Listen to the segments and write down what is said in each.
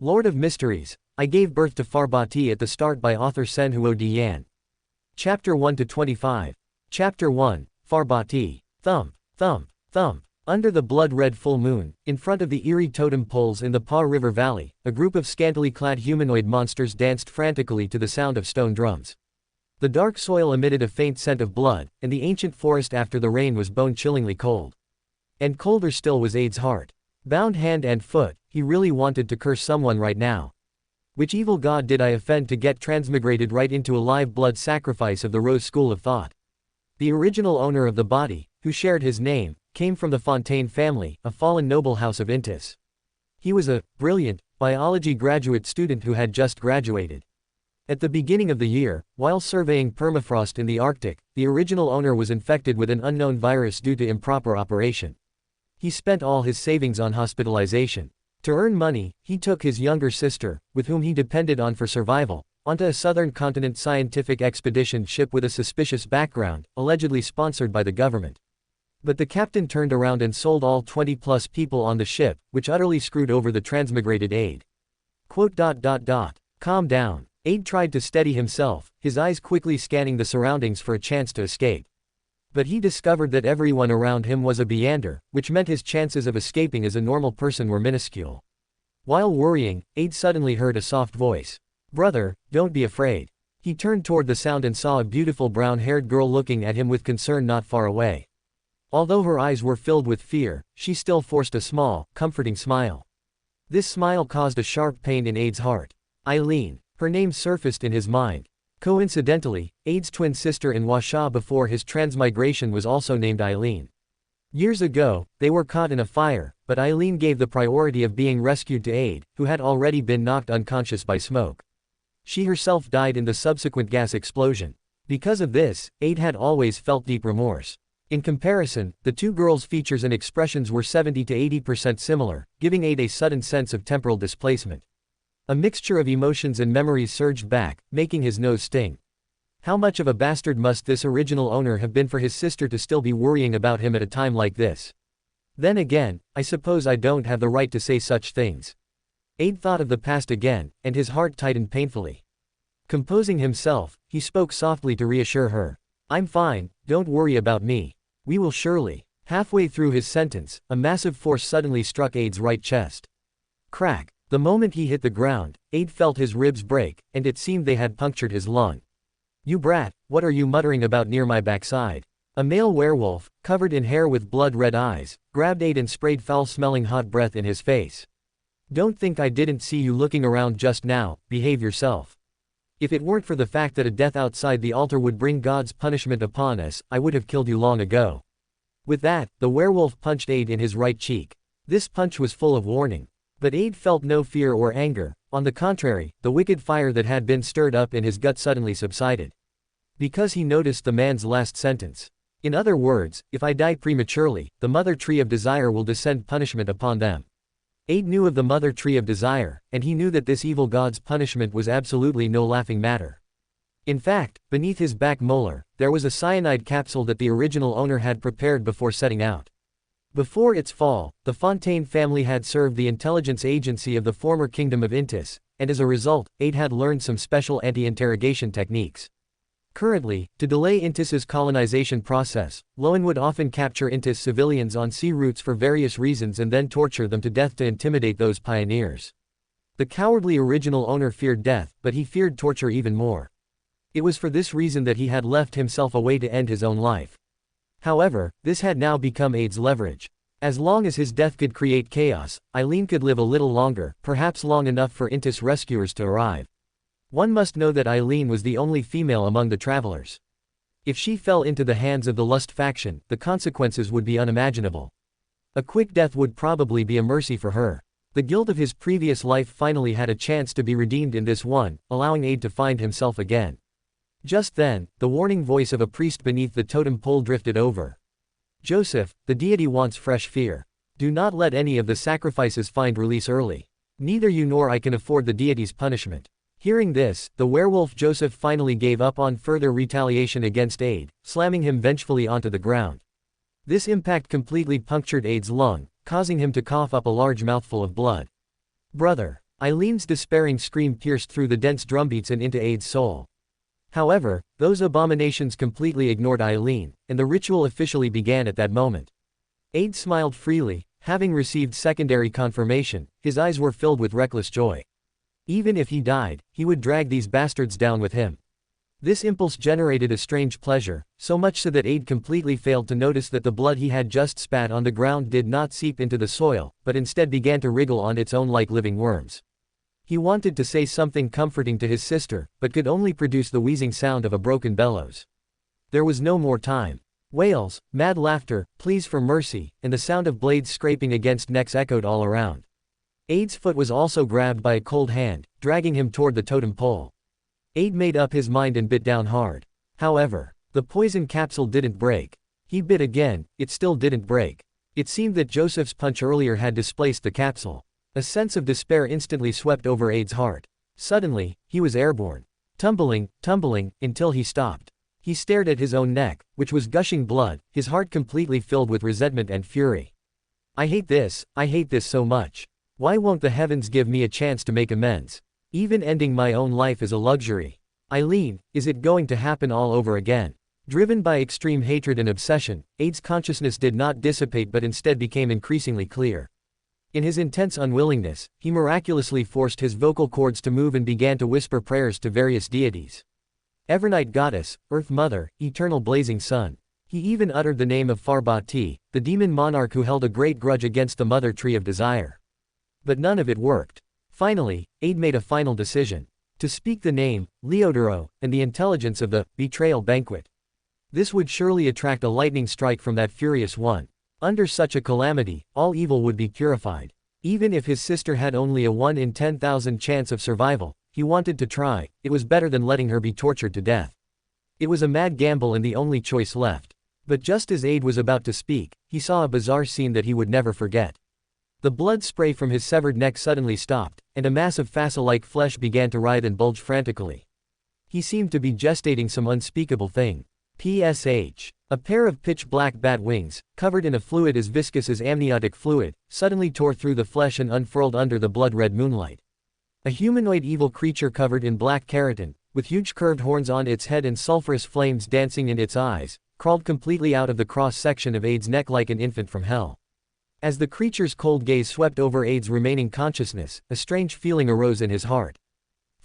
Lord of Mysteries, I gave birth to Farbati at the start by author Sen Huo Di Yan. Chapter 1-25. Chapter 1, Farbati. Thump, thump, thump. Under the blood-red full moon, in front of the eerie totem poles in the Pa River Valley, a group of scantily clad humanoid monsters danced frantically to the sound of stone drums. The dark soil emitted a faint scent of blood, and the ancient forest after the rain was bone-chillingly cold. And colder still was Aid's heart. Bound hand and foot, he really wanted to curse someone right now. Which evil god did I offend to get transmigrated right into a live blood sacrifice of the Rose School of Thought? The original owner of the body, who shared his name, came from the Fontaine family, a fallen noble house of Intis. He was a brilliant biology graduate student who had just graduated. At the beginning of the year, while surveying permafrost in the Arctic, the original owner was infected with an unknown virus due to improper operation. He spent all his savings on hospitalization. To earn money, he took his younger sister, with whom he depended on for survival, onto a southern continent scientific expedition ship with a suspicious background, allegedly sponsored by the government. But the captain turned around and sold all 20-plus people on the ship, which utterly screwed over the transmigrated Aid. Calm down. Aid tried to steady himself, his eyes quickly scanning the surroundings for a chance to escape. But he discovered that everyone around him was a beander, which meant his chances of escaping as a normal person were minuscule. While worrying, Aid suddenly heard a soft voice. "Brother, don't be afraid." He turned toward the sound and saw a beautiful brown-haired girl looking at him with concern not far away. Although her eyes were filled with fear, she still forced a small, comforting smile. This smile caused a sharp pain in Aid's heart. Eileen. Her name surfaced in his mind. Coincidentally, Aid's twin sister in Washa before his transmigration was also named Eileen. Years ago, they were caught in a fire, but Eileen gave the priority of being rescued to Aid, who had already been knocked unconscious by smoke. She herself died in the subsequent gas explosion. Because of this, Aid had always felt deep remorse. In comparison, the two girls' features and expressions were 70 to 80% similar, giving Aid a sudden sense of temporal displacement. A mixture of emotions and memories surged back, making his nose sting. How much of a bastard must this original owner have been for his sister to still be worrying about him at a time like this? Then again, I suppose I don't have the right to say such things. Aid thought of the past again, and his heart tightened painfully. Composing himself, he spoke softly to reassure her. "I'm fine, don't worry about me. We will surely." Halfway through his sentence, a massive force suddenly struck Aid's right chest. Crack. The moment he hit the ground, Aid felt his ribs break, and it seemed they had punctured his lung. "You brat, what are you muttering about near my backside?" A male werewolf, covered in hair with blood-red eyes, grabbed Aid and sprayed foul-smelling hot breath in his face. "Don't think I didn't see you looking around just now, behave yourself. If it weren't for the fact that a death outside the altar would bring God's punishment upon us, I would have killed you long ago." With that, the werewolf punched Aid in his right cheek. This punch was full of warning. But Aid felt no fear or anger. On the contrary, the wicked fire that had been stirred up in his gut suddenly subsided. Because he noticed the man's last sentence. In other words, if I die prematurely, the mother tree of desire will descend punishment upon them. Aid knew of the mother tree of desire, and he knew that this evil god's punishment was absolutely no laughing matter. In fact, beneath his back molar, there was a cyanide capsule that the original owner had prepared before setting out. Before its fall, the Fontaine family had served the intelligence agency of the former kingdom of Intis, and as a result, Aid had learned some special anti-interrogation techniques. Currently, to delay Intis's colonization process, Loan would often capture Intis civilians on sea routes for various reasons and then torture them to death to intimidate those pioneers. The cowardly original owner feared death, but he feared torture even more. It was for this reason that he had left himself a way to end his own life. However, this had now become Aid's leverage. As long as his death could create chaos, Eileen could live a little longer, perhaps long enough for Intis rescuers to arrive. One must know that Eileen was the only female among the travelers. If she fell into the hands of the Lust faction, the consequences would be unimaginable. A quick death would probably be a mercy for her. The guilt of his previous life finally had a chance to be redeemed in this one, allowing Aid to find himself again. Just then, the warning voice of a priest beneath the totem pole drifted over. "Joseph, the deity wants fresh fear. Do not let any of the sacrifices find release early. Neither you nor I can afford the deity's punishment." Hearing this, the werewolf Joseph finally gave up on further retaliation against Aid, slamming him vengefully onto the ground. This impact completely punctured Aid's lung, causing him to cough up a large mouthful of blood. "Brother, Eileen's despairing scream pierced through the dense drumbeats and into Aid's soul. However, those abominations completely ignored Eileen, and the ritual officially began at that moment. Aid smiled freely, having received secondary confirmation. His eyes were filled with reckless joy. Even if he died, he would drag these bastards down with him. This impulse generated a strange pleasure, so much so that Aid completely failed to notice that the blood he had just spat on the ground did not seep into the soil, but instead began to wriggle on its own like living worms. He wanted to say something comforting to his sister, but could only produce the wheezing sound of a broken bellows. There was no more time. Wails, mad laughter, pleas for mercy, and the sound of blades scraping against necks echoed all around. Aid's foot was also grabbed by a cold hand, dragging him toward the totem pole. Aid made up his mind and bit down hard. However, the poison capsule didn't break. He bit again, it still didn't break. It seemed that Joseph's punch earlier had displaced the capsule. A sense of despair instantly swept over Aid's heart. Suddenly, he was airborne. Tumbling, until he stopped. He stared at his own neck, which was gushing blood, his heart completely filled with resentment and fury. I hate this so much. Why won't the heavens give me a chance to make amends? Even ending my own life is a luxury. Eileen, is it going to happen all over again? Driven by extreme hatred and obsession, Aid's consciousness did not dissipate but instead became increasingly clear. In his intense unwillingness, he miraculously forced his vocal cords to move and began to whisper prayers to various deities. Evernight Goddess, Earth Mother, Eternal Blazing Sun. He even uttered the name of Farbati, the demon monarch who held a great grudge against the Mother Tree of Desire. But none of it worked. Finally, Aid made a final decision. To speak the name, Leodoro, and the intelligence of the betrayal banquet. This would surely attract a lightning strike from that furious one. Under such a calamity, all evil would be purified. Even if his sister had only a 1 in 10,000 chance of survival, he wanted to try. It was better than letting her be tortured to death. It was a mad gamble and the only choice left. But just as Aid was about to speak, he saw a bizarre scene that he would never forget. The blood spray from his severed neck suddenly stopped, and a mass of facile-like flesh began to writhe and bulge frantically. He seemed to be gestating some unspeakable thing. PSH. A pair of pitch-black bat wings, covered in a fluid as viscous as amniotic fluid, suddenly tore through the flesh and unfurled under the blood-red moonlight. A humanoid evil creature covered in black keratin, with huge curved horns on its head and sulphurous flames dancing in its eyes, crawled completely out of the cross-section of Aid's neck like an infant from hell. As the creature's cold gaze swept over Aid's remaining consciousness, a strange feeling arose in his heart.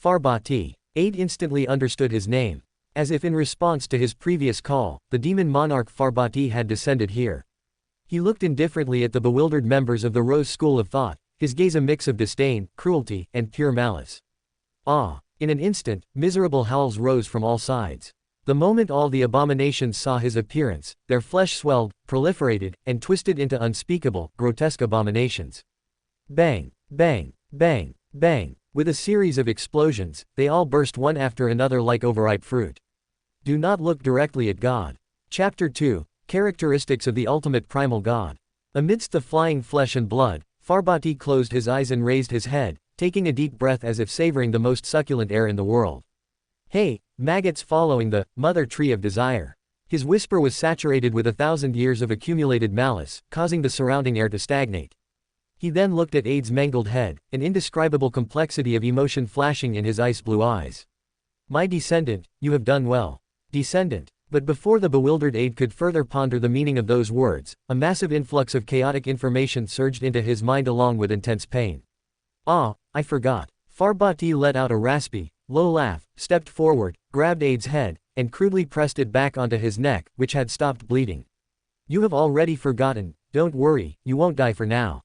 Farbati. Aid instantly understood his name. As if in response to his previous call, the demon monarch Farbati had descended here. He looked indifferently at the bewildered members of the Rose School of Thought, his gaze a mix of disdain, cruelty, and pure malice. In an instant, miserable howls rose from all sides. The moment all the abominations saw his appearance, their flesh swelled, proliferated, and twisted into unspeakable, grotesque abominations. Bang, bang, bang, bang. With a series of explosions, they all burst one after another like overripe fruit. Do not look directly at God. Chapter 2. Characteristics of the Ultimate Primal God. Amidst the flying flesh and blood, Farbati closed his eyes and raised his head, taking a deep breath as if savoring the most succulent air in the world. Hey, maggots following the Mother Tree of Desire. His whisper was saturated with 1,000 years of accumulated malice, causing the surrounding air to stagnate. He then looked at Aid's mangled head, an indescribable complexity of emotion flashing in his ice-blue eyes. My descendant, you have done well. Descendant. But before the bewildered Aid could further ponder the meaning of those words, a massive influx of chaotic information surged into his mind along with intense pain. I forgot. Farbati let out a raspy, low laugh, stepped forward, grabbed Aid's head, and crudely pressed it back onto his neck, which had stopped bleeding. You have already forgotten. Don't worry, you won't die for now.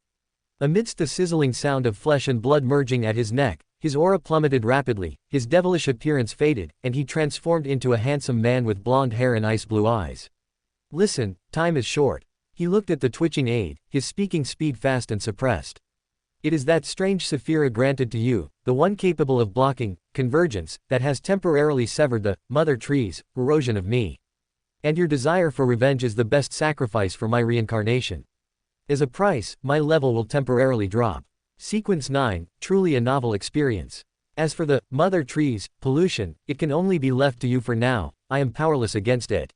Amidst the sizzling sound of flesh and blood merging at his neck, his aura plummeted rapidly, his devilish appearance faded, and he transformed into a handsome man with blonde hair and ice-blue eyes. Listen, time is short. He looked at the twitching Aid, his speaking speed fast and suppressed. It is that strange Sephira granted to you, the one capable of blocking convergence, that has temporarily severed the Mother Tree's erosion of me. And your desire for revenge is the best sacrifice for my reincarnation. As a price, my level will temporarily drop. Sequence 9, truly a novel experience. As for the Mother Tree's pollution, it can only be left to you for now. I am powerless against it.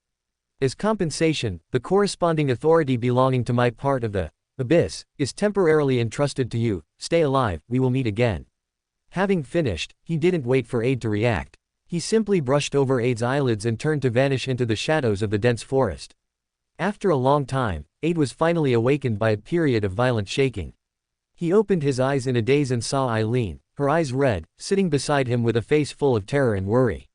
As compensation, the corresponding authority belonging to my part of the abyss is temporarily entrusted to you. Stay alive, we will meet again. Having finished, he didn't wait for Aid to react. He simply brushed over Aid's eyelids and turned to vanish into the shadows of the dense forest. After a long time, Aid was finally awakened by a period of violent shaking. He opened his eyes in a daze and saw Eileen, her eyes red, sitting beside him with a face full of terror and worry.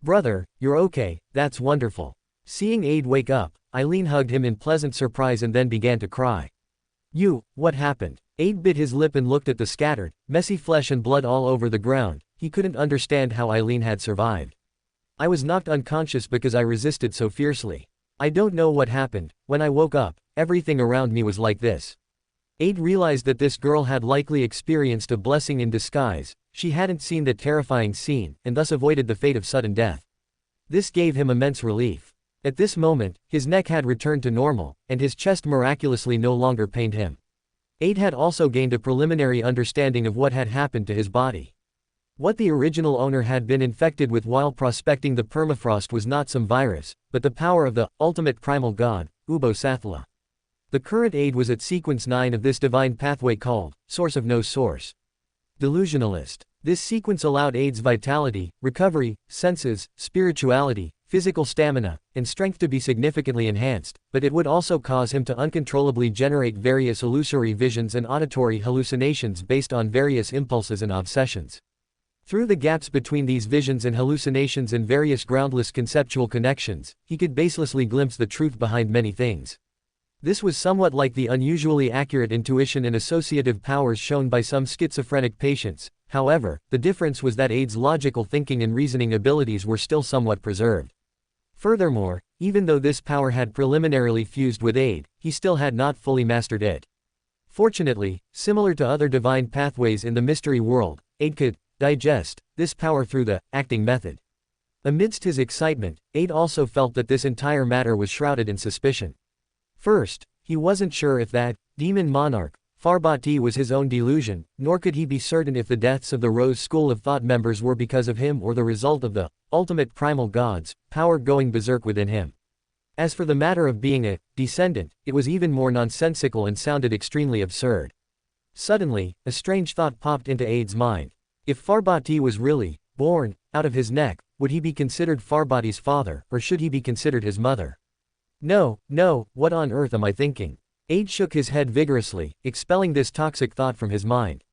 "Brother, you're okay, that's wonderful." Seeing Aid wake up, Eileen hugged him in pleasant surprise and then began to cry. What happened?" Aid bit his lip and looked at the scattered, messy flesh and blood all over the ground. He couldn't understand how Eileen had survived. "I was knocked unconscious because I resisted so fiercely. I don't know what happened. When I woke up, everything around me was like this." Aid realized that this girl had likely experienced a blessing in disguise. She hadn't seen that terrifying scene, and thus avoided the fate of sudden death. This gave him immense relief. At this moment, his neck had returned to normal, and his chest miraculously no longer pained him. Aid had also gained a preliminary understanding of what had happened to his body. What the original owner had been infected with while prospecting the permafrost was not some virus, but the power of the ultimate primal god, Ubo Sathla. The current Aid was at sequence 9 of this divine pathway called Source of No Source. Delusionalist. This sequence allowed Aid's vitality, recovery, senses, spirituality, physical stamina, and strength to be significantly enhanced, but it would also cause him to uncontrollably generate various illusory visions and auditory hallucinations based on various impulses and obsessions. Through the gaps between these visions and hallucinations and various groundless conceptual connections, he could baselessly glimpse the truth behind many things. This was somewhat like the unusually accurate intuition and associative powers shown by some schizophrenic patients. However, the difference was that Aid's logical thinking and reasoning abilities were still somewhat preserved. Furthermore, even though this power had preliminarily fused with Aid, he still had not fully mastered it. Fortunately, similar to other divine pathways in the mystery world, Aid could digest this power through the acting method. Amidst his excitement, Aid also felt that this entire matter was shrouded in suspicion. First, he wasn't sure if that demon monarch, Farbati, was his own delusion, nor could he be certain if the deaths of the Rose School of Thought members were because of him or the result of the ultimate primal god's power going berserk within him. As for the matter of being a descendant, it was even more nonsensical and sounded extremely absurd. Suddenly, a strange thought popped into Aid's mind. If Farbati was really born out of his neck, would he be considered Farbati's father, or should he be considered his mother? No, what on earth am I thinking? Aid shook his head vigorously, expelling this toxic thought from his mind.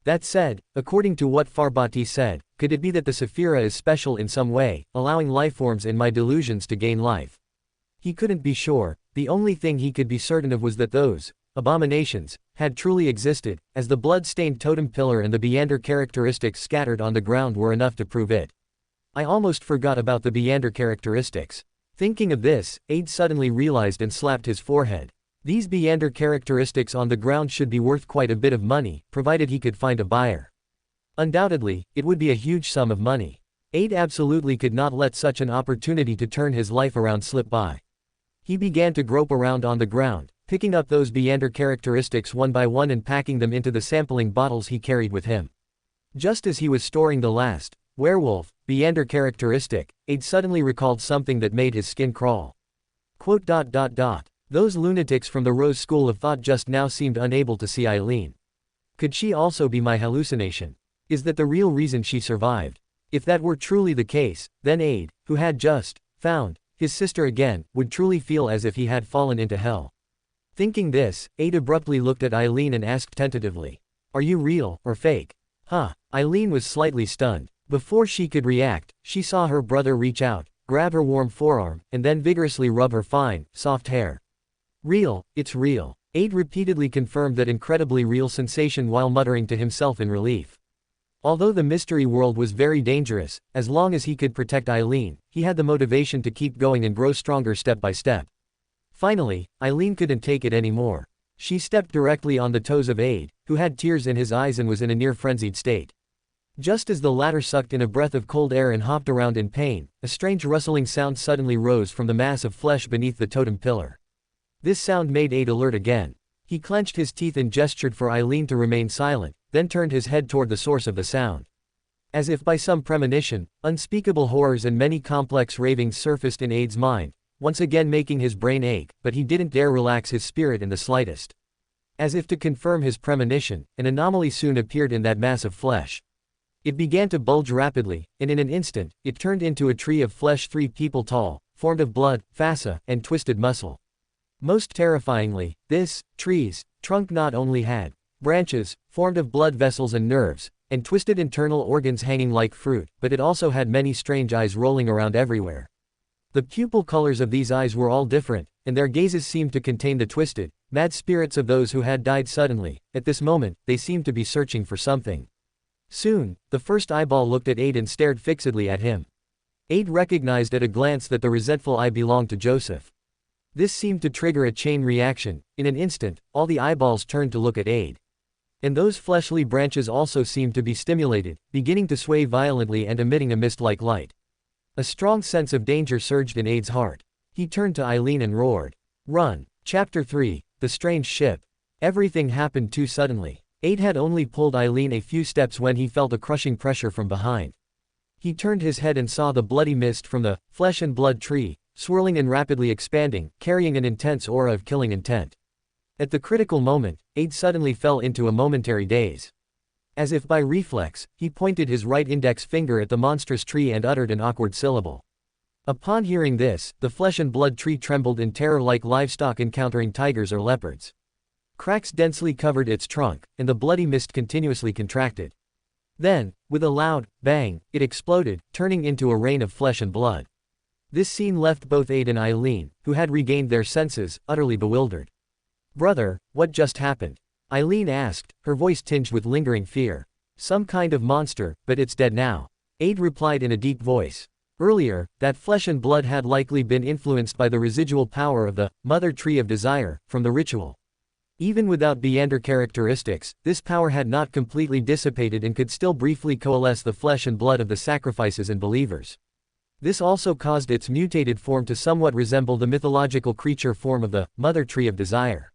That said, according to what Farbati said, could it be that the Sephira is special in some way, allowing lifeforms in my delusions to gain life? He couldn't be sure. The only thing he could be certain of was that those abominations had truly existed, as the blood-stained totem pillar and the beander characteristics scattered on the ground were enough to prove it. I almost forgot about the beander characteristics. Thinking of this, Aid suddenly realized and slapped his forehead. These beander characteristics on the ground should be worth quite a bit of money, provided he could find a buyer. Undoubtedly, it would be a huge sum of money. Aid absolutely could not let such an opportunity to turn his life around slip by. He began to grope around on the ground, picking up those beander characteristics one by one and packing them into the sampling bottles he carried with him. Just as he was storing the last werewolf beander characteristic, Aid suddenly recalled something that made his skin crawl. Quote, "Those lunatics from the Rose School of Thought just now seemed unable to see Eileen. Could she also be my hallucination? Is that the real reason she survived? If that were truly the case, then Aid, who had just found his sister again, would truly feel as if he had fallen into hell." Thinking this, Aid abruptly looked at Eileen and asked tentatively, "Are you real, or fake?" Eileen was slightly stunned. Before she could react, she saw her brother reach out, grab her warm forearm, and then vigorously rub her fine, soft hair. "Real, it's real." Aid repeatedly confirmed that incredibly real sensation while muttering to himself in relief. Although the mystery world was very dangerous, as long as he could protect Eileen, he had the motivation to keep going and grow stronger step by step. Finally, Eileen couldn't take it anymore. She stepped directly on the toes of Aid, who had tears in his eyes and was in a near-frenzied state. Just as the latter sucked in a breath of cold air and hopped around in pain, a strange rustling sound suddenly rose from the mass of flesh beneath the totem pillar. This sound made Aid alert again. He clenched his teeth and gestured for Eileen to remain silent, then turned his head toward the source of the sound. As if by some premonition, unspeakable horrors and many complex ravings surfaced in Aid's mind, once again making his brain ache, but he didn't dare relax his spirit in the slightest. As if to confirm his premonition, an anomaly soon appeared in that mass of flesh. It began to bulge rapidly, and in an instant, it turned into a tree of flesh 3 people tall, formed of blood, fascia, and twisted muscle. Most terrifyingly, this tree's trunk not only had branches, formed of blood vessels and nerves, and twisted internal organs hanging like fruit, but it also had many strange eyes rolling around everywhere. The pupil colors of these eyes were all different, and their gazes seemed to contain the twisted, mad spirits of those who had died suddenly. At this moment, they seemed to be searching for something. Soon, the first eyeball looked at Aid and stared fixedly at him. Aid recognized at a glance that the resentful eye belonged to Joseph. This seemed to trigger a chain reaction. In an instant, all the eyeballs turned to look at Aid. And those fleshly branches also seemed to be stimulated, beginning to sway violently and emitting a mist-like light. A strong sense of danger surged in Aid's heart. He turned to Eileen and roared, "Run!" Chapter 3, The Strange Ship. Everything happened too suddenly. Aid had only pulled Eileen a few steps when he felt a crushing pressure from behind. He turned his head and saw the bloody mist from the flesh and blood tree, swirling and rapidly expanding, carrying an intense aura of killing intent. At the critical moment, Aid suddenly fell into a momentary daze. As if by reflex, he pointed his right index finger at the monstrous tree and uttered an awkward syllable. Upon hearing this, the flesh and blood tree trembled in terror like livestock encountering tigers or leopards. Cracks densely covered its trunk, and the bloody mist continuously contracted. Then, with a loud bang, it exploded, turning into a rain of flesh and blood. This scene left both Aid and Eileen, who had regained their senses, utterly bewildered. "Brother, what just happened?" Eileen asked, her voice tinged with lingering fear. "Some kind of monster, but it's dead now." Aid replied in a deep voice. Earlier, that flesh and blood had likely been influenced by the residual power of the mother tree of desire, from the ritual. Even without beander characteristics, this power had not completely dissipated and could still briefly coalesce the flesh and blood of the sacrifices and believers. This also caused its mutated form to somewhat resemble the mythological creature form of the mother tree of desire.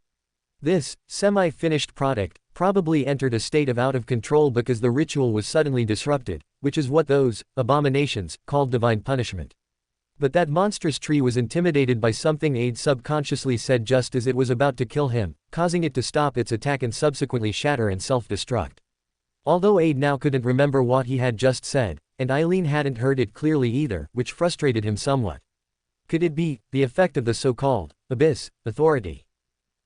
This semi-finished product probably entered a state of out of control because the ritual was suddenly disrupted, which is what those abominations called divine punishment. But that monstrous tree was intimidated by something Aid subconsciously said just as it was about to kill him, causing it to stop its attack and subsequently shatter and self-destruct. Although Aid now couldn't remember what he had just said, and Eileen hadn't heard it clearly either, which frustrated him somewhat. Could it be the effect of the so-called abyss authority?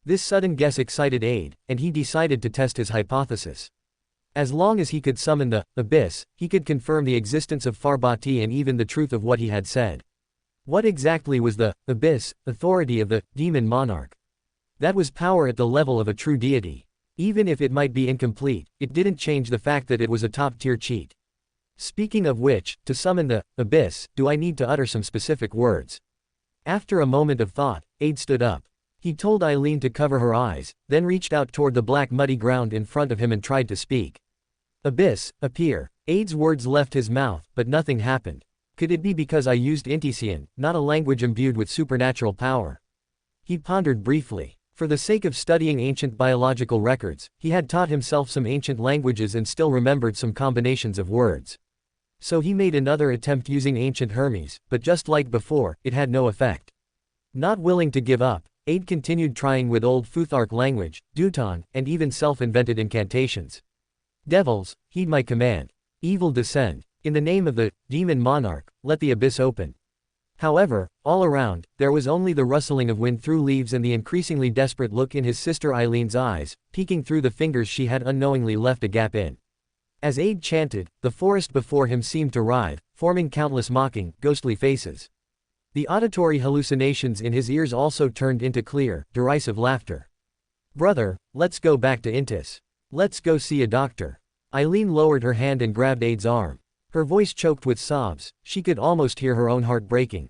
This sudden guess excited Aid, and he decided to test his hypothesis. As long as he could summon the abyss, he could confirm the existence of Farbati and even the truth of what he had said. What exactly was the abyss authority of the demon monarch? That was power at the level of a true deity. Even if it might be incomplete, it didn't change the fact that it was a top-tier cheat. Speaking of which, to summon the abyss, do I need to utter some specific words? After a moment of thought, Aid stood up. He told Eileen to cover her eyes, then reached out toward the black muddy ground in front of him and tried to speak. "Abyss, appear." Aid's words left his mouth, but nothing happened. Could it be because I used Intisian, not a language imbued with supernatural power? He pondered briefly. For the sake of studying ancient biological records, he had taught himself some ancient languages and still remembered some combinations of words. So he made another attempt using ancient Hermes, but just like before, it had no effect. Not willing to give up, Aid continued trying with Old Futhark language, Duton, and even self-invented incantations. "Devils, heed my command. Evil descend. In the name of the demon monarch, let the abyss open." However, all around, there was only the rustling of wind through leaves and the increasingly desperate look in his sister Eileen's eyes, peeking through the fingers she had unknowingly left a gap in. As Aid chanted, the forest before him seemed to writhe, forming countless mocking, ghostly faces. The auditory hallucinations in his ears also turned into clear, derisive laughter. "Brother, let's go back to Intis. Let's go see a doctor." Eileen lowered her hand and grabbed Aid's arm. Her voice choked with sobs, she could almost hear her own heart breaking.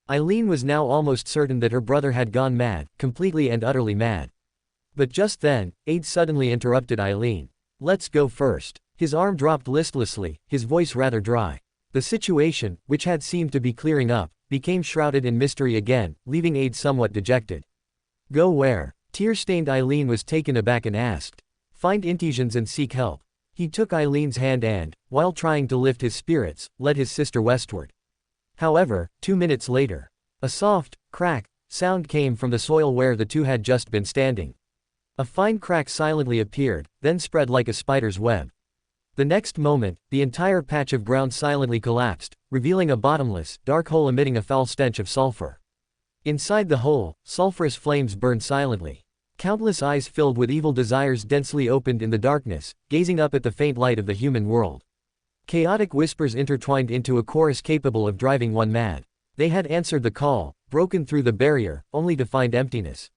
Eileen was now almost certain that her brother had gone mad, completely and utterly mad. But just then, Aid suddenly interrupted Eileen. "Let's go first." His arm dropped listlessly, his voice rather dry. The situation, which had seemed to be clearing up, became shrouded in mystery again, leaving Aid somewhat dejected. "Go where?" Tear-stained Eileen was taken aback and asked. "Find Intisians and seek help." He took Eileen's hand and, while trying to lift his spirits, led his sister westward. However, 2 minutes later, a soft, crack sound came from the soil where the two had just been standing. A fine crack silently appeared, then spread like a spider's web. The next moment, the entire patch of ground silently collapsed, revealing a bottomless, dark hole emitting a foul stench of sulfur. Inside the hole, sulfurous flames burned silently. Countless eyes filled with evil desires densely opened in the darkness, gazing up at the faint light of the human world. Chaotic whispers intertwined into a chorus capable of driving one mad. They had answered the call, broken through the barrier, only to find emptiness.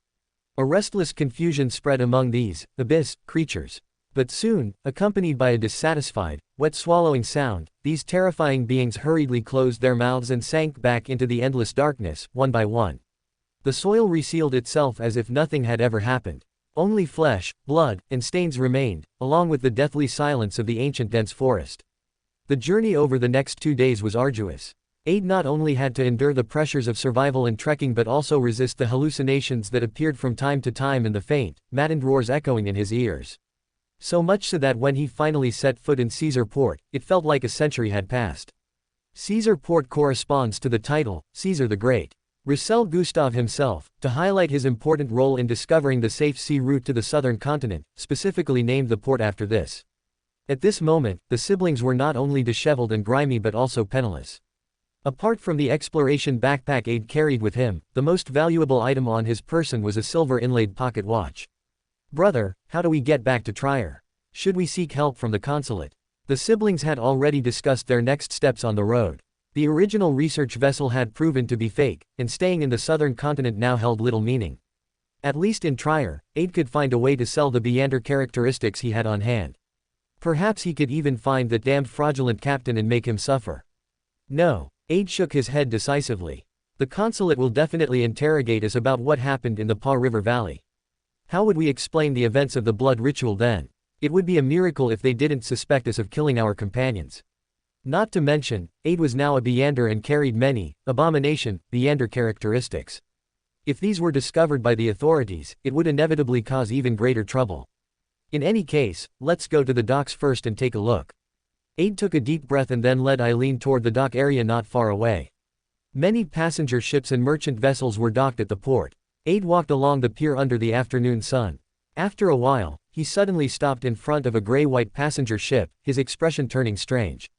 A restless confusion spread among these abyss creatures. But soon, accompanied by a dissatisfied, wet-swallowing sound, these terrifying beings hurriedly closed their mouths and sank back into the endless darkness, one by one. The soil resealed itself as if nothing had ever happened. Only flesh, blood, and stains remained, along with the deathly silence of the ancient dense forest. The journey over the next 2 days was arduous. Aid not only had to endure the pressures of survival and trekking but also resist the hallucinations that appeared from time to time and the faint, maddened roars echoing in his ears. So much so that when he finally set foot in Caesar Port, it felt like a century had passed. Caesar Port corresponds to the title, Caesar the Great. Roussel Gustave himself, to highlight his important role in discovering the safe sea route to the southern continent, specifically named the port after this. At this moment, the siblings were not only disheveled and grimy but also penniless. Apart from the exploration backpack Aid carried with him, the most valuable item on his person was a silver inlaid pocket watch. "Brother, how do we get back to Trier? Should we seek help from the consulate?" The siblings had already discussed their next steps on the road. The original research vessel had proven to be fake, and staying in the southern continent now held little meaning. At least in Trier, Aid could find a way to sell the beander characteristics he had on hand. Perhaps he could even find that damned fraudulent captain and make him suffer. No, Aid shook his head decisively. The consulate will definitely interrogate us about what happened in the Pa River Valley. How would we explain the events of the blood ritual then? It would be a miracle if they didn't suspect us of killing our companions. Not to mention, Aid was now a beander and carried many, abomination, beander characteristics. If these were discovered by the authorities, it would inevitably cause even greater trouble. In any case, let's go to the docks first and take a look. Aid took a deep breath and then led Eileen toward the dock area not far away. Many passenger ships and merchant vessels were docked at the port. Aid walked along the pier under the afternoon sun. After a while, he suddenly stopped in front of a gray-white passenger ship, his expression turning strange.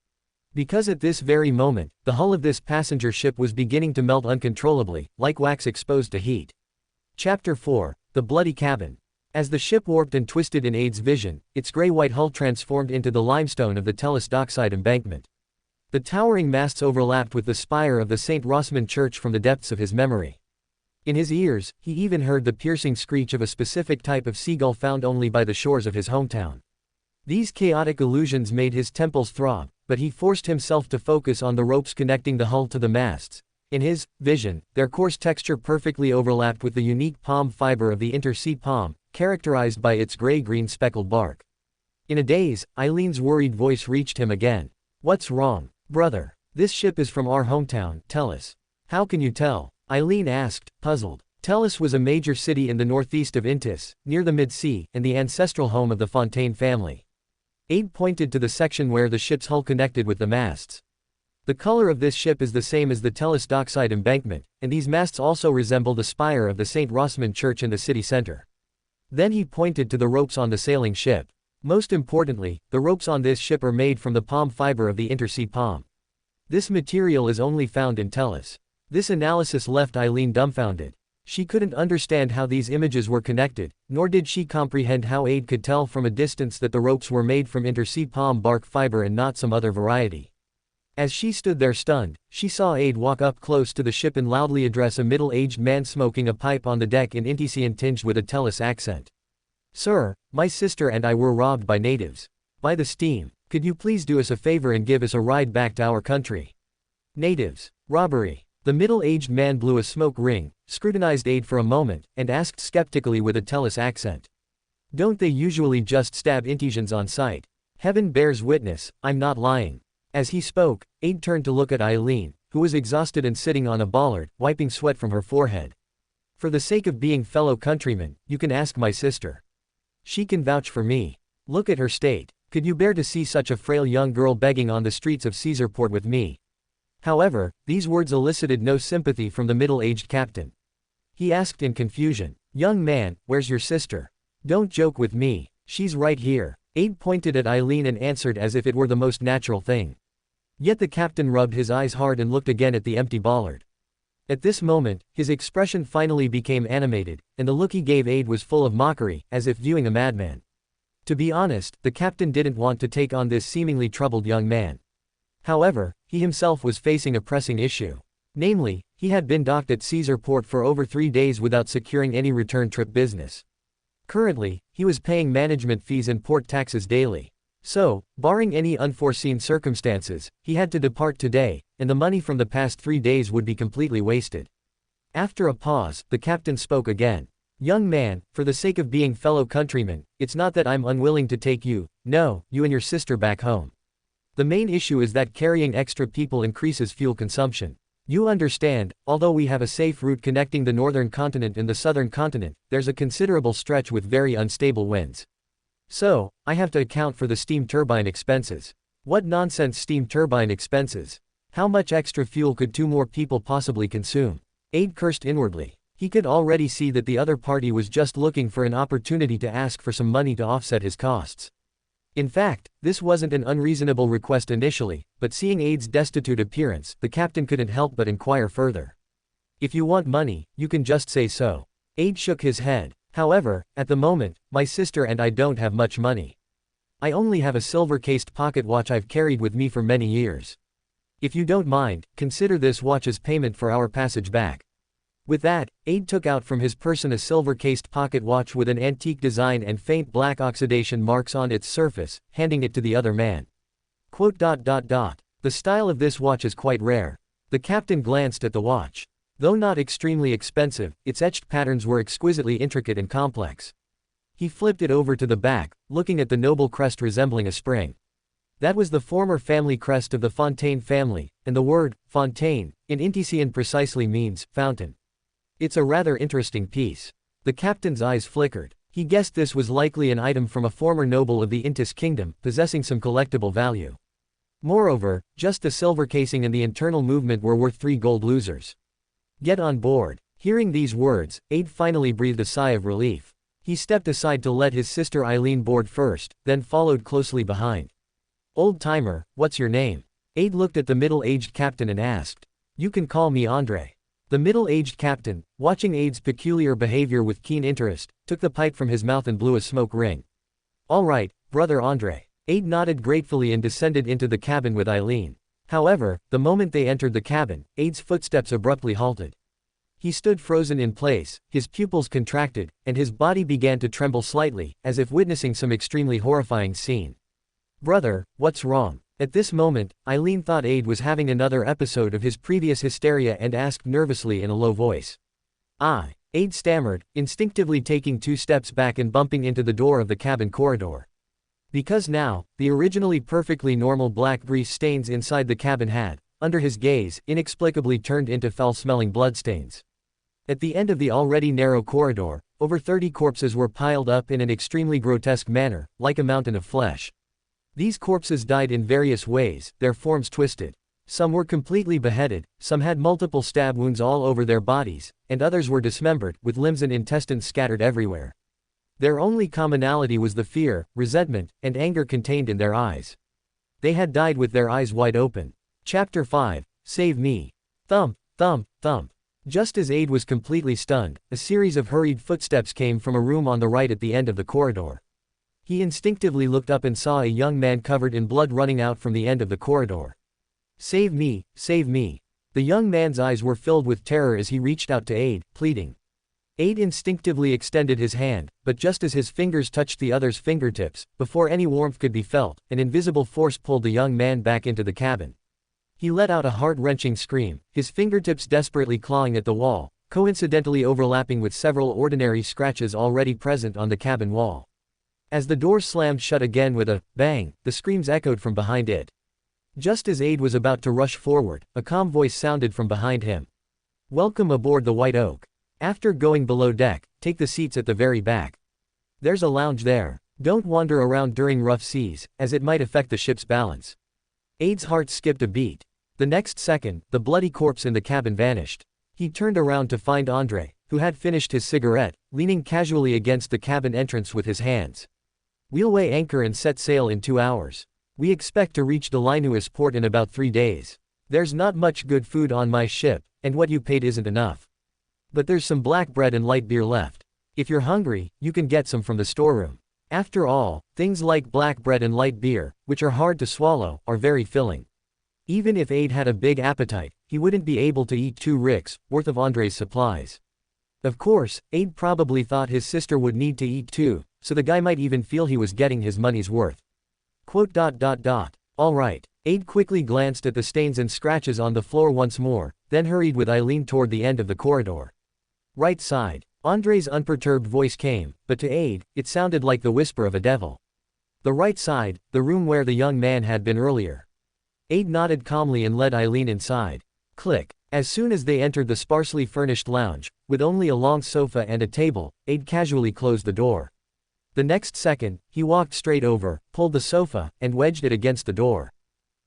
Because at this very moment, the hull of this passenger ship was beginning to melt uncontrollably, like wax exposed to heat. Chapter 4, The Bloody Cabin. As the ship warped and twisted in Aid's vision, its gray-white hull transformed into the limestone of the Tellus dockside embankment. The towering masts overlapped with the spire of the St. Rossman Church from the depths of his memory. In his ears, he even heard the piercing screech of a specific type of seagull found only by the shores of his hometown. These chaotic illusions made his temples throb, but he forced himself to focus on the ropes connecting the hull to the masts. In his vision, their coarse texture perfectly overlapped with the unique palm fiber of the intersea palm, characterized by its gray-green speckled bark. In a daze, Eileen's worried voice reached him again. "What's wrong, brother? This ship is from our hometown, Tellus. How can you tell?" Eileen asked, puzzled. Tellus was a major city in the northeast of Intis, near the mid-sea, and the ancestral home of the Fontaine family. Aid pointed to the section where the ship's hull connected with the masts. The color of this ship is the same as the Tellus dockside embankment, and these masts also resemble the spire of the St. Rossman Church in the city center. Then he pointed to the ropes on the sailing ship. Most importantly, the ropes on this ship are made from the palm fiber of the intersea palm. This material is only found in Tellus. This analysis left Eileen dumbfounded. She couldn't understand how these images were connected, nor did she comprehend how Aid could tell from a distance that the ropes were made from intersea palm bark fiber and not some other variety. As she stood there stunned, she saw Aid walk up close to the ship and loudly address a middle-aged man smoking a pipe on the deck in Intisian tinged with a Tellus accent. "Sir, my sister and I were robbed by natives. By the steam. Could you please do us a favor and give us a ride back to our country?" "Natives. Robbery." The middle-aged man blew a smoke ring, scrutinized Aid for a moment, and asked skeptically with a Tellus accent. "Don't they usually just stab Intisians on sight? Heaven bears witness, I'm not lying." As he spoke, Aid turned to look at Eileen, who was exhausted and sitting on a bollard, wiping sweat from her forehead. "For the sake of being fellow countrymen, you can ask my sister. She can vouch for me. Look at her state. Could you bear to see such a frail young girl begging on the streets of Caesarport with me?" However, these words elicited no sympathy from the middle-aged captain. He asked in confusion, "Young man, where's your sister? Don't joke with me, she's right here." Aide pointed at Eileen and answered as if it were the most natural thing. Yet the captain rubbed his eyes hard and looked again at the empty bollard. At this moment, his expression finally became animated, and the look he gave Aide was full of mockery, as if viewing a madman. To be honest, the captain didn't want to take on this seemingly troubled young man. However, he himself was facing a pressing issue. Namely, he had been docked at Caesar Port for over 3 days without securing any return trip business. Currently, he was paying management fees and port taxes daily. So, barring any unforeseen circumstances, he had to depart today, and the money from the past 3 days would be completely wasted. After a pause, the captain spoke again. Young man, for the sake of being fellow countrymen, it's not that I'm unwilling to take you, no, you and your sister back home. The main issue is that carrying extra people increases fuel consumption. You understand, although we have a safe route connecting the northern continent and the southern continent, there's a considerable stretch with very unstable winds. So, I have to account for the steam turbine expenses. What nonsense steam turbine expenses? How much extra fuel could 2 more people possibly consume? Aide cursed inwardly. He could already see that the other party was just looking for an opportunity to ask for some money to offset his costs. In fact, this wasn't an unreasonable request initially, but seeing Aide's destitute appearance, the captain couldn't help but inquire further. If you want money, you can just say so. Aide shook his head. However, at the moment, my sister and I don't have much money. I only have a silver-cased pocket watch I've carried with me for many years. If you don't mind, consider this watch as payment for our passage back. With that, Aide took out from his person a silver-cased pocket watch with an antique design and faint black oxidation marks on its surface, handing it to the other man. The style of this watch is quite rare. The captain glanced at the watch. Though not extremely expensive, its etched patterns were exquisitely intricate and complex. He flipped it over to the back, looking at the noble crest resembling a spring. That was the former family crest of the Fontaine family, and the word, Fontaine, in Intesian precisely means, fountain. It's a rather interesting piece. The captain's eyes flickered. He guessed this was likely an item from a former noble of the Intis kingdom, possessing some collectible value. Moreover, just the silver casing and the internal movement were worth 3 gold losers. Get on board. Hearing these words, Aide finally breathed a sigh of relief. He stepped aside to let his sister Eileen board first, then followed closely behind. Old-timer, what's your name? Aide looked at the middle-aged captain and asked. You can call me Andre. The middle-aged captain, watching Aide's peculiar behavior with keen interest, took the pipe from his mouth and blew a smoke ring. All right, brother Andre. Aide nodded gratefully and descended into the cabin with Eileen. However, the moment they entered the cabin, Aide's footsteps abruptly halted. He stood frozen in place, his pupils contracted, and his body began to tremble slightly, as if witnessing some extremely horrifying scene. Brother, what's wrong? At this moment, Eileen thought Aide was having another episode of his previous hysteria and asked nervously in a low voice. Aide stammered, instinctively taking 2 steps back and bumping into the door of the cabin corridor. Because now, the originally perfectly normal black grease stains inside the cabin had, under his gaze, inexplicably turned into foul-smelling bloodstains. At the end of the already narrow corridor, over 30 corpses were piled up in an extremely grotesque manner, like a mountain of flesh. These corpses died in various ways, their forms twisted. Some were completely beheaded, some had multiple stab wounds all over their bodies, and others were dismembered, with limbs and intestines scattered everywhere. Their only commonality was the fear, resentment, and anger contained in their eyes. They had died with their eyes wide open. Chapter 5, Save Me. Thump, thump, thump. Just as Aide was completely stunned, a series of hurried footsteps came from a room on the right at the end of the corridor. He instinctively looked up and saw a young man covered in blood running out from the end of the corridor. Save me, save me. The young man's eyes were filled with terror as he reached out to Aide, pleading. Aide instinctively extended his hand, but just as his fingers touched the other's fingertips, before any warmth could be felt, an invisible force pulled the young man back into the cabin. He let out a heart-wrenching scream, his fingertips desperately clawing at the wall, coincidentally overlapping with several ordinary scratches already present on the cabin wall. As the door slammed shut again with a bang, the screams echoed from behind it. Just as Aide was about to rush forward, a calm voice sounded from behind him. Welcome aboard the White Oak. After going below deck, take the seats at the very back. There's a lounge there. Don't wander around during rough seas, as it might affect the ship's balance. Aide's heart skipped a beat. The next second, the bloody corpse in the cabin vanished. He turned around to find Andre, who had finished his cigarette, leaning casually against the cabin entrance with his hands. We'll weigh anchor and set sail in 2 hours. We expect to reach the Linus port in about 3 days. There's not much good food on my ship, and what you paid isn't enough. But there's some black bread and light beer left. If you're hungry, you can get some from the storeroom. After all, things like black bread and light beer, which are hard to swallow, are very filling. Even if Aid had a big appetite, he wouldn't be able to eat 2 ricks worth of Andre's supplies. Of course, Aid probably thought his sister would need to eat too, so the guy might even feel he was getting his money's worth. All right. Aid quickly glanced at the stains and scratches on the floor once more, then hurried with Eileen toward the end of the corridor. Right side. Andre's unperturbed voice came, but to Aid, it sounded like the whisper of a devil. The right side, the room where the young man had been earlier. Aid nodded calmly and led Eileen inside. Click. As soon as they entered the sparsely furnished lounge, with only a long sofa and a table, Aid casually closed the door. The next second, he walked straight over, pulled the sofa, and wedged it against the door.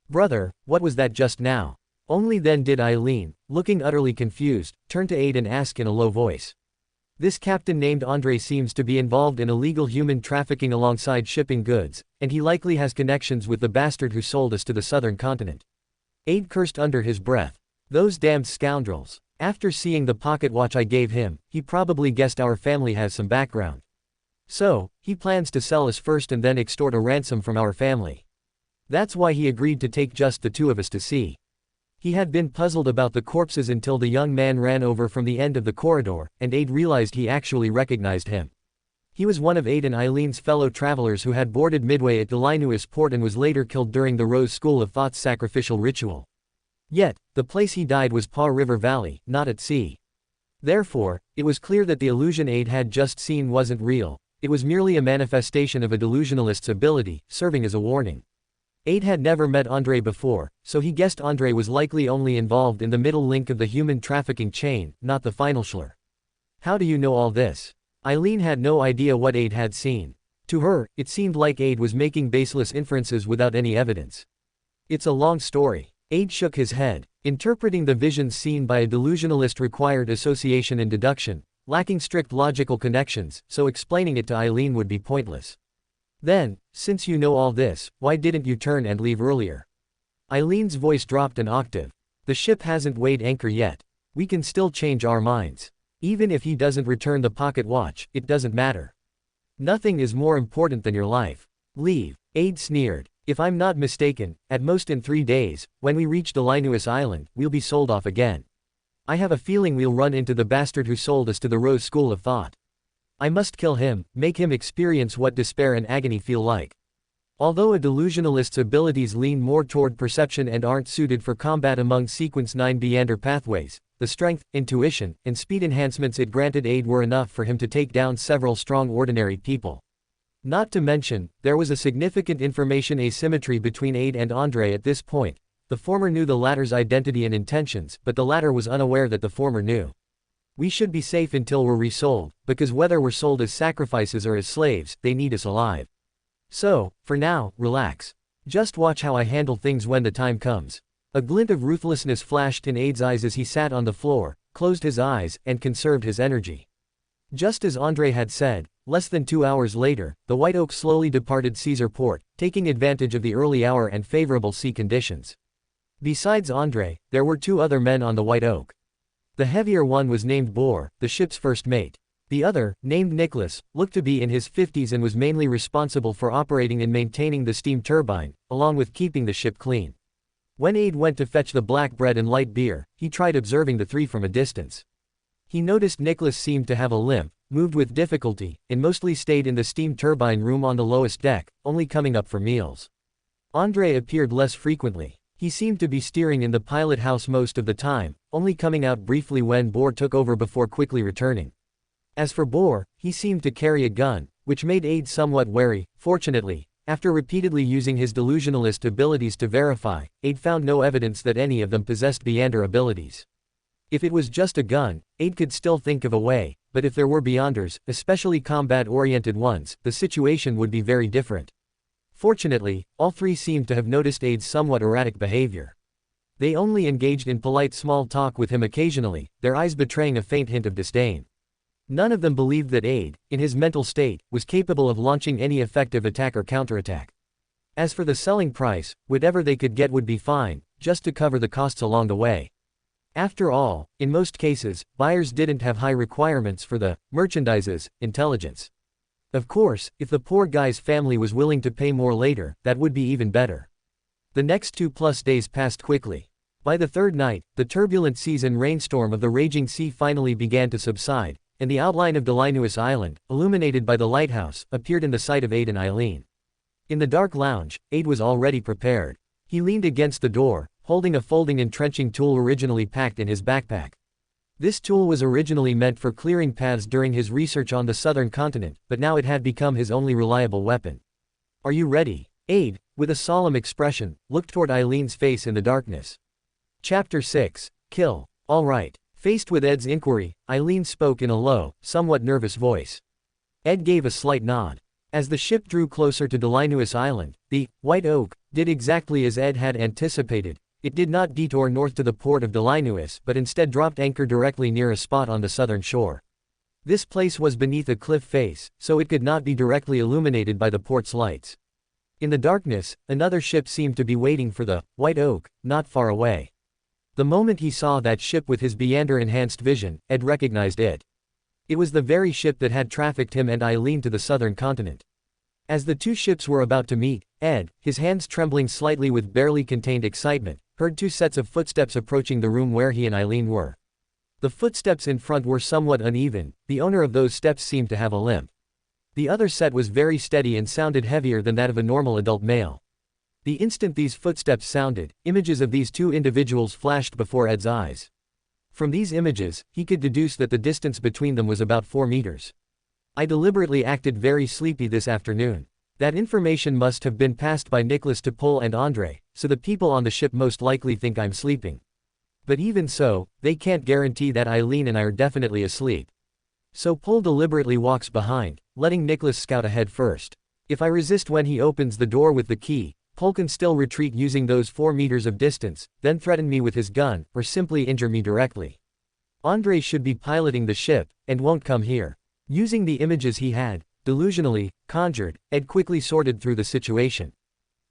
Brother, what was that just now? Only then did Eileen, looking utterly confused, turn to Aid and ask in a low voice. This captain named Andre seems to be involved in illegal human trafficking alongside shipping goods, and he likely has connections with the bastard who sold us to the southern continent. Aid cursed under his breath. Those damned scoundrels. After seeing the pocket watch I gave him, he probably guessed our family has some background. So, he plans to sell us first and then extort a ransom from our family. That's why he agreed to take just the 2 of us to sea. He had been puzzled about the corpses until the young man ran over from the end of the corridor, and Aid realized he actually recognized him. He was one of Aid and Eileen's fellow travelers who had boarded midway at the Linus port and was later killed during the Rose School of Thought's sacrificial ritual. Yet, the place he died was Paw River Valley, not at sea. Therefore, it was clear that the illusion Aid had just seen wasn't real, it was merely a manifestation of a delusionalist's ability, serving as a warning. Aid had never met Andre before, so he guessed Andre was likely only involved in the middle link of the human trafficking chain, not the final schlur. How do you know all this? Eileen had no idea what Aid had seen. To her, it seemed like Aid was making baseless inferences without any evidence. It's a long story. Aid shook his head. Interpreting the visions seen by a delusionalist required association and deduction, lacking strict logical connections, so explaining it to Eileen would be pointless. Then, since you know all this, why didn't you turn and leave earlier? Eileen's voice dropped an octave. The ship hasn't weighed anchor yet. We can still change our minds. Even if he doesn't return the pocket watch, it doesn't matter. Nothing is more important than your life. Leave. Aid sneered. If I'm not mistaken, at most in 3 days, when we reach the Linus Island, we'll be sold off again. I have a feeling we'll run into the bastard who sold us to the Rose School of Thought. I must kill him, make him experience what despair and agony feel like. Although a delusionalist's abilities lean more toward perception and aren't suited for combat among Sequence 9 beander pathways, the strength, intuition, and speed enhancements it granted Aid were enough for him to take down several strong ordinary people. Not to mention, there was a significant information asymmetry between Aid and Andre at this point. The former knew the latter's identity and intentions, but the latter was unaware that the former knew. We should be safe until we're resold, because whether we're sold as sacrifices or as slaves, they need us alive. So, for now, relax. Just watch how I handle things when the time comes. A glint of ruthlessness flashed in Aid's eyes as he sat on the floor, closed his eyes, and conserved his energy. Just as Andre had said, less than 2 hours later, the White Oak slowly departed Caesar Port, taking advantage of the early hour and favorable sea conditions. Besides Andre, there were 2 other men on the White Oak. The heavier one was named Boar, the ship's first mate. The other, named Nicholas, looked to be in his 50s and was mainly responsible for operating and maintaining the steam turbine, along with keeping the ship clean. When Aid went to fetch the black bread and light beer, he tried observing the 3 from a distance. He noticed Nicholas seemed to have a limp, moved with difficulty, and mostly stayed in the steam turbine room on the lowest deck, only coming up for meals. Andre appeared less frequently. He seemed to be steering in the pilot house most of the time, only coming out briefly when Boar took over before quickly returning. As for Boar, he seemed to carry a gun, which made Aid somewhat wary. Fortunately, after repeatedly using his delusionalist abilities to verify, Aid found no evidence that any of them possessed beander abilities. If it was just a gun, Aid could still think of a way, but if there were beanders, especially combat-oriented ones, the situation would be very different. Fortunately, all 3 seemed to have noticed Aid's somewhat erratic behavior. They only engaged in polite small talk with him occasionally, their eyes betraying a faint hint of disdain. None of them believed that Aid, in his mental state, was capable of launching any effective attack or counterattack. As for the selling price, whatever they could get would be fine, just to cover the costs along the way. After all, in most cases, buyers didn't have high requirements for the merchandise's intelligence. Of course, if the poor guy's family was willing to pay more later, that would be even better. The next 2+ days passed quickly. By the third night, the turbulent seas and rainstorm of the raging sea finally began to subside, and the outline of Delinuous Island, illuminated by the lighthouse, appeared in the sight of Aid and Eileen. In the dark lounge, Aid was already prepared. He leaned against the door, holding a folding entrenching tool originally packed in his backpack. This tool was originally meant for clearing paths during his research on the southern continent, but now it had become his only reliable weapon. "Are you ready?" Aid, with a solemn expression, looked toward Eileen's face in the darkness. Chapter 6, Kill. "All right." Faced with Ed's inquiry, Eileen spoke in a low, somewhat nervous voice. Ed gave a slight nod. As the ship drew closer to Delinuous Island, the White Oak did exactly as Ed had anticipated. It did not detour north to the port of Delinuous but instead dropped anchor directly near a spot on the southern shore. This place was beneath a cliff face, so it could not be directly illuminated by the port's lights. In the darkness, another ship seemed to be waiting for the White Oak, not far away. The moment he saw that ship with his beander-enhanced vision, Ed recognized it. It was the very ship that had trafficked him and Eileen to the southern continent. As the two ships were about to meet, Ed, his hands trembling slightly with barely contained excitement, heard two sets of footsteps approaching the room where he and Eileen were. The footsteps in front were somewhat uneven, the owner of those steps seemed to have a limp. The other set was very steady and sounded heavier than that of a normal adult male. The instant these footsteps sounded, images of these two individuals flashed before Ed's eyes. From these images, he could deduce that the distance between them was about 4 meters. "I deliberately acted very sleepy this afternoon. That information must have been passed by Nicholas to Paul and Andre, so the people on the ship most likely think I'm sleeping. But even so, they can't guarantee that Eileen and I are definitely asleep. So Paul deliberately walks behind, letting Nicholas scout ahead first. If I resist when he opens the door with the key, Paul can still retreat using those 4 meters of distance, then threaten me with his gun, or simply injure me directly. Andre should be piloting the ship, and won't come here." Using the images he had, delusionally, conjured, Ed quickly sorted through the situation.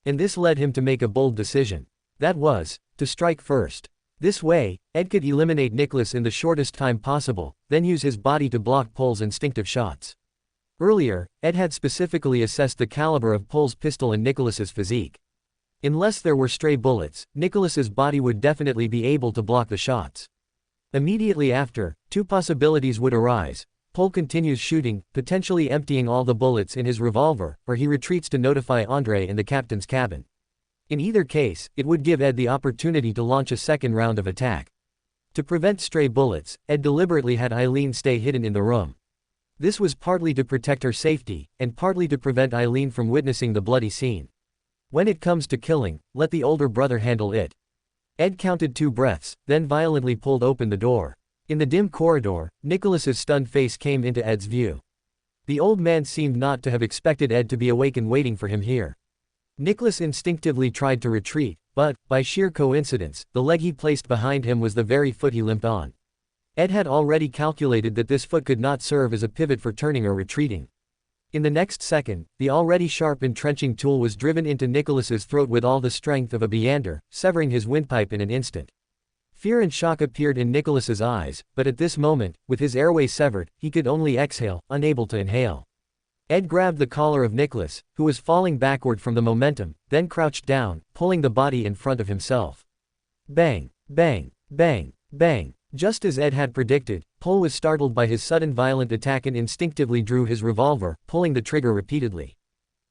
And this led him to make a bold decision. That was, to strike first. This way, Ed could eliminate Nicholas in the shortest time possible, then use his body to block Paul's instinctive shots. Earlier, Ed had specifically assessed the caliber of Paul's pistol and Nicholas's physique. Unless there were stray bullets, Nicholas's body would definitely be able to block the shots. Immediately after, two possibilities would arise. Paul continues shooting, potentially emptying all the bullets in his revolver, or he retreats to notify Andre in the captain's cabin. In either case, it would give Ed the opportunity to launch a second round of attack. To prevent stray bullets, Ed deliberately had Eileen stay hidden in the room. This was partly to protect her safety, and partly to prevent Eileen from witnessing the bloody scene. When it comes to killing, let the older brother handle it. Ed counted 2 breaths, then violently pulled open the door. In the dim corridor, Nicholas's stunned face came into Ed's view. The old man seemed not to have expected Ed to be awake and waiting for him here. Nicholas instinctively tried to retreat, but, by sheer coincidence, the leg he placed behind him was the very foot he limped on. Ed had already calculated that this foot could not serve as a pivot for turning or retreating. In the next second, the already sharp entrenching tool was driven into Nicholas's throat with all the strength of a beander, severing his windpipe in an instant. Fear and shock appeared in Nicholas's eyes, but at this moment, with his airway severed, he could only exhale, unable to inhale. Ed grabbed the collar of Nicholas, who was falling backward from the momentum, then crouched down, pulling the body in front of himself. Bang, bang, bang, bang. Just as Ed had predicted, Paul was startled by his sudden violent attack and instinctively drew his revolver, pulling the trigger repeatedly.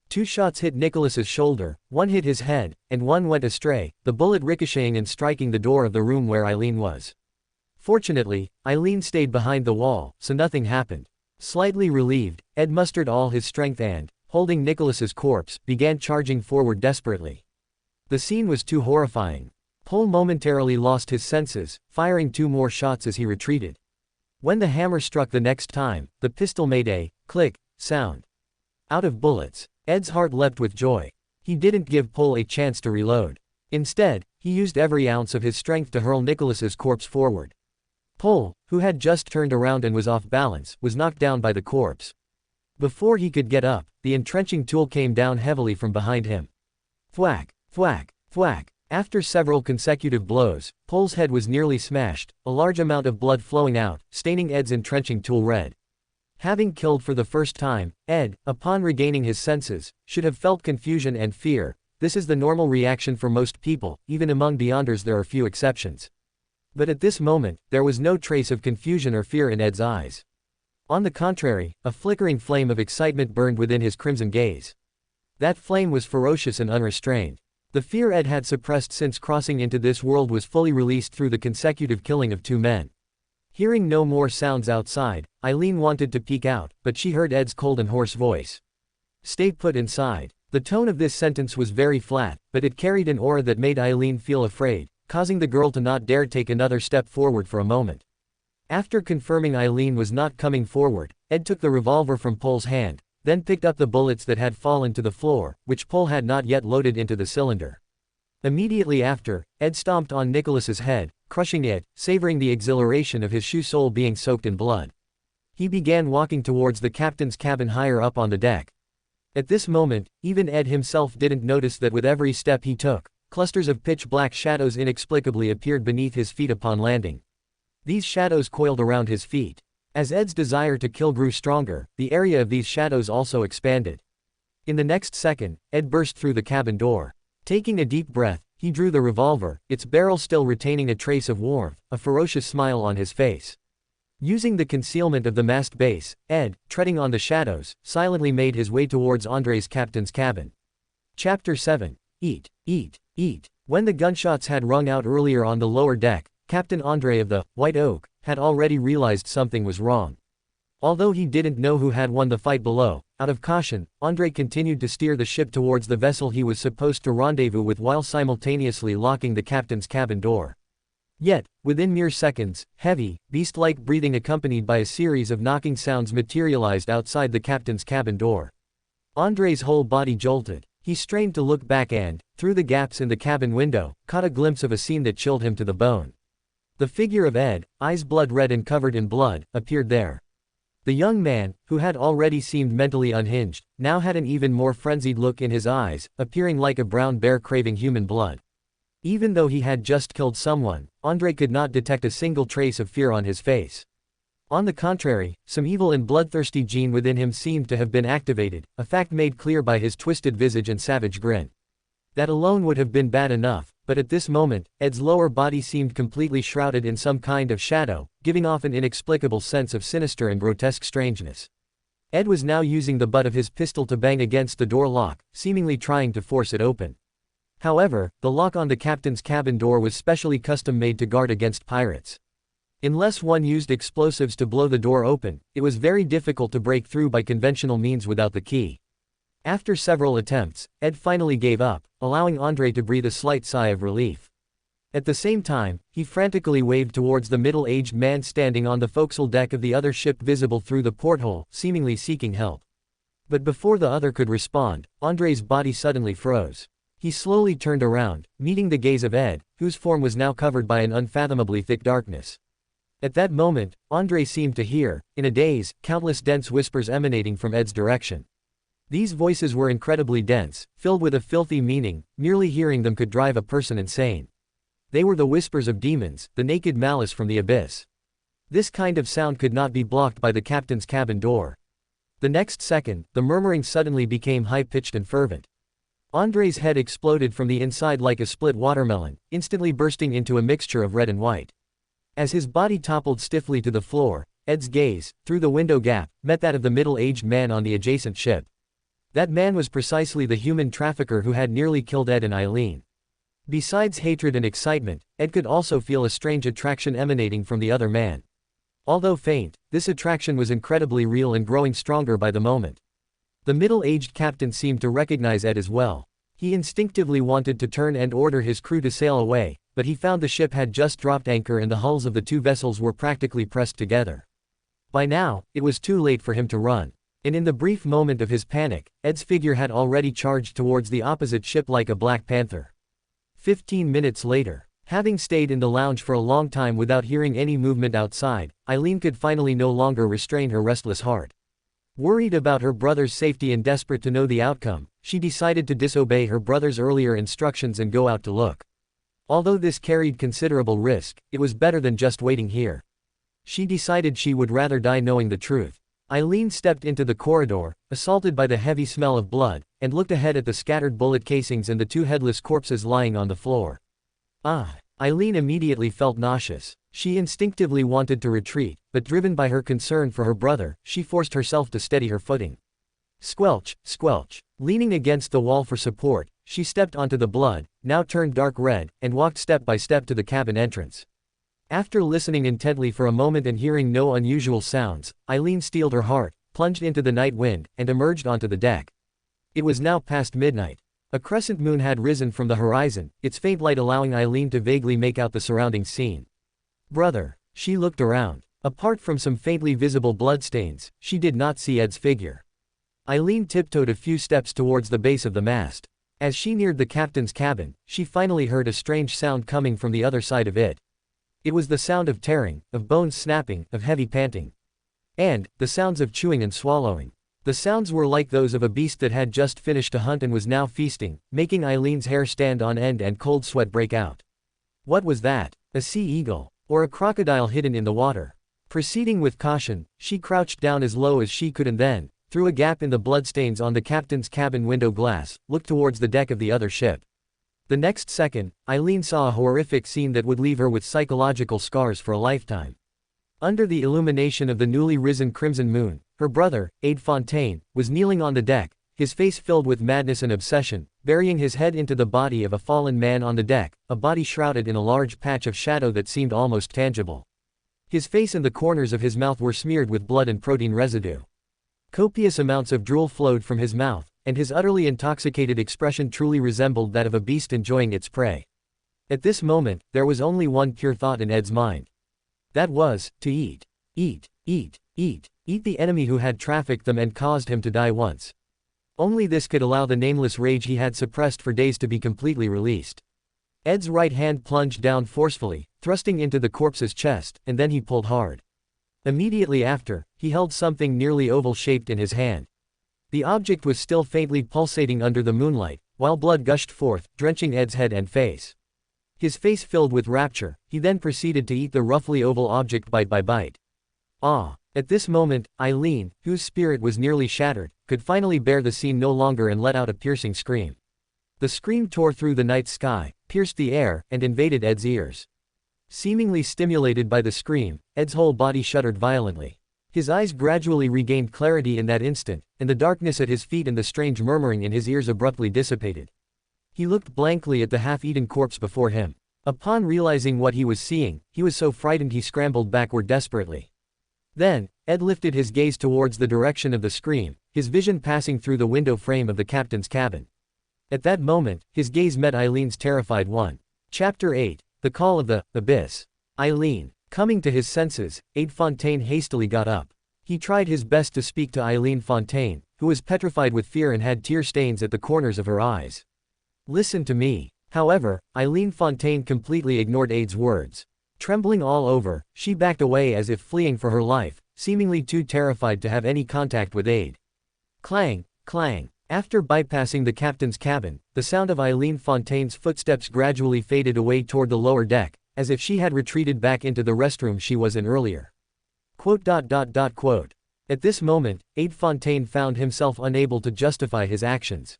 2 shots hit Nicholas's shoulder, 1 hit his head, and 1 went astray, the bullet ricocheting and striking the door of the room where Eileen was. Fortunately, Eileen stayed behind the wall, so nothing happened. Slightly relieved, Ed mustered all his strength and, holding Nicholas's corpse, began charging forward desperately. The scene was too horrifying. Paul momentarily lost his senses, firing 2 more shots as he retreated. When the hammer struck the next time, the pistol made a click sound. Out of bullets, Ed's heart leapt with joy. He didn't give Paul a chance to reload. Instead, he used every ounce of his strength to hurl Nicholas's corpse forward. Pol, who had just turned around and was off balance, was knocked down by the corpse. Before he could get up, the entrenching tool came down heavily from behind him. Thwack, thwack, thwack. After several consecutive blows, Pol's head was nearly smashed, a large amount of blood flowing out, staining Ed's entrenching tool red. Having killed for the first time, Ed, upon regaining his senses, should have felt confusion and fear. This is the normal reaction for most people, even among Beyonders there are few exceptions. But at this moment, there was no trace of confusion or fear in Ed's eyes. On the contrary, a flickering flame of excitement burned within his crimson gaze. That flame was ferocious and unrestrained. The fear Ed had suppressed since crossing into this world was fully released through the consecutive killing of 2 men. Hearing no more sounds outside, Eileen wanted to peek out, but she heard Ed's cold and hoarse voice. "Stay put inside." The tone of this sentence was very flat, but it carried an aura that made Eileen feel afraid, causing the girl to not dare take another step forward for a moment. After confirming Eileen was not coming forward, Ed took the revolver from Pol's hand, then picked up the bullets that had fallen to the floor, which Pol had not yet loaded into the cylinder. Immediately after, Ed stomped on Nicholas's head, crushing it, savoring the exhilaration of his shoe sole being soaked in blood. He began walking towards the captain's cabin higher up on the deck. At this moment, even Ed himself didn't notice that with every step he took, clusters of pitch-black shadows inexplicably appeared beneath his feet upon landing. These shadows coiled around his feet. As Ed's desire to kill grew stronger, the area of these shadows also expanded. In the next second, Ed burst through the cabin door. Taking a deep breath, he drew the revolver, its barrel still retaining a trace of warmth, a ferocious smile on his face. Using the concealment of the mast base, Ed, treading on the shadows, silently made his way towards Andre's captain's cabin. Chapter 7. Eat, eat, eat. When the gunshots had rung out earlier on the lower deck, Captain Andre of the White Oak had already realized something was wrong. Although he didn't know who had won the fight below, out of caution, Andre continued to steer the ship towards the vessel he was supposed to rendezvous with while simultaneously locking the captain's cabin door. Yet, within mere seconds, heavy, beast-like breathing accompanied by a series of knocking sounds materialized outside the captain's cabin door. Andre's whole body jolted. He strained to look back and, through the gaps in the cabin window, caught a glimpse of a scene that chilled him to the bone. The figure of Ed, eyes blood red and covered in blood, appeared there. The young man, who had already seemed mentally unhinged, now had an even more frenzied look in his eyes, appearing like a brown bear craving human blood. Even though he had just killed someone, Andre could not detect a single trace of fear on his face. On the contrary, some evil and bloodthirsty gene within him seemed to have been activated, a fact made clear by his twisted visage and savage grin. That alone would have been bad enough, but at this moment, Ed's lower body seemed completely shrouded in some kind of shadow, giving off an inexplicable sense of sinister and grotesque strangeness. Ed was now using the butt of his pistol to bang against the door lock, seemingly trying to force it open. However, the lock on the captain's cabin door was specially custom-made to guard against pirates. Unless one used explosives to blow the door open, it was very difficult to break through by conventional means without the key. After several attempts, Ed finally gave up, allowing Andre to breathe a slight sigh of relief. At the same time, he frantically waved towards the middle-aged man standing on the forecastle deck of the other ship visible through the porthole, seemingly seeking help. But before the other could respond, Andre's body suddenly froze. He slowly turned around, meeting the gaze of Ed, whose form was now covered by an unfathomably thick darkness. At that moment, Andre seemed to hear, in a daze, countless dense whispers emanating from Ed's direction. These voices were incredibly dense, filled with a filthy meaning, merely hearing them could drive a person insane. They were the whispers of demons, the naked malice from the abyss. This kind of sound could not be blocked by the captain's cabin door. The next second, the murmuring suddenly became high-pitched and fervent. Andre's head exploded from the inside like a split watermelon, instantly bursting into a mixture of red and white. As his body toppled stiffly to the floor, Ed's gaze, through the window gap, met that of the middle-aged man on the adjacent ship. That man was precisely the human trafficker who had nearly killed Ed and Eileen. Besides hatred and excitement, Ed could also feel a strange attraction emanating from the other man. Although faint, this attraction was incredibly real and growing stronger by the moment. The middle-aged captain seemed to recognize Ed as well. He instinctively wanted to turn and order his crew to sail away, but he found the ship had just dropped anchor and the hulls of the two vessels were practically pressed together. By now, it was too late for him to run. And in the brief moment of his panic, Ed's figure had already charged towards the opposite ship like a black panther. 15 minutes later. Having stayed in the lounge for a long time without hearing any movement outside, Eileen could finally no longer restrain her restless heart. Worried about her brother's safety and desperate to know the outcome, she decided to disobey her brother's earlier instructions and go out to look. Although this carried considerable risk, it was better than just waiting here. She decided she would rather die knowing the truth. Eileen stepped into the corridor, assaulted by the heavy smell of blood, and looked ahead at the scattered bullet casings and the two headless corpses lying on the floor. Eileen immediately felt nauseous. She instinctively wanted to retreat, but driven by her concern for her brother, she forced herself to steady her footing. Squelch, squelch. Leaning against the wall for support, she stepped onto the blood, now turned dark red, and walked step by step to the cabin entrance. After listening intently for a moment and hearing no unusual sounds, Eileen steeled her heart, plunged into the night wind, and emerged onto the deck. It was now past midnight. A crescent moon had risen from the horizon, its faint light allowing Eileen to vaguely make out the surrounding scene. Brother. She looked around. Apart from some faintly visible bloodstains, she did not see Ed's figure. Eileen tiptoed a few steps towards the base of the mast. As she neared the captain's cabin, she finally heard a strange sound coming from the other side of it. It was the sound of tearing, of bones snapping, of heavy panting. And, the sounds of chewing and swallowing. The sounds were like those of a beast that had just finished a hunt and was now feasting, making Eileen's hair stand on end and cold sweat break out. What was that? A sea eagle? Or a crocodile hidden in the water? Proceeding with caution, she crouched down as low as she could and then, through a gap in the bloodstains on the captain's cabin window glass, looked towards the deck of the other ship. The next second, Eileen saw a horrific scene that would leave her with psychological scars for a lifetime. Under the illumination of the newly risen crimson moon, her brother, Ade Fontaine, was kneeling on the deck, his face filled with madness and obsession, burying his head into the body of a fallen man on the deck, a body shrouded in a large patch of shadow that seemed almost tangible. His face and the corners of his mouth were smeared with blood and protein residue. Copious amounts of drool flowed from his mouth, and his utterly intoxicated expression truly resembled that of a beast enjoying its prey. At this moment, there was only one pure thought in Ed's mind. That was, to eat. Eat, eat, eat, eat the enemy who had trafficked them and caused him to die once. Only this could allow the nameless rage he had suppressed for days to be completely released. Ed's right hand plunged down forcefully, thrusting into the corpse's chest, and then he pulled hard. Immediately after, he held something nearly oval-shaped in his hand. The object was still faintly pulsating under the moonlight, while blood gushed forth, drenching Ed's head and face. His face filled with rapture, he then proceeded to eat the roughly oval object bite by bite. At this moment, Eileen, whose spirit was nearly shattered, could finally bear the scene no longer and let out a piercing scream. The scream tore through the night sky, pierced the air, and invaded Ed's ears. Seemingly stimulated by the scream, Ed's whole body shuddered violently. His eyes gradually regained clarity in that instant, and the darkness at his feet and the strange murmuring in his ears abruptly dissipated. He looked blankly at the half-eaten corpse before him. Upon realizing what he was seeing, he was so frightened he scrambled backward desperately. Then, Ed lifted his gaze towards the direction of the scream, his vision passing through the window frame of the captain's cabin. At that moment, his gaze met Eileen's terrified one. Chapter 8, The Call of the Abyss. Eileen. Coming to his senses, Ade Fontaine hastily got up. He tried his best to speak to Eileen Fontaine, who was petrified with fear and had tear stains at the corners of her eyes. Listen to me. However, Eileen Fontaine completely ignored Ade's words. Trembling all over, she backed away as if fleeing for her life, seemingly too terrified to have any contact with Ade. Clang, clang. After bypassing the captain's cabin, the sound of Eileen Fontaine's footsteps gradually faded away toward the lower deck, as if she had retreated back into the restroom she was in earlier. At this moment, Ade Fontaine found himself unable to justify his actions.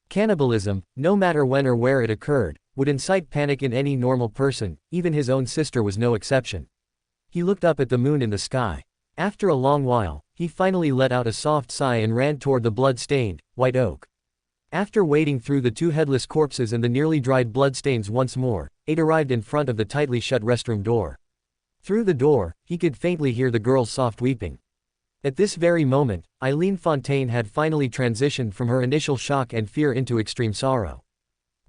Cannibalism, no matter when or where it occurred, would incite panic in any normal person, even his own sister was no exception. He looked up at the moon in the sky. After a long while, he finally let out a soft sigh and ran toward the blood-stained, white oak. After wading through the two headless corpses and the nearly dried bloodstains once more, Ade arrived in front of the tightly shut restroom door. Through the door, he could faintly hear the girl's soft weeping. At this very moment, Eileen Fontaine had finally transitioned from her initial shock and fear into extreme sorrow.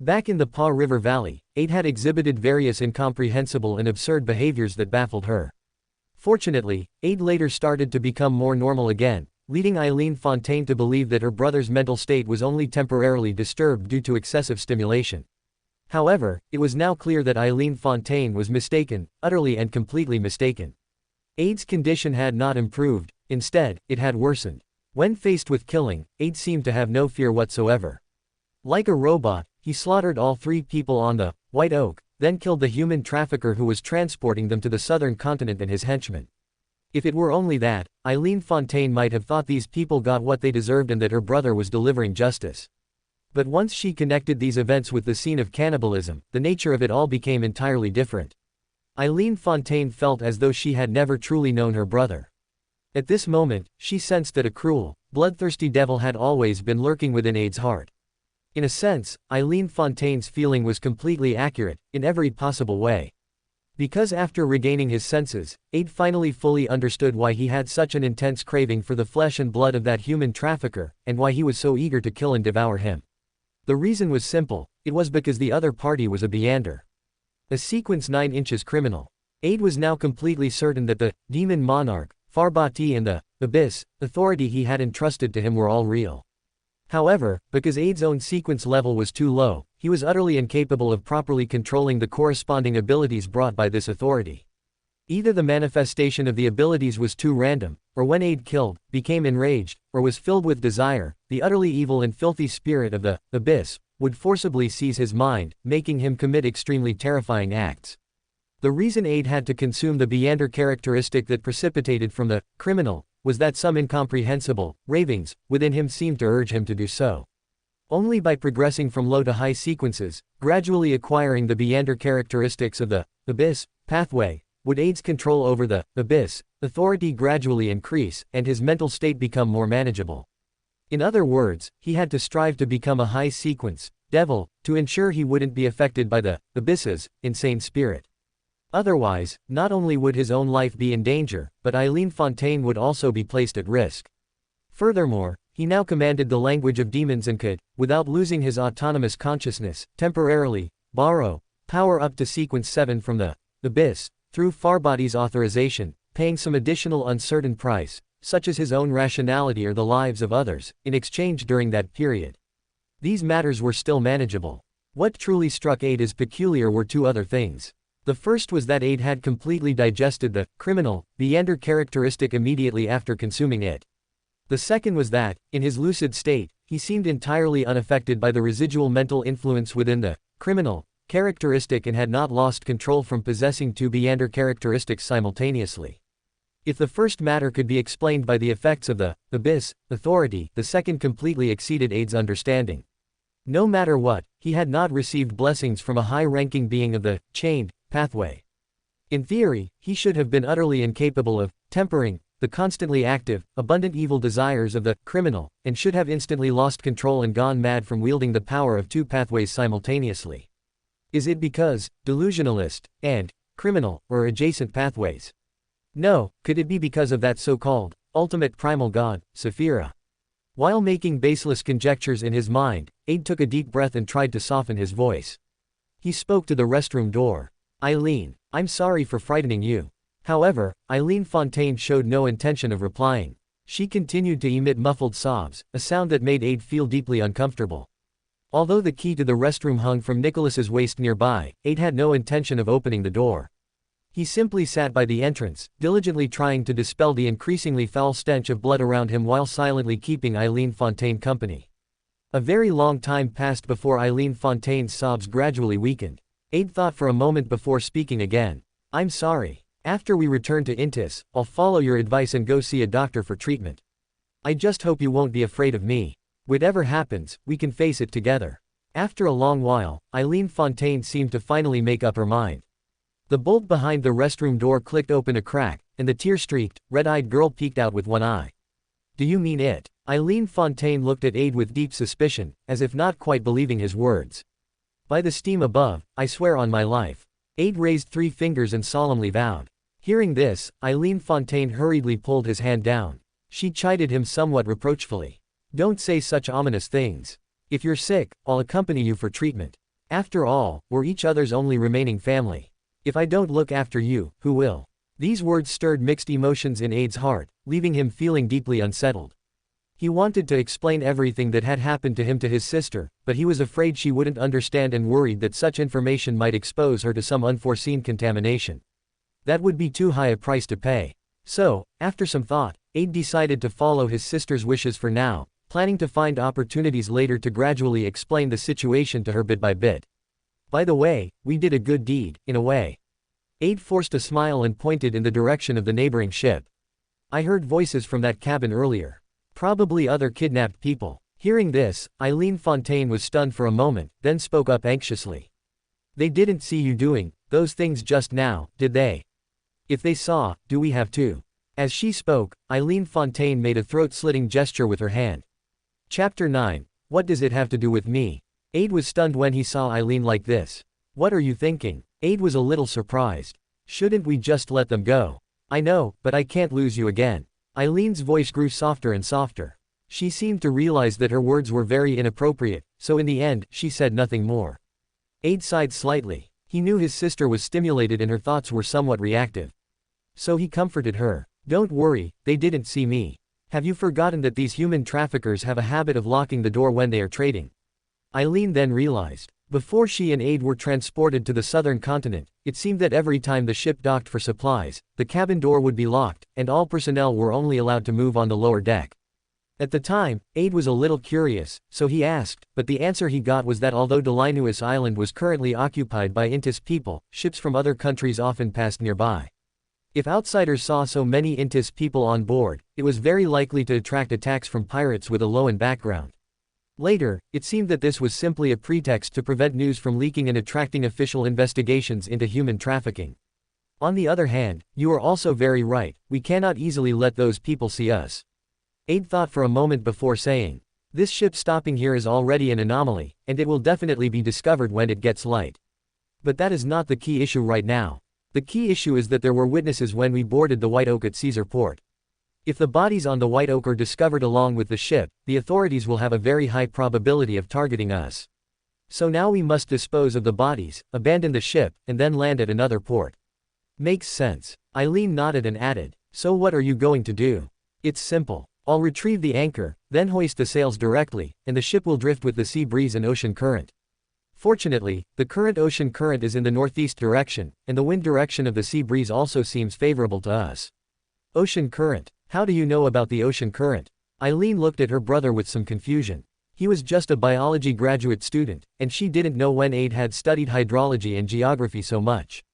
Back in the Paw River Valley, Ade had exhibited various incomprehensible and absurd behaviors that baffled her. Fortunately, Ade later started to become more normal again, leading Eileen Fontaine to believe that her brother's mental state was only temporarily disturbed due to excessive stimulation. However, it was now clear that Eileen Fontaine was mistaken, utterly and completely mistaken. Aid's condition had not improved, instead, it had worsened. When faced with killing, Aid seemed to have no fear whatsoever. Like a robot, he slaughtered all 3 people on the White Oak, then killed the human trafficker who was transporting them to the southern continent and his henchmen. If it were only that, Eileen Fontaine might have thought these people got what they deserved and that her brother was delivering justice. But once she connected these events with the scene of cannibalism, the nature of it all became entirely different. Eileen Fontaine felt as though she had never truly known her brother. At this moment, she sensed that a cruel, bloodthirsty devil had always been lurking within Aid's heart. In a sense, Eileen Fontaine's feeling was completely accurate, in every possible way. Because after regaining his senses, Aid finally fully understood why he had such an intense craving for the flesh and blood of that human trafficker, and why he was so eager to kill and devour him. The reason was simple, it was because the other party was a beander. A sequence 9 inches criminal. Aid was now completely certain that the demon monarch, Farbati and the abyss authority he had entrusted to him were all real. However, because Aid's own sequence level was too low, he was utterly incapable of properly controlling the corresponding abilities brought by this authority. Either the manifestation of the abilities was too random, or when Aid killed, became enraged, or was filled with desire, the utterly evil and filthy spirit of the abyss would forcibly seize his mind, making him commit extremely terrifying acts. The reason Aid had to consume the beander characteristic that precipitated from the criminal was that some incomprehensible ravings within him seemed to urge him to do so. Only by progressing from low to high sequences, gradually acquiring the beander characteristics of the abyss pathway, would Aid's control over the abyss authority gradually increase, and his mental state become more manageable. In other words, he had to strive to become a high sequence devil to ensure he wouldn't be affected by the abyss's insane spirit. Otherwise, not only would his own life be in danger, but Eileen Fontaine would also be placed at risk. Furthermore, he now commanded the language of demons and could, without losing his autonomous consciousness, temporarily borrow power up to sequence 7 from the abyss, through Farbati's authorization, paying some additional uncertain price, such as his own rationality or the lives of others, in exchange during that period. These matters were still manageable. What truly struck Aid as peculiar were 2 other things. The first was that Aid had completely digested the criminal beander characteristic immediately after consuming it. The second was that, in his lucid state, he seemed entirely unaffected by the residual mental influence within the criminal characteristic and had not lost control from possessing 2 beander characteristics simultaneously. If the first matter could be explained by the effects of the abyss authority, the second completely exceeded Aid's understanding. No matter what, he had not received blessings from a high-ranking being of the chained pathway. In theory, he should have been utterly incapable of tempering the constantly active, abundant evil desires of the criminal, and should have instantly lost control and gone mad from wielding the power of 2 pathways simultaneously. Is it because delusionalist and criminal or adjacent pathways? No, could it be because of that so-called ultimate primal god, Saphira? While making baseless conjectures in his mind, Aid took a deep breath and tried to soften his voice. He spoke to the restroom door. Eileen, I'm sorry for frightening you. However, Eileen Fontaine showed no intention of replying. She continued to emit muffled sobs, a sound that made Aid feel deeply uncomfortable. Although the key to the restroom hung from Nicholas's waist nearby, Aid had no intention of opening the door. He simply sat by the entrance, diligently trying to dispel the increasingly foul stench of blood around him while silently keeping Eileen Fontaine company. A very long time passed before Eileen Fontaine's sobs gradually weakened. Aid thought for a moment before speaking again. I'm sorry. After we return to Intis, I'll follow your advice and go see a doctor for treatment. I just hope you won't be afraid of me. Whatever happens, we can face it together. After a long while, Eileen Fontaine seemed to finally make up her mind. The bolt behind the restroom door clicked open a crack, and the tear-streaked, red-eyed girl peeked out with one eye. Do you mean it? Eileen Fontaine looked at Aid with deep suspicion, as if not quite believing his words. By the steam above, I swear on my life. Aid raised 3 fingers and solemnly vowed. Hearing this, Eileen Fontaine hurriedly pulled his hand down. She chided him somewhat reproachfully. Don't say such ominous things. If you're sick, I'll accompany you for treatment. After all, we're each other's only remaining family. If I don't look after you, who will? These words stirred mixed emotions in Aid's heart, leaving him feeling deeply unsettled. He wanted to explain everything that had happened to him to his sister, but he was afraid she wouldn't understand and worried that such information might expose her to some unforeseen contamination. That would be too high a price to pay. So, after some thought, Aid decided to follow his sister's wishes for now, planning to find opportunities later to gradually explain the situation to her bit by bit. By the way, we did a good deed, in a way. Aid forced a smile and pointed in the direction of the neighboring ship. I heard voices from that cabin earlier. Probably other kidnapped people. Hearing this, Eileen Fontaine was stunned for a moment, then spoke up anxiously. They didn't see you doing those things just now, did they? If they saw, do we have to? As she spoke, Eileen Fontaine made a throat-slitting gesture with her hand. Chapter 9. What does it have to do with me? Aid was stunned when he saw Eileen like this. What are you thinking? Aid was a little surprised. Shouldn't we just let them go? I know, but I can't lose you again. Eileen's voice grew softer and softer. She seemed to realize that her words were very inappropriate, so in the end, she said nothing more. Aid sighed slightly. He knew his sister was stimulated and her thoughts were somewhat reactive. So he comforted her. Don't worry, they didn't see me. Have you forgotten that these human traffickers have a habit of locking the door when they are trading? Eileen then realized. Before she and Aid were transported to the southern continent, it seemed that every time the ship docked for supplies, the cabin door would be locked, and all personnel were only allowed to move on the lower deck. At the time, Aid was a little curious, so he asked, but the answer he got was that although Delinuous Island was currently occupied by Intis people, ships from other countries often passed nearby. If outsiders saw so many Intis people on board, it was very likely to attract attacks from pirates with a Loan background. Later, it seemed that this was simply a pretext to prevent news from leaking and attracting official investigations into human trafficking. On the other hand, you are also very right, we cannot easily let those people see us. Aid thought for a moment before saying, this ship stopping here is already an anomaly, and it will definitely be discovered when it gets light. But that is not the key issue right now. The key issue is that there were witnesses when we boarded the White Oak at Caesar Port. If the bodies on the White Oak are discovered along with the ship, the authorities will have a very high probability of targeting us. So now we must dispose of the bodies, abandon the ship, and then land at another port. Makes sense. Eileen nodded and added, so what are you going to do? It's simple. I'll retrieve the anchor, then hoist the sails directly, and the ship will drift with the sea breeze and ocean current. Fortunately, the current ocean current is in the northeast direction, and the wind direction of the sea breeze also seems favorable to us. Ocean current. How do you know about the ocean current? Eileen looked at her brother with some confusion. He was just a biology graduate student, and she didn't know when Aid had studied hydrology and geography so much.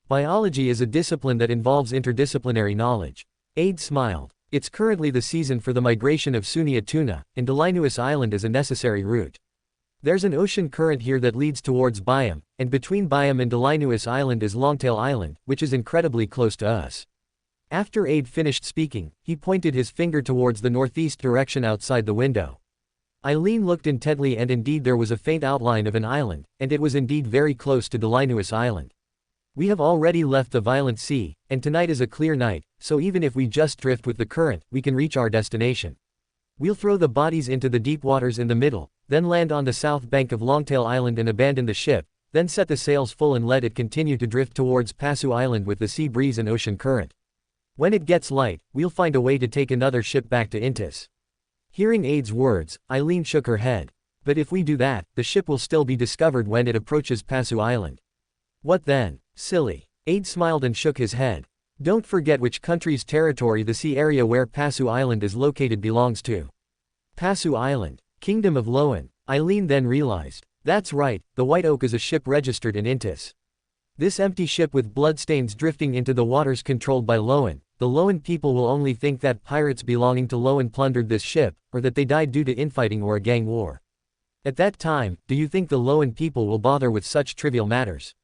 Biology is a discipline that involves interdisciplinary knowledge. Aid smiled. It's currently the season for the migration of Sunia tuna, and Delinuous Island is a necessary route. There's an ocean current here that leads towards Byam, and between Byam and Delinuous Island is Longtail Island, which is incredibly close to us. After Aid finished speaking, he pointed his finger towards the northeast direction outside the window. Eileen looked intently and indeed there was a faint outline of an island, and it was indeed very close to Delinuous Island. We have already left the violent sea, and tonight is a clear night, so even if we just drift with the current, we can reach our destination. We'll throw the bodies into the deep waters in the middle, then land on the south bank of Longtail Island and abandon the ship, then set the sails full and let it continue to drift towards Passu Island with the sea breeze and ocean current. When it gets light, we'll find a way to take another ship back to Intis. Hearing Aid's words, Eileen shook her head. But if we do that, the ship will still be discovered when it approaches Passu Island. What then? Silly. Aid smiled and shook his head. Don't forget which country's territory the sea area where Passu Island is located belongs to. Passu Island. Kingdom of Loan. Eileen then realized. That's right, the White Oak is a ship registered in Intis. This empty ship with bloodstains drifting into the waters controlled by Loan. The Loan people will only think that pirates belonging to Loan plundered this ship, or that they died due to infighting or a gang war. At that time, do you think the Loan people will bother with such trivial matters?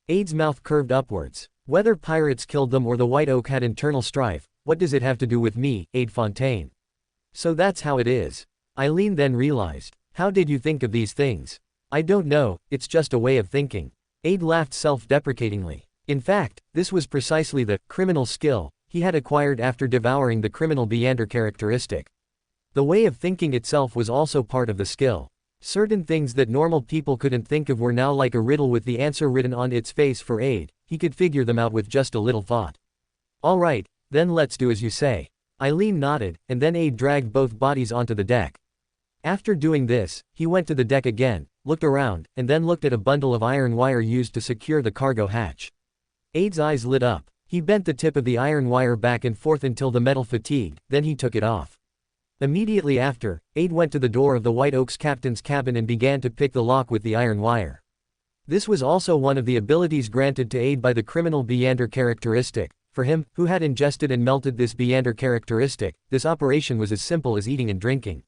Aid's mouth curved upwards. Whether pirates killed them or the White Oak had internal strife, what does it have to do with me, Aid Fontaine? So that's how it is. Eileen then realized. How did you think of these things? I don't know, it's just a way of thinking. Aid laughed self-deprecatingly. In fact, this was precisely the criminal skill he had acquired after devouring the criminal beander characteristic. The way of thinking itself was also part of the skill. Certain things that normal people couldn't think of were now like a riddle with the answer written on its face for Aid. He could figure them out with just a little thought. All right, then let's do as you say. Eileen nodded, and then Aid dragged both bodies onto the deck. After doing this, he went to the deck again, looked around, and then looked at a bundle of iron wire used to secure the cargo hatch. Aid's eyes lit up. He bent the tip of the iron wire back and forth until the metal fatigued, then he took it off. Immediately after, Aid went to the door of the White Oak's captain's cabin and began to pick the lock with the iron wire. This was also one of the abilities granted to Aid by the criminal beander characteristic. For him, who had ingested and melted this beander characteristic, this operation was as simple as eating and drinking.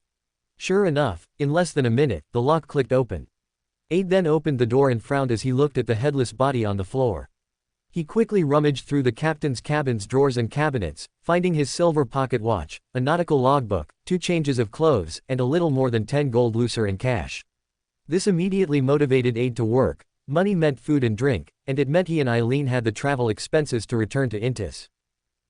Sure enough, in less than a minute, the lock clicked open. Aid then opened the door and frowned as he looked at the headless body on the floor. He quickly rummaged through the captain's cabin's drawers and cabinets, finding his silver pocket watch, a nautical logbook, 2 changes of clothes, and a little more than 10 gold lucre in cash. This immediately motivated Aid to work. Money meant food and drink, and it meant he and Eileen had the travel expenses to return to Intis.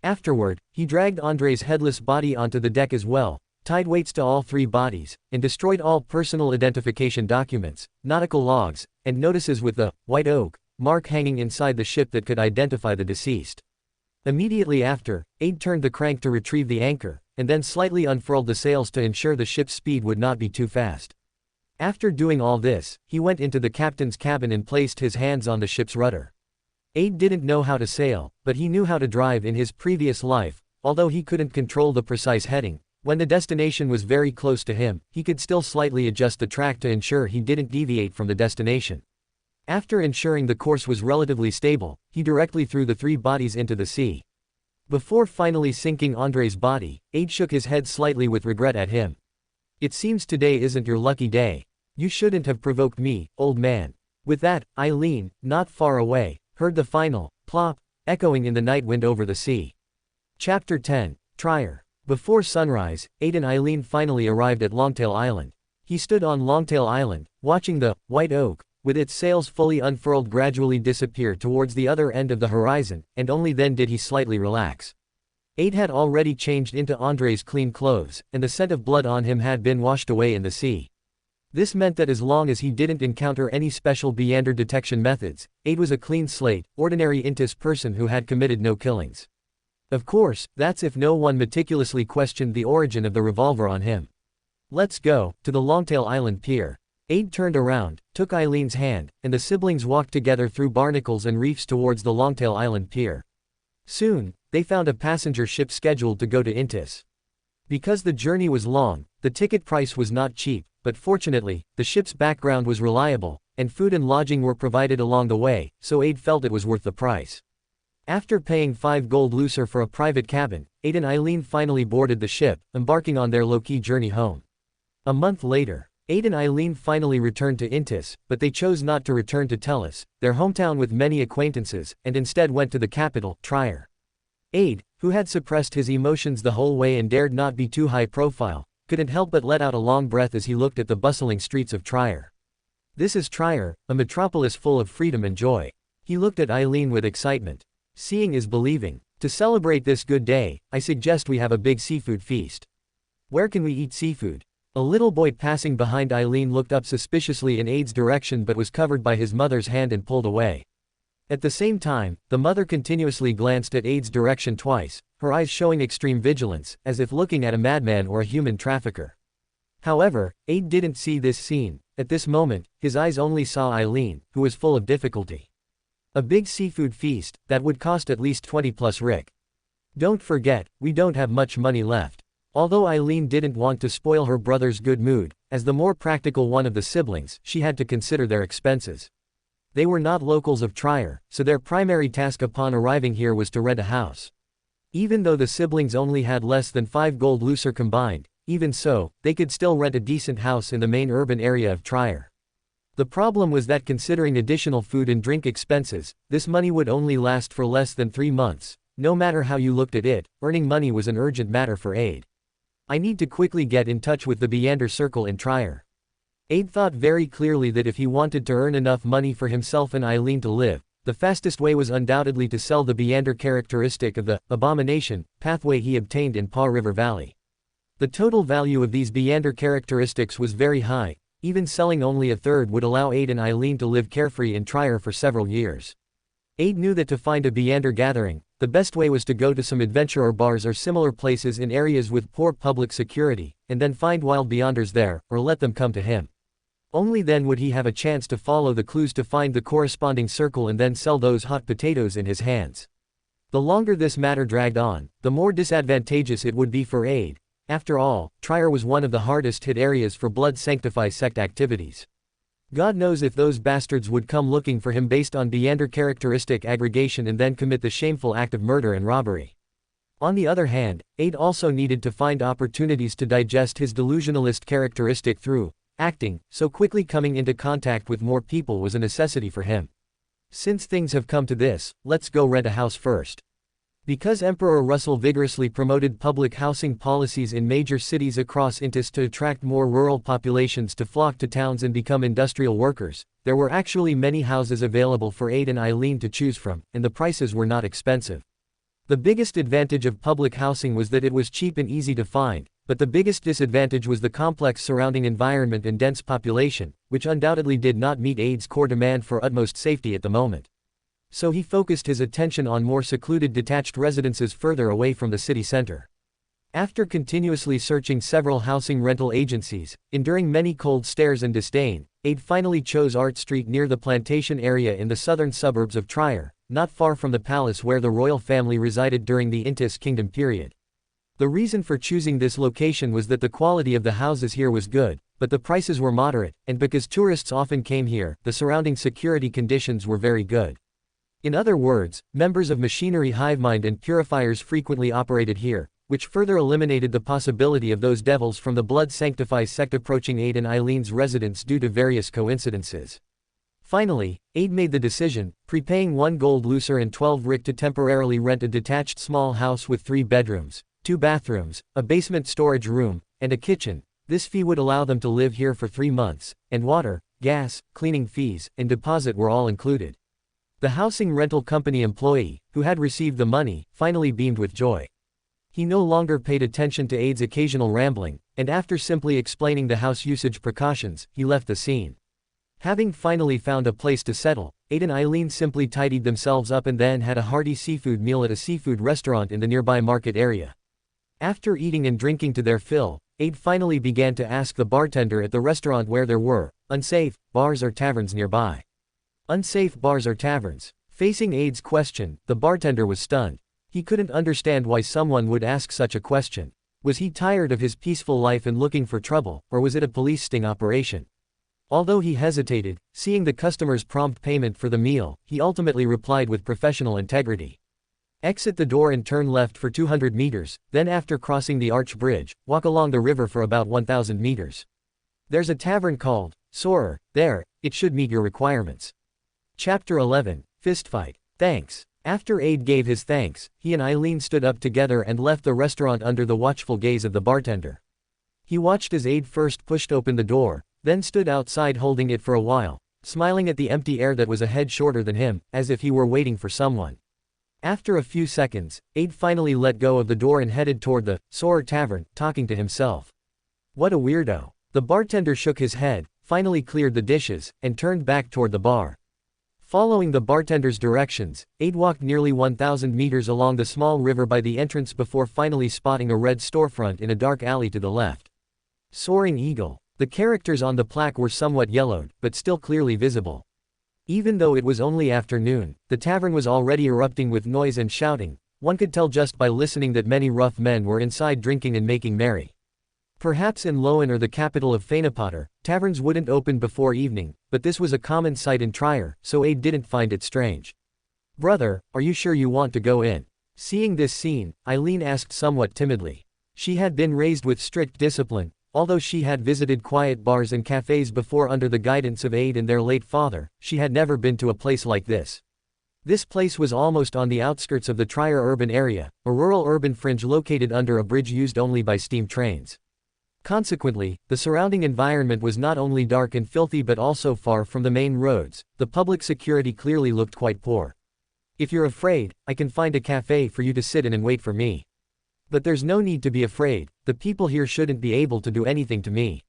Afterward, he dragged Andre's headless body onto the deck as well, tied weights to all 3 bodies, and destroyed all personal identification documents, nautical logs, and notices with the White Oak mark hanging inside the ship that could identify the deceased. Immediately after, Aid turned the crank to retrieve the anchor, and then slightly unfurled the sails to ensure the ship's speed would not be too fast. After doing all this, he went into the captain's cabin and placed his hands on the ship's rudder. Aid didn't know how to sail, but he knew how to drive in his previous life. Although he couldn't control the precise heading, when the destination was very close to him, he could still slightly adjust the track to ensure he didn't deviate from the destination. After ensuring the course was relatively stable, he directly threw the 3 bodies into the sea. Before finally sinking Andre's body, Aid shook his head slightly with regret at him. "It seems today isn't your lucky day. You shouldn't have provoked me, old man." With that, Eileen, not far away, heard the final plop echoing in the night wind over the sea. Chapter 10, Trier. Before sunrise, Aid and Eileen finally arrived at Longtail Island. He stood on Longtail Island, watching the White Oak, with its sails fully unfurled, gradually disappear towards the other end of the horizon, and only then did he slightly relax. Aid had already changed into Andre's clean clothes, and the scent of blood on him had been washed away in the sea. This meant that as long as he didn't encounter any special beander detection methods, Aid was a clean slate, ordinary Intis person who had committed no killings. Of course, that's if no one meticulously questioned the origin of the revolver on him. "Let's go to the Longtail Island pier." Aid turned around, took Eileen's hand, and the siblings walked together through barnacles and reefs towards the Longtail Island pier. Soon, they found a passenger ship scheduled to go to Intis. Because the journey was long, the ticket price was not cheap, but fortunately, the ship's background was reliable, and food and lodging were provided along the way, so Aid felt it was worth the price. After paying 5 gold lucre for a private cabin, Aid and Eileen finally boarded the ship, embarking on their low-key journey home. A month later, Aid and Eileen finally returned to Intis, but they chose not to return to Tellus, their hometown with many acquaintances, and instead went to the capital, Trier. Aid, who had suppressed his emotions the whole way and dared not be too high profile, couldn't help but let out a long breath as he looked at the bustling streets of Trier. This is Trier, a metropolis full of freedom and joy. He looked at Eileen with excitement. Seeing is believing. To celebrate this good day, I suggest we have a big seafood feast. Where can we eat seafood? A little boy passing behind Eileen looked up suspiciously in Aid's direction but was covered by his mother's hand and pulled away. At the same time, the mother continuously glanced at Aid's direction twice, her eyes showing extreme vigilance, as if looking at a madman or a human trafficker. However, Aid didn't see this scene. At this moment, his eyes only saw Eileen, who was full of difficulty. A big seafood feast, that would cost at least 20 plus Rick. Don't forget, we don't have much money left. Although Eileen didn't want to spoil her brother's good mood, as the more practical one of the siblings, she had to consider their expenses. They were not locals of Trier, so their primary task upon arriving here was to rent a house. Even though the siblings only had less than 5 gold lucre combined, even so, they could still rent a decent house in the main urban area of Trier. The problem was that considering additional food and drink expenses, this money would only last for less than 3 months. No matter how you looked at it, earning money was an urgent matter for Aid. I need to quickly get in touch with the Beander Circle in Trier. Aid thought very clearly that if he wanted to earn enough money for himself and Eileen to live, the fastest way was undoubtedly to sell the Beander characteristic of the abomination pathway he obtained in Paw River Valley. The total value of these Beander characteristics was very high. Even selling only a third would allow Aid and Eileen to live carefree in Trier for several years. Aid knew that to find a Beander gathering, the best way was to go to some adventure or bars or similar places in areas with poor public security, and then find wild beyonders there, or let them come to him. Only then would he have a chance to follow the clues to find the corresponding circle and then sell those hot potatoes in his hands. The longer this matter dragged on, the more disadvantageous it would be for Aid. After all, Trier was one of the hardest hit areas for blood Sanctify sect activities. God knows if those bastards would come looking for him based on beander characteristic aggregation and then commit the shameful act of murder and robbery. On the other hand, Aid also needed to find opportunities to digest his delusionalist characteristic through acting, so quickly coming into contact with more people was a necessity for him. Since things have come to this, let's go rent a house first. Because Emperor Russell vigorously promoted public housing policies in major cities across Intis to attract more rural populations to flock to towns and become industrial workers, there were actually many houses available for Aid and Eileen to choose from, and the prices were not expensive. The biggest advantage of public housing was that it was cheap and easy to find, but the biggest disadvantage was the complex surrounding environment and dense population, which undoubtedly did not meet Aid's core demand for utmost safety at the moment. So he focused his attention on more secluded detached residences further away from the city center. After continuously searching several housing rental agencies, enduring many cold stares and disdain, Aid finally chose Art Street near the plantation area in the southern suburbs of Trier, not far from the palace where the royal family resided during the Intis Kingdom period. The reason for choosing this location was that the quality of the houses here was good, but the prices were moderate, and because tourists often came here, the surrounding security conditions were very good. In other words, members of machinery hivemind and purifiers frequently operated here, which further eliminated the possibility of those devils from the blood Sanctify sect approaching Aid and Eileen's residence due to various coincidences. Finally, Aid made the decision, prepaying 1 gold lucer and 12 rick to temporarily rent a detached small house with 3 bedrooms, 2 bathrooms, a basement storage room, and a kitchen. This fee would allow them to live here for 3 months, and water, gas, cleaning fees, and deposit were all included. The housing rental company employee, who had received the money, finally beamed with joy. He no longer paid attention to Aid's occasional rambling, and after simply explaining the house usage precautions, he left the scene. Having finally found a place to settle, Aid and Eileen simply tidied themselves up and then had a hearty seafood meal at a seafood restaurant in the nearby market area. After eating and drinking to their fill, Aid finally began to ask the bartender at the restaurant where there were unsafe bars or taverns nearby. Unsafe bars or taverns. Facing Aid's question, the bartender was stunned. He couldn't understand why someone would ask such a question. Was he tired of his peaceful life and looking for trouble, or was it a police sting operation? Although he hesitated, seeing the customer's prompt payment for the meal, he ultimately replied with professional integrity. Exit the door and turn left for 200 meters, then after crossing the arch bridge, walk along the river for about 1,000 meters. There's a tavern called Soarer, there, it should meet your requirements. Chapter 11, Fistfight. Thanks. After Aid gave his thanks, he and Eileen stood up together and left the restaurant under the watchful gaze of the bartender. He watched as Aid first pushed open the door, then stood outside holding it for a while, smiling at the empty air that was a head shorter than him, as if he were waiting for someone. After a few seconds, Aid finally let go of the door and headed toward the Soarer Tavern, talking to himself. What a weirdo. The bartender shook his head, finally cleared the dishes, and turned back toward the bar. Following the bartender's directions, Aid walked nearly 1,000 meters along the small river by the entrance before finally spotting a red storefront in a dark alley to the left. Soaring Eagle. The characters on the plaque were somewhat yellowed, but still clearly visible. Even though it was only afternoon, the tavern was already erupting with noise and shouting. One could tell just by listening that many rough men were inside drinking and making merry. Perhaps in Loen or the capital of Fanepotter, taverns wouldn't open before evening, but this was a common sight in Trier, so Aid didn't find it strange. Brother, are you sure you want to go in? Seeing this scene, Eileen asked somewhat timidly. She had been raised with strict discipline, although she had visited quiet bars and cafes before under the guidance of Aid and their late father, she had never been to a place like this. This place was almost on the outskirts of the Trier urban area, a rural urban fringe located under a bridge used only by steam trains. Consequently, the surrounding environment was not only dark and filthy but also far from the main roads. The public security clearly looked quite poor. If you're afraid, I can find a cafe for you to sit in and wait for me. But there's no need to be afraid, the people here shouldn't be able to do anything to me.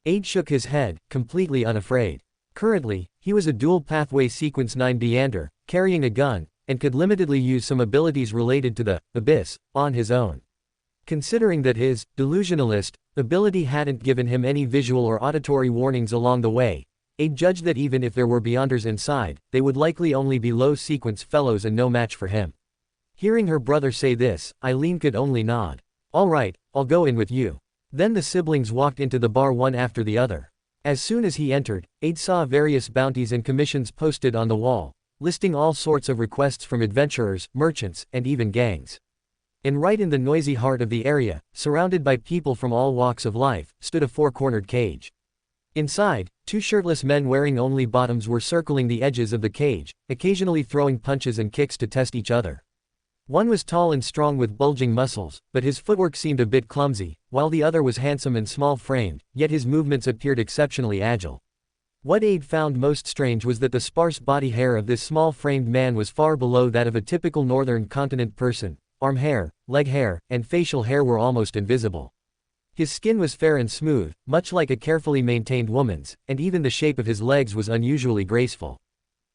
Aid shook his head, completely unafraid. Currently, he was a dual pathway sequence 9 beander, carrying a gun, and could limitedly use some abilities related to the abyss on his own. Considering that his delusionalist ability hadn't given him any visual or auditory warnings along the way, Aid judged that even if there were Beanders inside, they would likely only be low-sequence fellows and no match for him. Hearing her brother say this, Eileen could only nod. "All right, I'll go in with you." Then the siblings walked into the bar one after the other. As soon as he entered, Aid saw various bounties and commissions posted on the wall, listing all sorts of requests from adventurers, merchants, and even gangs. And right in the noisy heart of the area, surrounded by people from all walks of life, stood a four-cornered cage. Inside, two shirtless men wearing only bottoms were circling the edges of the cage, occasionally throwing punches and kicks to test each other. One was tall and strong with bulging muscles, but his footwork seemed a bit clumsy, while the other was handsome and small-framed, yet his movements appeared exceptionally agile. What Aid found most strange was that the sparse body hair of this small-framed man was far below that of a typical northern continent person. Arm hair, leg hair, and facial hair were almost invisible. His skin was fair and smooth, much like a carefully maintained woman's, and even the shape of his legs was unusually graceful.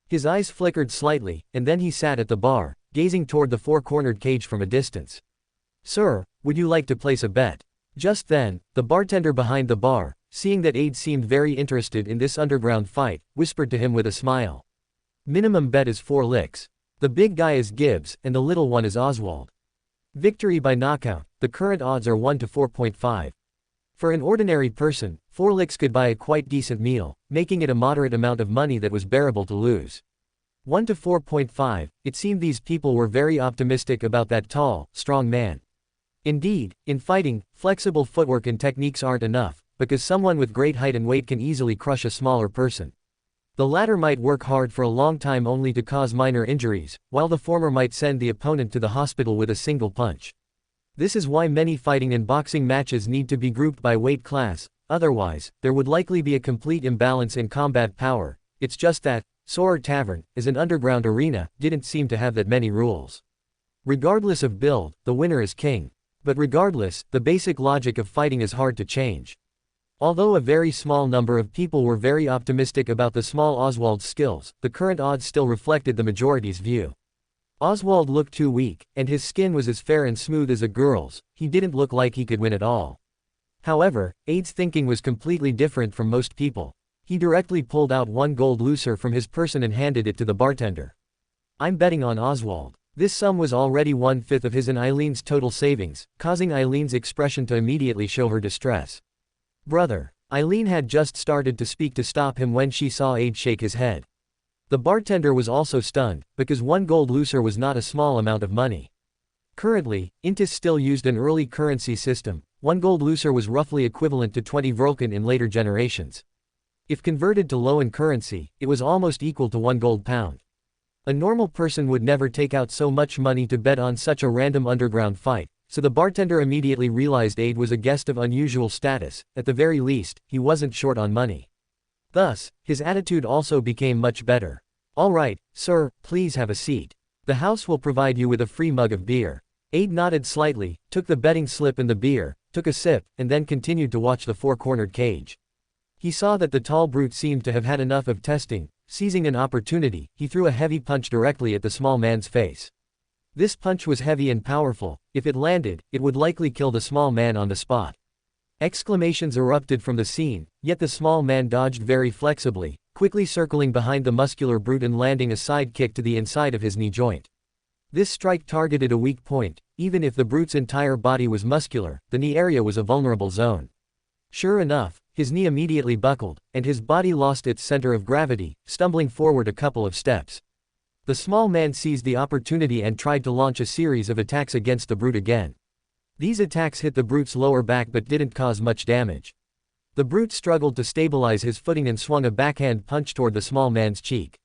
His eyes flickered slightly, and then he sat at the bar, gazing toward the four-cornered cage from a distance. "Sir, would you like to place a bet?" Just then, the bartender behind the bar, seeing that Aid seemed very interested in this underground fight, whispered to him with a smile. "Minimum bet is 4 licks. The big guy is Gibbs, and the little one is Oswald. Victory by knockout, the current odds are 1 to 4.5. For an ordinary person, 4 licks could buy a quite decent meal, making it a moderate amount of money that was bearable to lose. 1 to 4.5, it seemed these people were very optimistic about that tall, strong man. Indeed, in fighting, flexible footwork and techniques aren't enough, because someone with great height and weight can easily crush a smaller person. The latter might work hard for a long time only to cause minor injuries, while the former might send the opponent to the hospital with a single punch. This is why many fighting and boxing matches need to be grouped by weight class, otherwise, there would likely be a complete imbalance in combat power. It's just that, Sword Tavern, as an underground arena, didn't seem to have that many rules. Regardless of build, the winner is king. But regardless, the basic logic of fighting is hard to change. Although a very small number of people were very optimistic about the small Oswald's skills, the current odds still reflected the majority's view. Oswald looked too weak, and his skin was as fair and smooth as a girl's. He didn't look like he could win at all. However, Aid's thinking was completely different from most people. He directly pulled out 1 gold lucre from his person and handed it to the bartender. "I'm betting on Oswald." This sum was already 1/5 of his and Eileen's total savings, causing Eileen's expression to immediately show her distress. "Brother." Eileen had just started to speak to stop him when she saw Aid shake his head. The bartender was also stunned, because 1 gold lucre was not a small amount of money. Currently, Intis still used an early currency system. 1 gold lucre was roughly equivalent to 20 Vulcan in later generations. If converted to Loan currency, it was almost equal to 1 gold pound. A normal person would never take out so much money to bet on such a random underground fight, so the bartender immediately realized Aid was a guest of unusual status. At the very least, he wasn't short on money. Thus, his attitude also became much better. "All right, sir, please have a seat. The house will provide you with a free mug of beer." Aid nodded slightly, took the betting slip and the beer, took a sip, and then continued to watch the four-cornered cage. He saw that the tall brute seemed to have had enough of testing. Seizing an opportunity, he threw a heavy punch directly at the small man's face. This punch was heavy and powerful. If it landed, it would likely kill the small man on the spot. Exclamations erupted from the scene, yet the small man dodged very flexibly, quickly circling behind the muscular brute and landing a side kick to the inside of his knee joint. This strike targeted a weak point. Even if the brute's entire body was muscular, the knee area was a vulnerable zone. Sure enough, his knee immediately buckled, and his body lost its center of gravity, stumbling forward a couple of steps. The small man seized the opportunity and tried to launch a series of attacks against the brute again. These attacks hit the brute's lower back but didn't cause much damage. The brute struggled to stabilize his footing and swung a backhand punch toward the small man's cheek.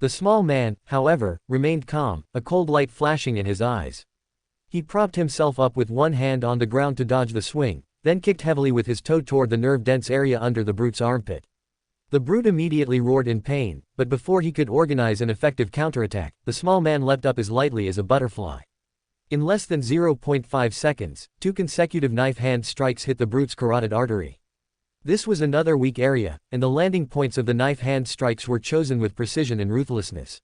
The small man, however, remained calm, a cold light flashing in his eyes. He propped himself up with one hand on the ground to dodge the swing, then kicked heavily with his toe toward the nerve-dense area under the brute's armpit. The brute immediately roared in pain, but before he could organize an effective counterattack, the small man leapt up as lightly as a butterfly. In less than 0.5 seconds, 2 consecutive knife hand strikes hit the brute's carotid artery. This was another weak area, and the landing points of the knife hand strikes were chosen with precision and ruthlessness.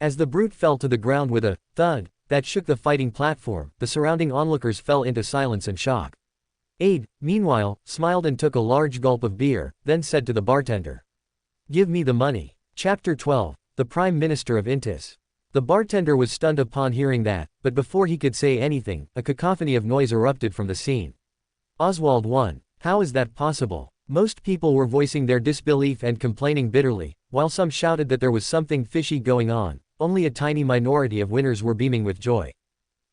As the brute fell to the ground with a thud that shook the fighting platform, the surrounding onlookers fell into silence and shock. Aid, meanwhile, smiled and took a large gulp of beer, then said to the bartender, "Give me the money." Chapter 12, The Prime Minister of Intis. The bartender was stunned upon hearing that, but before he could say anything, a cacophony of noise erupted from the scene. Oswald won. How is that possible? Most people were voicing their disbelief and complaining bitterly, while some shouted that there was something fishy going on. Only a tiny minority of winners were beaming with joy.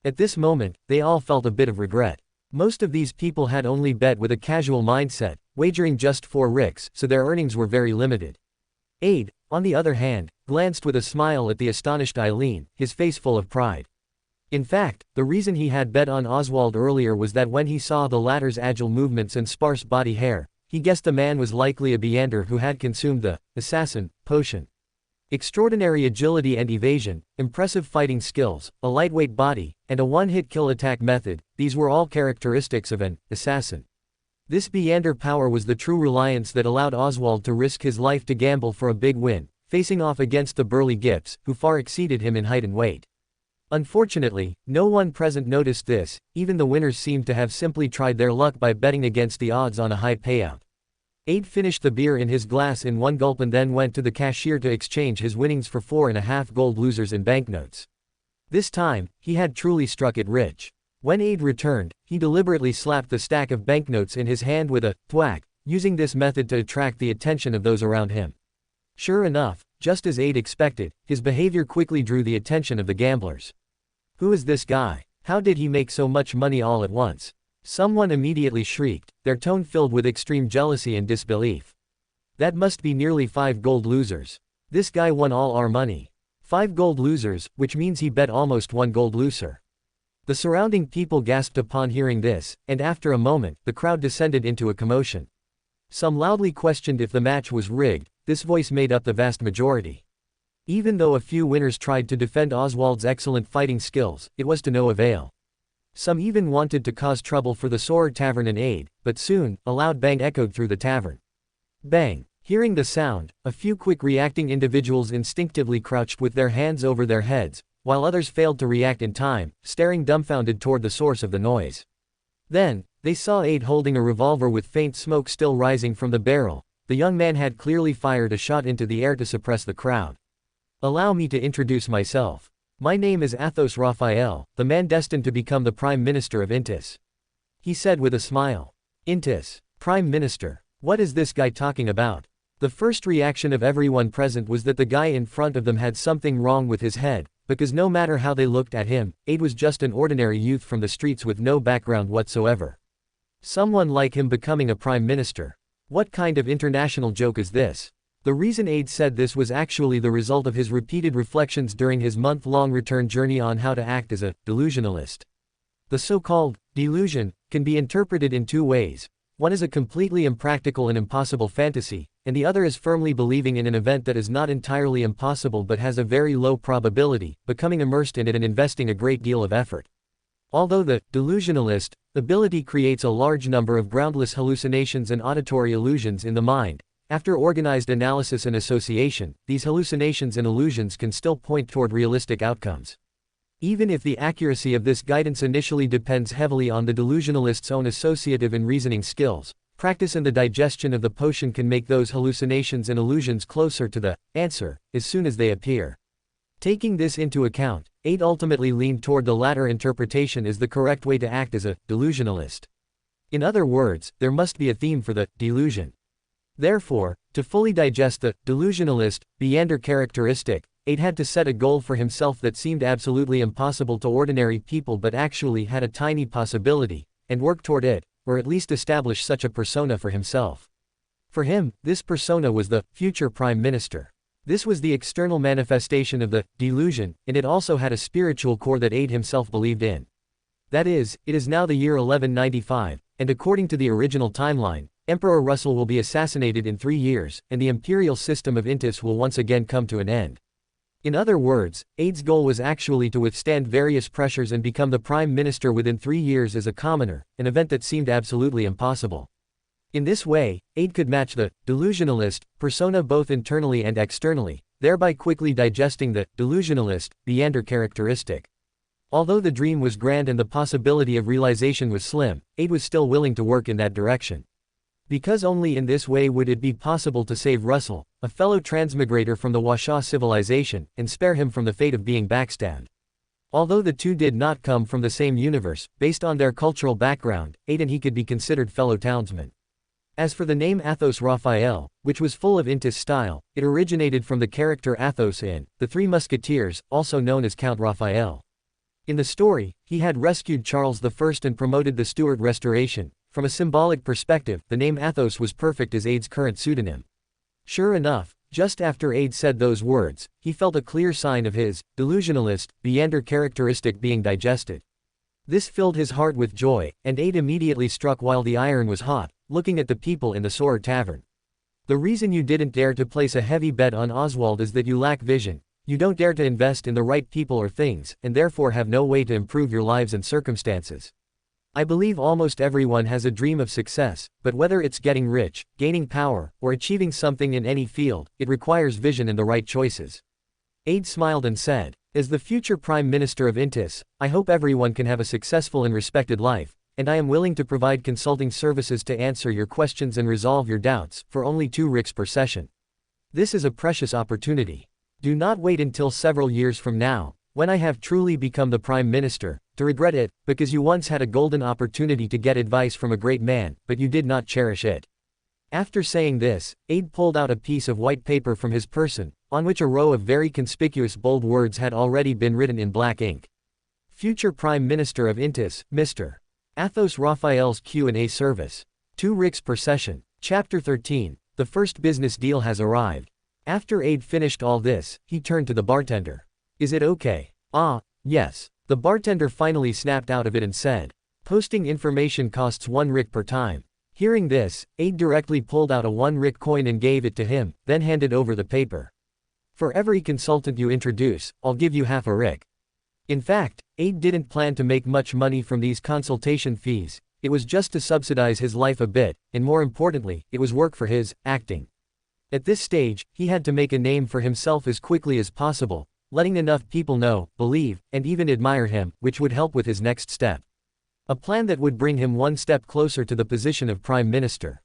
At this moment, they all felt a bit of regret. Most of these people had only bet with a casual mindset, wagering just 4 ricks, so their earnings were very limited. Aid, on the other hand, glanced with a smile at the astonished Eileen, his face full of pride. In fact, the reason he had bet on Oswald earlier was that when he saw the latter's agile movements and sparse body hair, he guessed the man was likely a beander who had consumed the assassin potion. Extraordinary agility and evasion, impressive fighting skills, a lightweight body, and a one-hit kill attack method, these were all characteristics of an assassin. This beander power was the true reliance that allowed Oswald to risk his life to gamble for a big win, facing off against the burly Gips, who far exceeded him in height and weight. Unfortunately, no one present noticed this. Even the winners seemed to have simply tried their luck by betting against the odds on a high payout. Aid finished the beer in his glass in one gulp and then went to the cashier to exchange his winnings for 4.5 gold losers in banknotes. This time, he had truly struck it rich. When Aid returned, he deliberately slapped the stack of banknotes in his hand with a thwack, using this method to attract the attention of those around him. Sure enough, just as Aid expected, his behavior quickly drew the attention of the gamblers. Who is this guy? How did he make so much money all at once? Someone immediately shrieked, their tone filled with extreme jealousy and disbelief. That must be nearly 5 gold losers. This guy won all our money. 5 gold losers, which means he bet almost 1 gold loser. The surrounding people gasped upon hearing this, and after a moment, the crowd descended into a commotion. Some loudly questioned if the match was rigged. This voice made up the vast majority. Even though a few winners tried to defend Oswald's excellent fighting skills, it was to no avail. Some even wanted to cause trouble for the Soarer Tavern and Aid, but soon, a loud bang echoed through the tavern. Bang! Hearing the sound, a few quick-reacting individuals instinctively crouched with their hands over their heads, while others failed to react in time, staring dumbfounded toward the source of the noise. Then, they saw Aid holding a revolver with faint smoke still rising from the barrel. The young man had clearly fired a shot into the air to suppress the crowd. Allow me to introduce myself. My name is Athos Raphael, the man destined to become the Prime Minister of Intis. He said with a smile. Intis, Prime Minister. What is this guy talking about? The first reaction of everyone present was that the guy in front of them had something wrong with his head, because no matter how they looked at him, Aid was just an ordinary youth from the streets with no background whatsoever. Someone like him becoming a Prime Minister. What kind of international joke is this? The reason Aid said this was actually the result of his repeated reflections during his month-long return journey on how to act as a delusionalist. The so-called delusion can be interpreted in 2 ways. One is a completely impractical and impossible fantasy, and the other is firmly believing in an event that is not entirely impossible but has a very low probability, becoming immersed in it and investing a great deal of effort. Although the delusionalist ability creates a large number of groundless hallucinations and auditory illusions in the mind, after organized analysis and association, these hallucinations and illusions can still point toward realistic outcomes. Even if the accuracy of this guidance initially depends heavily on the delusionalist's own associative and reasoning skills, practice and the digestion of the potion can make those hallucinations and illusions closer to the answer as soon as they appear. Taking this into account, Aid ultimately leaned toward the latter interpretation as the correct way to act as a delusionalist. In other words, there must be a theme for the delusion. Therefore, to fully digest the delusionalist beander characteristic, Aid had to set a goal for himself that seemed absolutely impossible to ordinary people but actually had a tiny possibility, and work toward it, or at least establish such a persona for himself. For him, this persona was the future Prime Minister. This was the external manifestation of the delusion, and it also had a spiritual core that Aid himself believed in. That is, it is now the year 1195, and according to the original timeline, Emperor Russell will be assassinated in 3 years, and the imperial system of Intis will once again come to an end. In other words, Aid's goal was actually to withstand various pressures and become the Prime Minister within 3 years as a commoner, an event that seemed absolutely impossible. In this way, Aid could match the delusionalist persona both internally and externally, thereby quickly digesting the delusionalist, beander characteristic. Although the dream was grand and the possibility of realization was slim, Aid was still willing to work in that direction. Because only in this way would it be possible to save Russell, a fellow transmigrator from the Washaw civilization, and spare him from the fate of being backstabbed. Although the two did not come from the same universe, based on their cultural background, Aid and he could be considered fellow townsmen. As for the name Athos Raphael, which was full of Intis style, it originated from the character Athos in The Three Musketeers, also known as Count Raphael. In the story, he had rescued Charles I and promoted the Stuart Restoration. From a symbolic perspective, the name Athos was perfect as Aid's current pseudonym. Sure enough, just after Aid said those words, he felt a clear sign of his delusionalist, beander characteristic being digested. This filled his heart with joy, and Aid immediately struck while the iron was hot, looking at the people in the Sword Tavern. The reason you didn't dare to place a heavy bet on Oswald is that you lack vision. You don't dare to invest in the right people or things, and therefore have no way to improve your lives and circumstances. I believe almost everyone has a dream of success, but whether it's getting rich, gaining power, or achieving something in any field, it requires vision and the right choices. Aid smiled and said, as the future Prime Minister of Intis, I hope everyone can have a successful and respected life, and I am willing to provide consulting services to answer your questions and resolve your doubts, for only 2 riks per session. This is a precious opportunity. Do not wait until several years from now, when I have truly become the Prime Minister, to regret it, because you once had a golden opportunity to get advice from a great man, but you did not cherish it. After saying this, Aid pulled out a piece of white paper from his person, on which a row of very conspicuous bold words had already been written in black ink. Future Prime Minister of Intis, Mr. Athos Raphael's Q&A service. 2 riks per session. Chapter 13. The first business deal has arrived. After Aid finished all this, he turned to the bartender. Is it okay? Ah, yes. The bartender finally snapped out of it and said, posting information costs 1 rik per time. Hearing this, Aid directly pulled out a 1 rik coin and gave it to him, then handed over the paper. For every consultant you introduce, I'll give you half a rik. In fact, Aid didn't plan to make much money from these consultation fees, it was just to subsidize his life a bit, and more importantly, it was work for his acting. At this stage, he had to make a name for himself as quickly as possible, letting enough people know, believe, and even admire him, which would help with his next step. A plan that would bring him 1 step closer to the position of Prime Minister.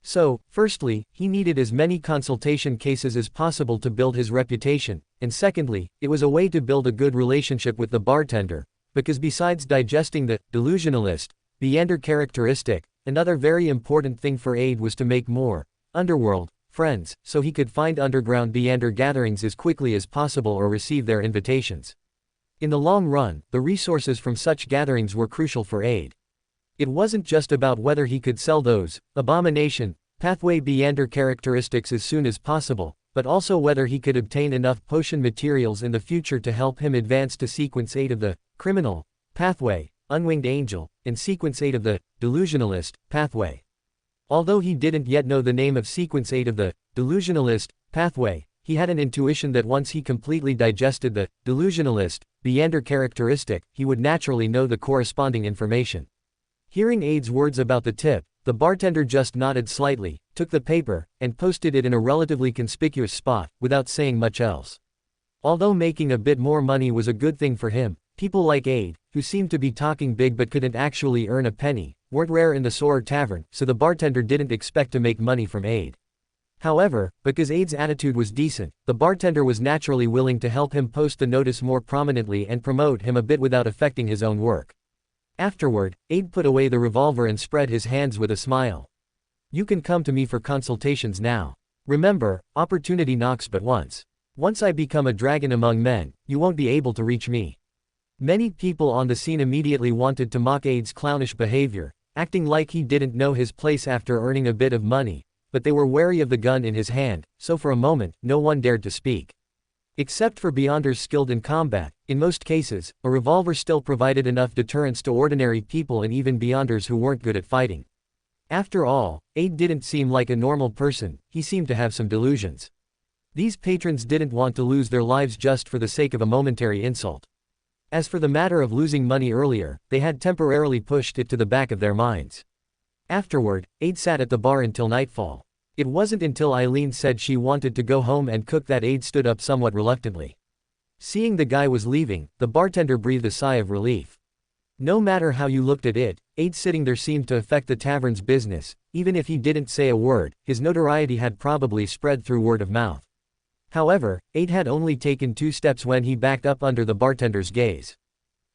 So, firstly, he needed as many consultation cases as possible to build his reputation, and secondly, it was a way to build a good relationship with the bartender, because besides digesting the delusionalist, beander characteristic, another very important thing for Aid was to make more underworld friends, so he could find underground beander gatherings as quickly as possible or receive their invitations. In the long run, the resources from such gatherings were crucial for Aid. It wasn't just about whether he could sell those abomination pathway beander characteristics as soon as possible, but also whether he could obtain enough potion materials in the future to help him advance to sequence 8 of the criminal pathway, unwinged angel, and sequence 8 of the delusionalist pathway. Although he didn't yet know the name of sequence 8 of the delusionalist pathway, he had an intuition that once he completely digested the delusionalist beander characteristic, he would naturally know the corresponding information. Hearing Aid's words about the tip, the bartender just nodded slightly, took the paper, and posted it in a relatively conspicuous spot, without saying much else. Although making a bit more money was a good thing for him, people like Aid, who seemed to be talking big but couldn't actually earn a penny, weren't rare in the Sword Tavern, so the bartender didn't expect to make money from Aid. However, because Aid's attitude was decent, the bartender was naturally willing to help him post the notice more prominently and promote him a bit without affecting his own work. Afterward, Aid put away the revolver and spread his hands with a smile. You can come to me for consultations now. Remember, opportunity knocks but once. Once I become a dragon among men, you won't be able to reach me. Many people on the scene immediately wanted to mock Aid's clownish behavior, acting like he didn't know his place after earning a bit of money, but they were wary of the gun in his hand, so for a moment, no one dared to speak. Except for beanders skilled in combat, in most cases, a revolver still provided enough deterrence to ordinary people and even beanders who weren't good at fighting. After all, Aid didn't seem like a normal person, he seemed to have some delusions. These patrons didn't want to lose their lives just for the sake of a momentary insult. As for the matter of losing money earlier, they had temporarily pushed it to the back of their minds. Afterward, Aid sat at the bar until nightfall. It wasn't until Eileen said she wanted to go home and cook that Aid stood up somewhat reluctantly. Seeing the guy was leaving, the bartender breathed a sigh of relief. No matter how you looked at it, Aid sitting there seemed to affect the tavern's business. Even if he didn't say a word, his notoriety had probably spread through word of mouth. However, Aid had only taken 2 steps when he backed up under the bartender's gaze.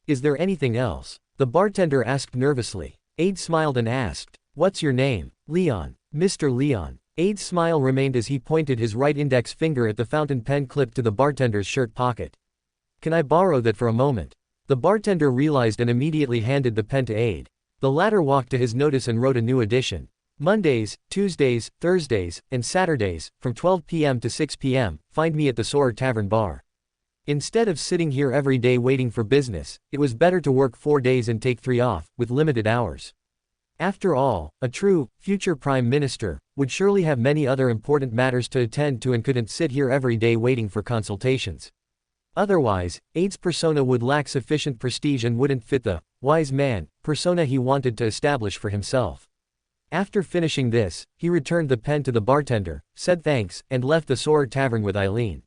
Is there anything else? The bartender asked nervously. Aid smiled and asked, "What's your name?" "Leon. Mr. Leon." Aid's smile remained as he pointed his right index finger at the fountain pen clipped to the bartender's shirt pocket. "Can I borrow that for a moment?" The bartender realized and immediately handed the pen to Aid. The latter walked to his notice and wrote a new edition. Mondays, Tuesdays, Thursdays, and Saturdays, from 12 p.m. to 6 p.m., find me at the Soarer Tavern Bar. Instead of sitting here every day waiting for business, it was better to work 4 days and take 3 off, with limited hours. After all, a true, future Prime Minister, would surely have many other important matters to attend to and couldn't sit here every day waiting for consultations. Otherwise, Aid's persona would lack sufficient prestige and wouldn't fit the wise man persona he wanted to establish for himself. After finishing this, he returned the pen to the bartender, said thanks, and left the Soarer Tavern with Eileen.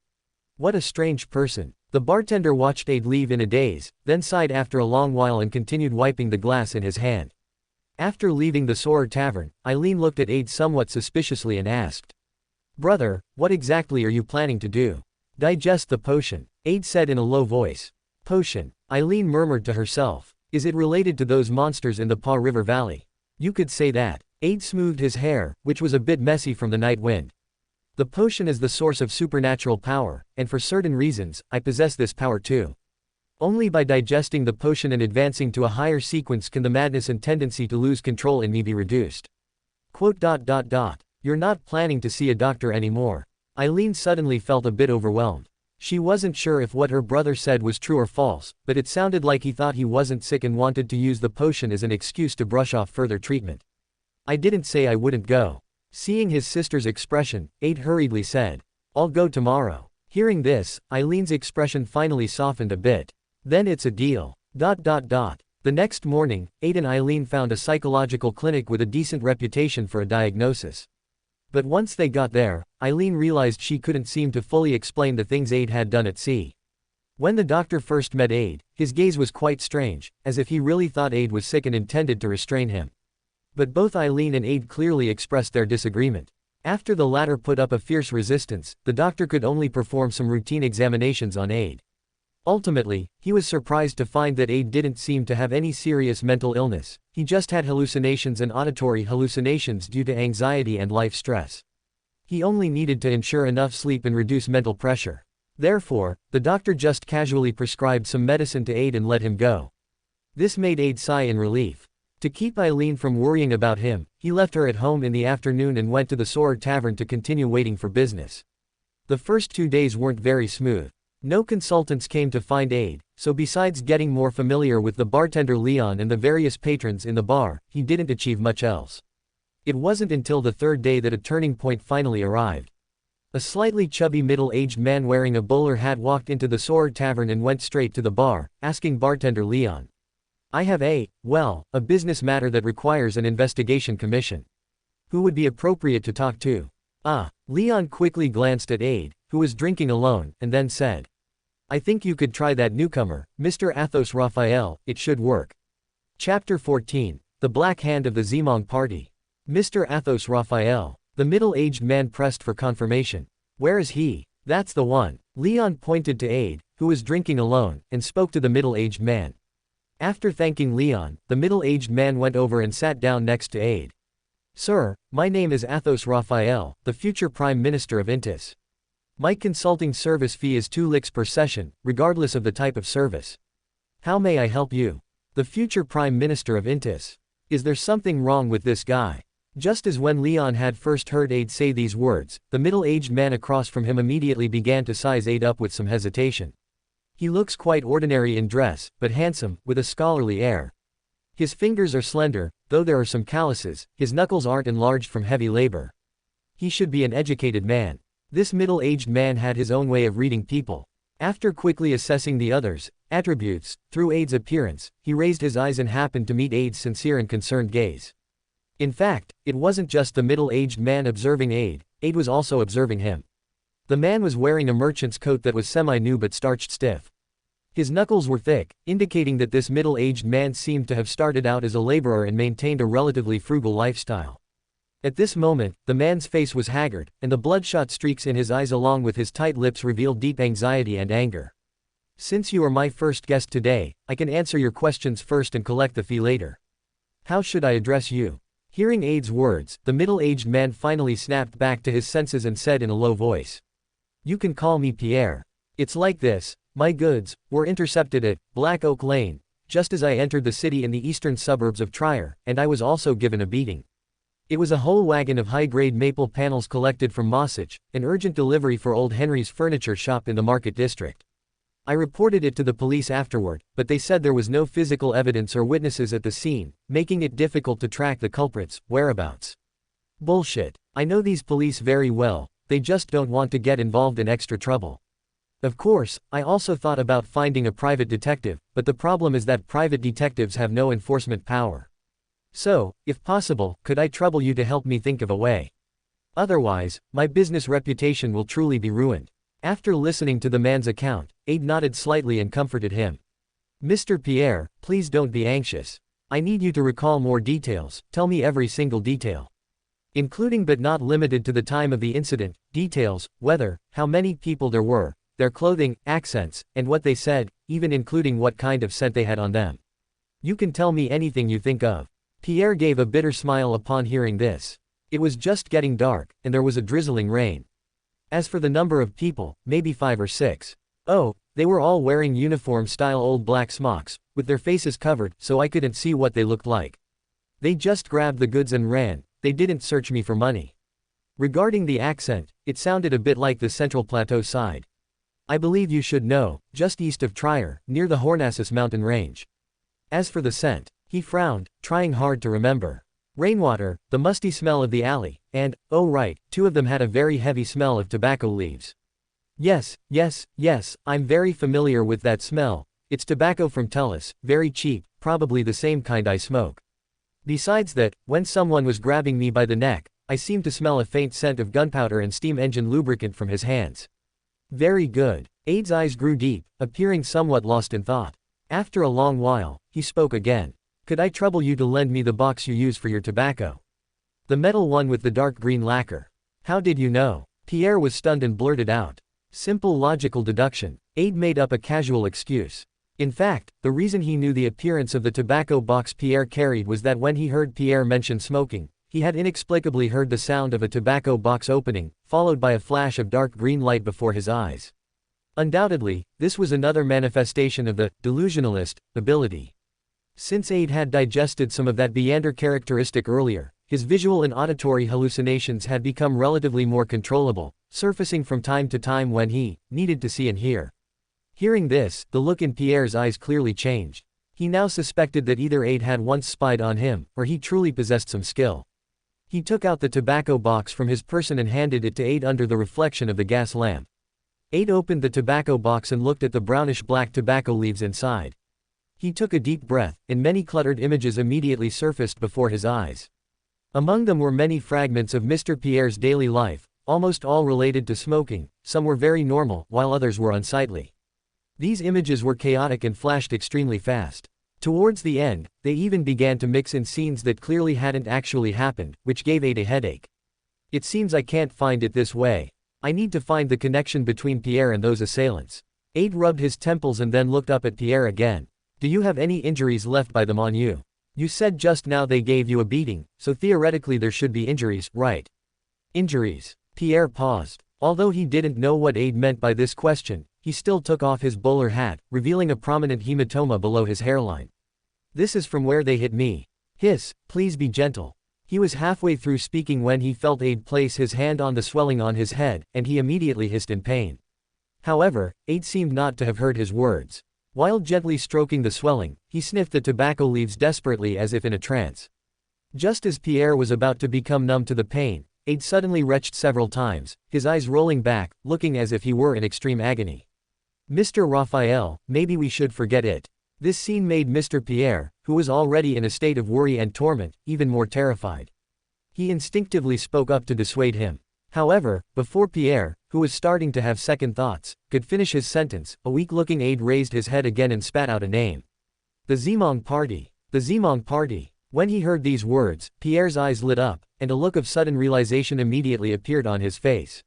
What a strange person. The bartender watched Aid leave in a daze, then sighed after a long while and continued wiping the glass in his hand. After leaving the Soarer Tavern, Eileen looked at Aid somewhat suspiciously and asked, "Brother, what exactly are you planning to do?" "Digest the potion," Aid said in a low voice. "Potion," Eileen murmured to herself. "Is it related to those monsters in the Paw River Valley?" "You could say that." Aid smoothed his hair, which was a bit messy from the night wind. "The potion is the source of supernatural power, and for certain reasons, I possess this power too. Only by digesting the potion and advancing to a higher sequence can the madness and tendency to lose control in me be reduced." "You're not planning to see a doctor anymore." Eileen suddenly felt a bit overwhelmed. She wasn't sure if what her brother said was true or false, but it sounded like he thought he wasn't sick and wanted to use the potion as an excuse to brush off further treatment. "I didn't say I wouldn't go." Seeing his sister's expression, Aid hurriedly said, "I'll go tomorrow." Hearing this, Eileen's expression finally softened a bit. "Then it's a deal." The next morning, Aid and Eileen found a psychological clinic with a decent reputation for a diagnosis. But once they got there, Eileen realized she couldn't seem to fully explain the things Aid had done at sea. When the doctor first met Aid, his gaze was quite strange, as if he really thought Aid was sick and intended to restrain him. But both Eileen and Aid clearly expressed their disagreement. After the latter put up a fierce resistance, the doctor could only perform some routine examinations on Aid. Ultimately, he was surprised to find that Aid didn't seem to have any serious mental illness. He just had hallucinations and auditory hallucinations due to anxiety and life stress. He only needed to ensure enough sleep and reduce mental pressure. Therefore, the doctor just casually prescribed some medicine to Aid and let him go. This made Aid sigh in relief. To keep Eileen from worrying about him, he left her at home in the afternoon and went to the Soarer Tavern to continue waiting for business. The first 2 days weren't very smooth. No consultants came to find Aid, so besides getting more familiar with the bartender Leon and the various patrons in the bar, he didn't achieve much else. It wasn't until the 3rd day that a turning point finally arrived. A slightly chubby middle-aged man wearing a bowler hat walked into the Soarer Tavern and went straight to the bar, asking bartender Leon, "I have a business matter that requires an investigation commission. Who would be appropriate to talk to?" Leon quickly glanced at Aid, who was drinking alone, and then said, "I think you could try that newcomer, Mr. Athos Raphael, it should work." Chapter 14. The Black Hand of the Zeong Party. Mr. Athos Raphael. The middle-aged man pressed for confirmation. "Where is he?" "That's the one." Leon pointed to Aid, who was drinking alone, and spoke to the middle-aged man. After thanking Leon, the middle-aged man went over and sat down next to Aid. "Sir, my name is Athos Raphael, the future Prime Minister of Intis. My consulting service fee is 2 licks per session, regardless of the type of service. How may I help you?" The future Prime Minister of Intis. Is there something wrong with this guy? Just as when Leon had first heard Aid say these words, the middle-aged man across from him immediately began to size Aid up with some hesitation. He looks quite ordinary in dress, but handsome, with a scholarly air. His fingers are slender, though there are some calluses, his knuckles aren't enlarged from heavy labor. He should be an educated man. This middle-aged man had his own way of reading people. After quickly assessing the others' attributes, through Aid's appearance, he raised his eyes and happened to meet Aid's sincere and concerned gaze. In fact, it wasn't just the middle-aged man observing Aid was also observing him. The man was wearing a merchant's coat that was semi-new but starched stiff. His knuckles were thick, indicating that this middle-aged man seemed to have started out as a laborer and maintained a relatively frugal lifestyle. At this moment, the man's face was haggard, and the bloodshot streaks in his eyes along with his tight lips revealed deep anxiety and anger. Since you are my first guest today, I can answer your questions first and collect the fee later. How should I address you? Hearing Aid's words, the middle-aged man finally snapped back to his senses and said in a low voice. You can call me Pierre. It's like this, my goods were intercepted at Black Oak Lane, just as I entered the city in the eastern suburbs of Trier, and I was also given a beating. It was a whole wagon of high-grade maple panels collected from Mossage, an urgent delivery for old Henry's furniture shop in the Market District. I reported it to the police afterward, but they said there was no physical evidence or witnesses at the scene, making it difficult to track the culprit's whereabouts. Bullshit. I know these police very well, they just don't want to get involved in extra trouble. Of course, I also thought about finding a private detective, but the problem is that private detectives have no enforcement power. So, if possible, could I trouble you to help me think of a way? Otherwise, my business reputation will truly be ruined. After listening to the man's account, Aid nodded slightly and comforted him. Mr. Pierre, please don't be anxious. I need you to recall more details, tell me every single detail. Including but not limited to the time of the incident, details, weather, how many people there were, their clothing, accents, and what they said, even including what kind of scent they had on them. You can tell me anything you think of. Pierre gave a bitter smile upon hearing this. It was just getting dark, and there was a drizzling rain. As for the number of people, maybe 5 or 6. Oh, they were all wearing uniform-style old black smocks, with their faces covered, so I couldn't see what they looked like. They just grabbed the goods and ran, they didn't search me for money. Regarding the accent, it sounded a bit like the Central Plateau side. I believe you should know, just east of Trier, near the Hornassus mountain range. As for the scent, he frowned, trying hard to remember. Rainwater, the musty smell of the alley, and, oh right, 2 of them had a very heavy smell of tobacco leaves. Yes, I'm very familiar with that smell. It's tobacco from Tellus, very cheap, probably the same kind I smoke. Besides that, when someone was grabbing me by the neck, I seemed to smell a faint scent of gunpowder and steam engine lubricant from his hands. Very good. Aid's eyes grew deep, appearing somewhat lost in thought. After a long while, he spoke again. Could I trouble you to lend me the box you use for your tobacco? The metal one with the dark green lacquer. How did you know? Pierre was stunned and blurted out. Simple logical deduction. Aid made up a casual excuse. In fact, the reason he knew the appearance of the tobacco box Pierre carried was that when he heard Pierre mention smoking, he had inexplicably heard the sound of a tobacco box opening, followed by a flash of dark green light before his eyes. Undoubtedly, this was another manifestation of the delusionalist ability. Since Aid had digested some of that beander characteristic earlier, his visual and auditory hallucinations had become relatively more controllable, surfacing from time to time when he needed to see and hear. Hearing this, the look in Pierre's eyes clearly changed. He now suspected that either Aid had once spied on him, or he truly possessed some skill. He took out the tobacco box from his person and handed it to Aid under the reflection of the gas lamp. Aid opened the tobacco box and looked at the brownish-black tobacco leaves inside. He took a deep breath, and many cluttered images immediately surfaced before his eyes. Among them were many fragments of Mr. Pierre's daily life, almost all related to smoking. Some were very normal, while others were unsightly. These images were chaotic and flashed extremely fast. Towards the end, they even began to mix in scenes that clearly hadn't actually happened, which gave Aid a headache. It seems I can't find it this way. I need to find the connection between Pierre and those assailants. Aid rubbed his temples and then looked up at Pierre again. Do you have any injuries left by them on you? You said just now they gave you a beating, so theoretically there should be injuries, right? Injuries. Pierre paused. Although he didn't know what Aid meant by this question, he still took off his bowler hat, revealing a prominent hematoma below his hairline. This is from where they hit me. Hiss, please be gentle. He was halfway through speaking when he felt Aid place his hand on the swelling on his head, and he immediately hissed in pain. However, Aid seemed not to have heard his words. While gently stroking the swelling, he sniffed the tobacco leaves desperately as if in a trance. Just as Pierre was about to become numb to the pain, Aid suddenly retched several times, his eyes rolling back, looking as if he were in extreme agony. Mr. Raphael, maybe we should forget it. This scene made Mr. Pierre, who was already in a state of worry and torment, even more terrified. He instinctively spoke up to dissuade him. However, before Pierre, who was starting to have second thoughts, could finish his sentence, a weak-looking aide raised his head again and spat out a name. The Zeong Party. The Zeong Party. When he heard these words, Pierre's eyes lit up, and a look of sudden realization immediately appeared on his face.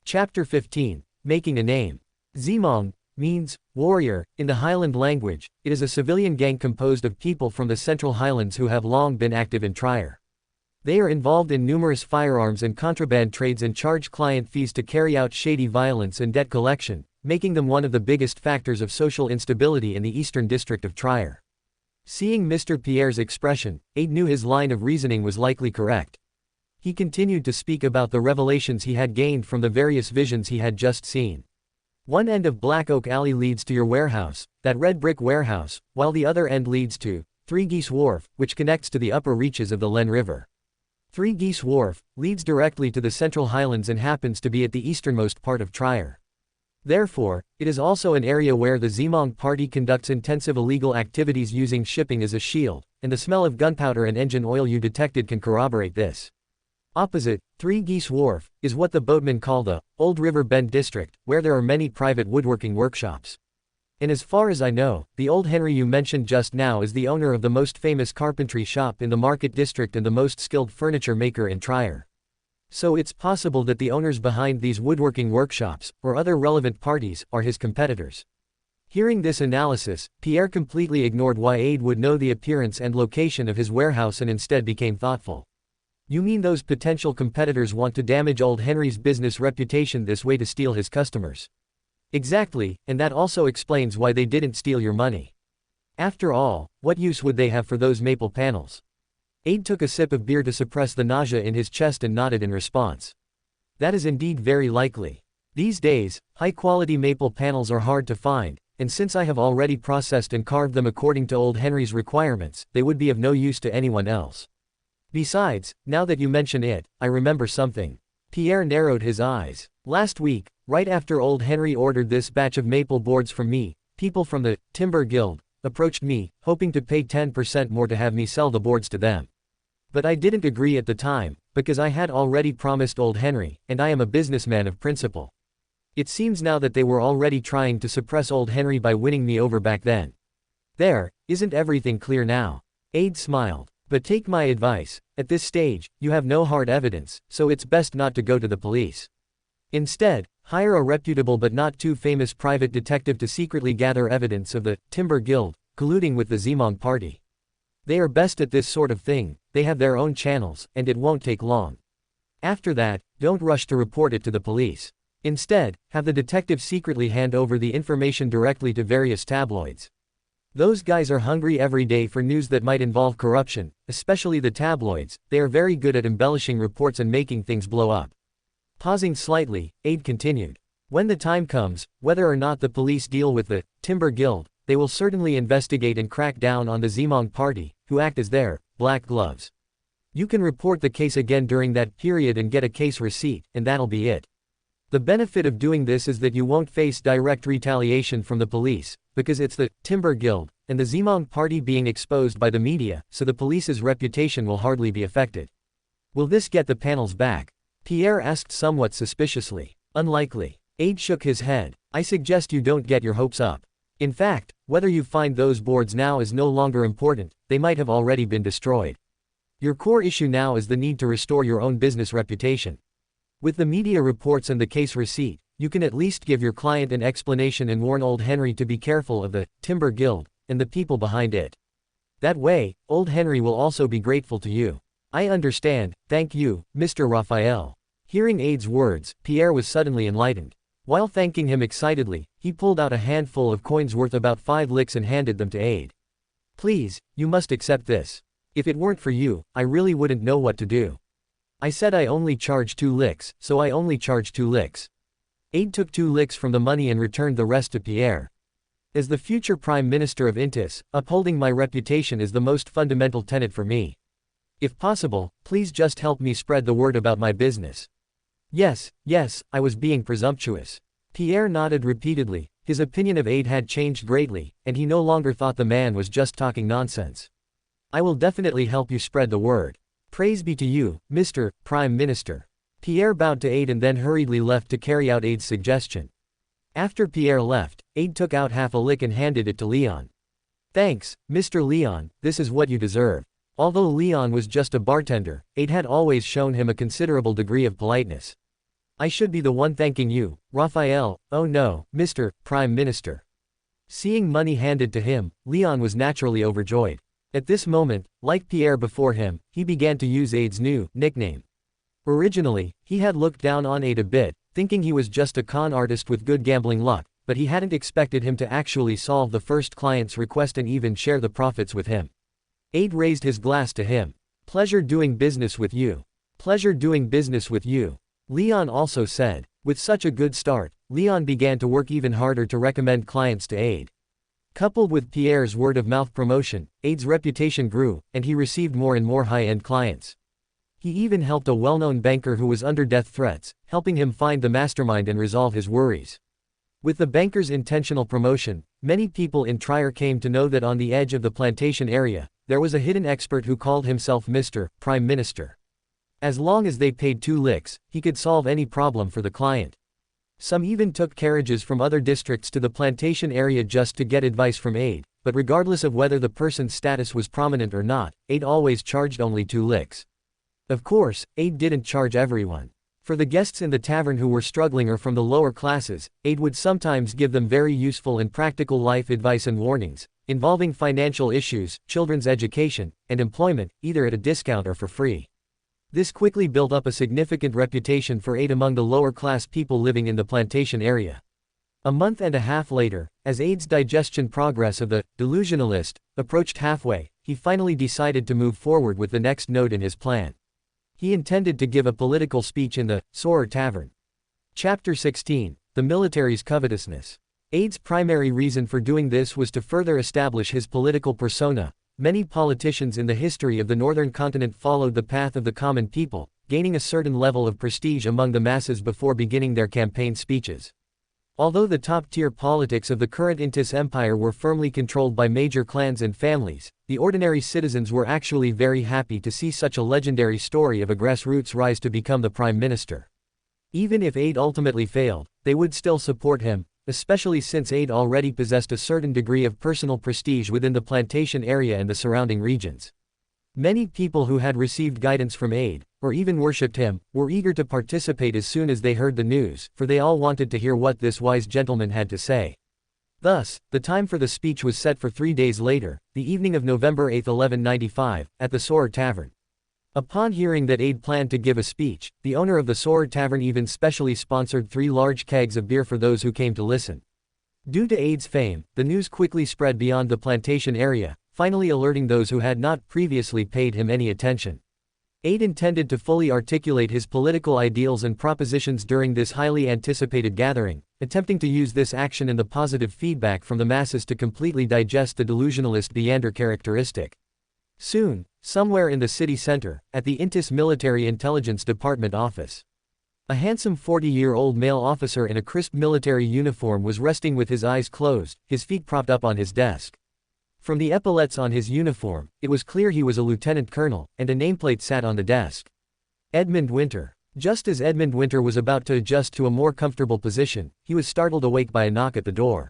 Chapter 15. Making a Name. Zeong means warrior in the Highland language. It is a civilian gang composed of people from the Central Highlands who have long been active in Trier. They are involved in numerous firearms and contraband trades and charge client fees to carry out shady violence and debt collection, making them one of the biggest factors of social instability in the eastern district of Trier. Seeing Mr. Pierre's expression, Aide knew his line of reasoning was likely correct. He continued to speak about the revelations he had gained from the various visions he had just seen. One end of Black Oak Alley leads to your warehouse, that red brick warehouse, while the other end leads to Three Geese Wharf, which connects to the upper reaches of the Len River. Three Geese Wharf leads directly to the Central Highlands and happens to be at the easternmost part of Trier. Therefore, it is also an area where the Zeong Party conducts intensive illegal activities using shipping as a shield, and the smell of gunpowder and engine oil you detected can corroborate this. Opposite, Three Geese Wharf, is what the boatmen call the Old River Bend District, where there are many private woodworking workshops. And as far as I know, the old Henry you mentioned just now is the owner of the most famous carpentry shop in the Market District and the most skilled furniture maker in Trier. So it's possible that the owners behind these woodworking workshops, or other relevant parties, are his competitors. Hearing this analysis, Pierre completely ignored why Aide would know the appearance and location of his warehouse and instead became thoughtful. You mean those potential competitors want to damage old Henry's business reputation this way to steal his customers? Exactly, and that also explains why they didn't steal your money. After all, what use would they have for those maple panels? Aide took a sip of beer to suppress the nausea in his chest and nodded in response. That is indeed very likely. These days, high-quality maple panels are hard to find, and since I have already processed and carved them according to old Henry's requirements, they would be of no use to anyone else. Besides, now that you mention it, I remember something. Pierre narrowed his eyes. Last week, right after old Henry ordered this batch of maple boards from me, people from the Timber Guild approached me, hoping to pay 10% more to have me sell the boards to them. But I didn't agree at the time, because I had already promised old Henry, and I am a businessman of principle. It seems now that they were already trying to suppress old Henry by winning me over back then. There, isn't everything clear now? Aide smiled. But take my advice, at this stage, you have no hard evidence, so it's best not to go to the police. Instead, hire a reputable but not too famous private detective to secretly gather evidence of the Timber Guild colluding with the Zeong Party. They are best at this sort of thing, they have their own channels, and it won't take long. After that, don't rush to report it to the police. Instead, have the detective secretly hand over the information directly to various tabloids. Those guys are hungry every day for news that might involve corruption, especially the tabloids. They are very good at embellishing reports and making things blow up. Pausing slightly, Aide continued. When the time comes, whether or not the police deal with the Timber Guild, they will certainly investigate and crack down on the Zeong Party, who act as their black gloves. You can report the case again during that period and get a case receipt, and that'll be it. The benefit of doing this is that you won't face direct retaliation from the police, because it's the Timber Guild and the Zeong Party being exposed by the media, so the police's reputation will hardly be affected. Will this get the panels back? Pierre asked somewhat suspiciously. Unlikely. Aide shook his head. I suggest you don't get your hopes up. In fact, whether you find those boards now is no longer important, they might have already been destroyed. Your core issue now is the need to restore your own business reputation. With the media reports and the case receipt, you can at least give your client an explanation and warn old Henry to be careful of the Timber Guild and the people behind it. That way, old Henry will also be grateful to you. I understand, thank you, Mr. Raphael. Hearing Aide's words, Pierre was suddenly enlightened. While thanking him excitedly, he pulled out a handful of coins worth about 5 licks and handed them to Aide. Please, you must accept this. If it weren't for you, I really wouldn't know what to do. I said I only charge 2 licks, so I only charge 2 licks. Aide took 2 licks from the money and returned the rest to Pierre. As the future Prime Minister of Intis, upholding my reputation is the most fundamental tenet for me. If possible, please just help me spread the word about my business. Yes, I was being presumptuous. Pierre nodded repeatedly, His opinion of Aid had changed greatly, and he no longer thought the man was just talking nonsense. I will definitely help you spread the word. Praise be to you, Mr. Prime Minister. Pierre bowed to Aid and then hurriedly left to carry out Aid's suggestion. After Pierre left, Aid took out half a lick and handed it to Leon. Thanks, Mr. Leon, this is what you deserve. Although Leon was just a bartender, Aid had always shown him a considerable degree of politeness. I should be the one thanking you, Raphael. Oh no, Mr. Prime Minister. Seeing money handed to him, Leon was naturally overjoyed. At this moment, like Pierre before him, he began to use Aid's new nickname. Originally, he had looked down on Aid a bit, thinking he was just a con artist with good gambling luck, but he hadn't expected him to actually solve the first client's request and even share the profits with him. Aid raised his glass to him. Pleasure doing business with you. Pleasure doing business with you. Leon also said. With such a good start, Leon began to work even harder to recommend clients to Aid. Coupled with Pierre's word-of-mouth promotion, Aid's reputation grew, and he received more and more high-end clients. He even helped a well-known banker who was under death threats, helping him find the mastermind and resolve his worries. With the banker's intentional promotion, many people in Trier came to know that on the edge of the plantation area, there was a hidden expert who called himself Mr. Prime Minister. As long as they paid 2 licks, he could solve any problem for the client. Some even took carriages from other districts to the plantation area just to get advice from Aid, but regardless of whether the person's status was prominent or not, Aid always charged only 2 licks. Of course, Aid didn't charge everyone. For the guests in the tavern who were struggling or from the lower classes, Aid would sometimes give them very useful and practical life advice and warnings, involving financial issues, children's education, and employment, either at a discount or for free. This quickly built up a significant reputation for Aid among the lower class people living in the plantation area. A month and a half later, as Aid's digestion progress of the delusionalist approached halfway, he finally decided to move forward with the next node in his plan. He intended to give a political speech in the Soar Tavern. Chapter 16, The Military's Covetousness. Aid's primary reason for doing this was to further establish his political persona. Many politicians in the history of the northern continent followed the path of the common people, gaining a certain level of prestige among the masses before beginning their campaign speeches. Although the top-tier politics of the current Intis Empire were firmly controlled by major clans and families, the ordinary citizens were actually very happy to see such a legendary story of a grassroots rise to become the prime minister. Even if Aid ultimately failed, they would still support him, especially since Aid already possessed a certain degree of personal prestige within the plantation area and the surrounding regions. Many people who had received guidance from Aid, or even worshipped him, were eager to participate as soon as they heard the news, for they all wanted to hear what this wise gentleman had to say. Thus, the time for the speech was set for 3 days later, the evening of November 8, 1195, at the Soar Tavern. Upon hearing that Aid planned to give a speech, the owner of the Soar Tavern even specially sponsored 3 large kegs of beer for those who came to listen. Due to Aid's fame, the news quickly spread beyond the plantation area, finally alerting those who had not previously paid him any attention. Aid intended to fully articulate his political ideals and propositions during this highly anticipated gathering, attempting to use this action and the positive feedback from the masses to completely digest the delusionalist beander characteristic. Soon, somewhere in the city center, at the Intis Military Intelligence Department office, a handsome 40-year-old male officer in a crisp military uniform was resting with his eyes closed, his feet propped up on his desk. From the epaulets on his uniform, it was clear he was a lieutenant colonel, and a nameplate sat on the desk. Edmund Winter. Just as Edmund Winter was about to adjust to a more comfortable position, he was startled awake by a knock at the door.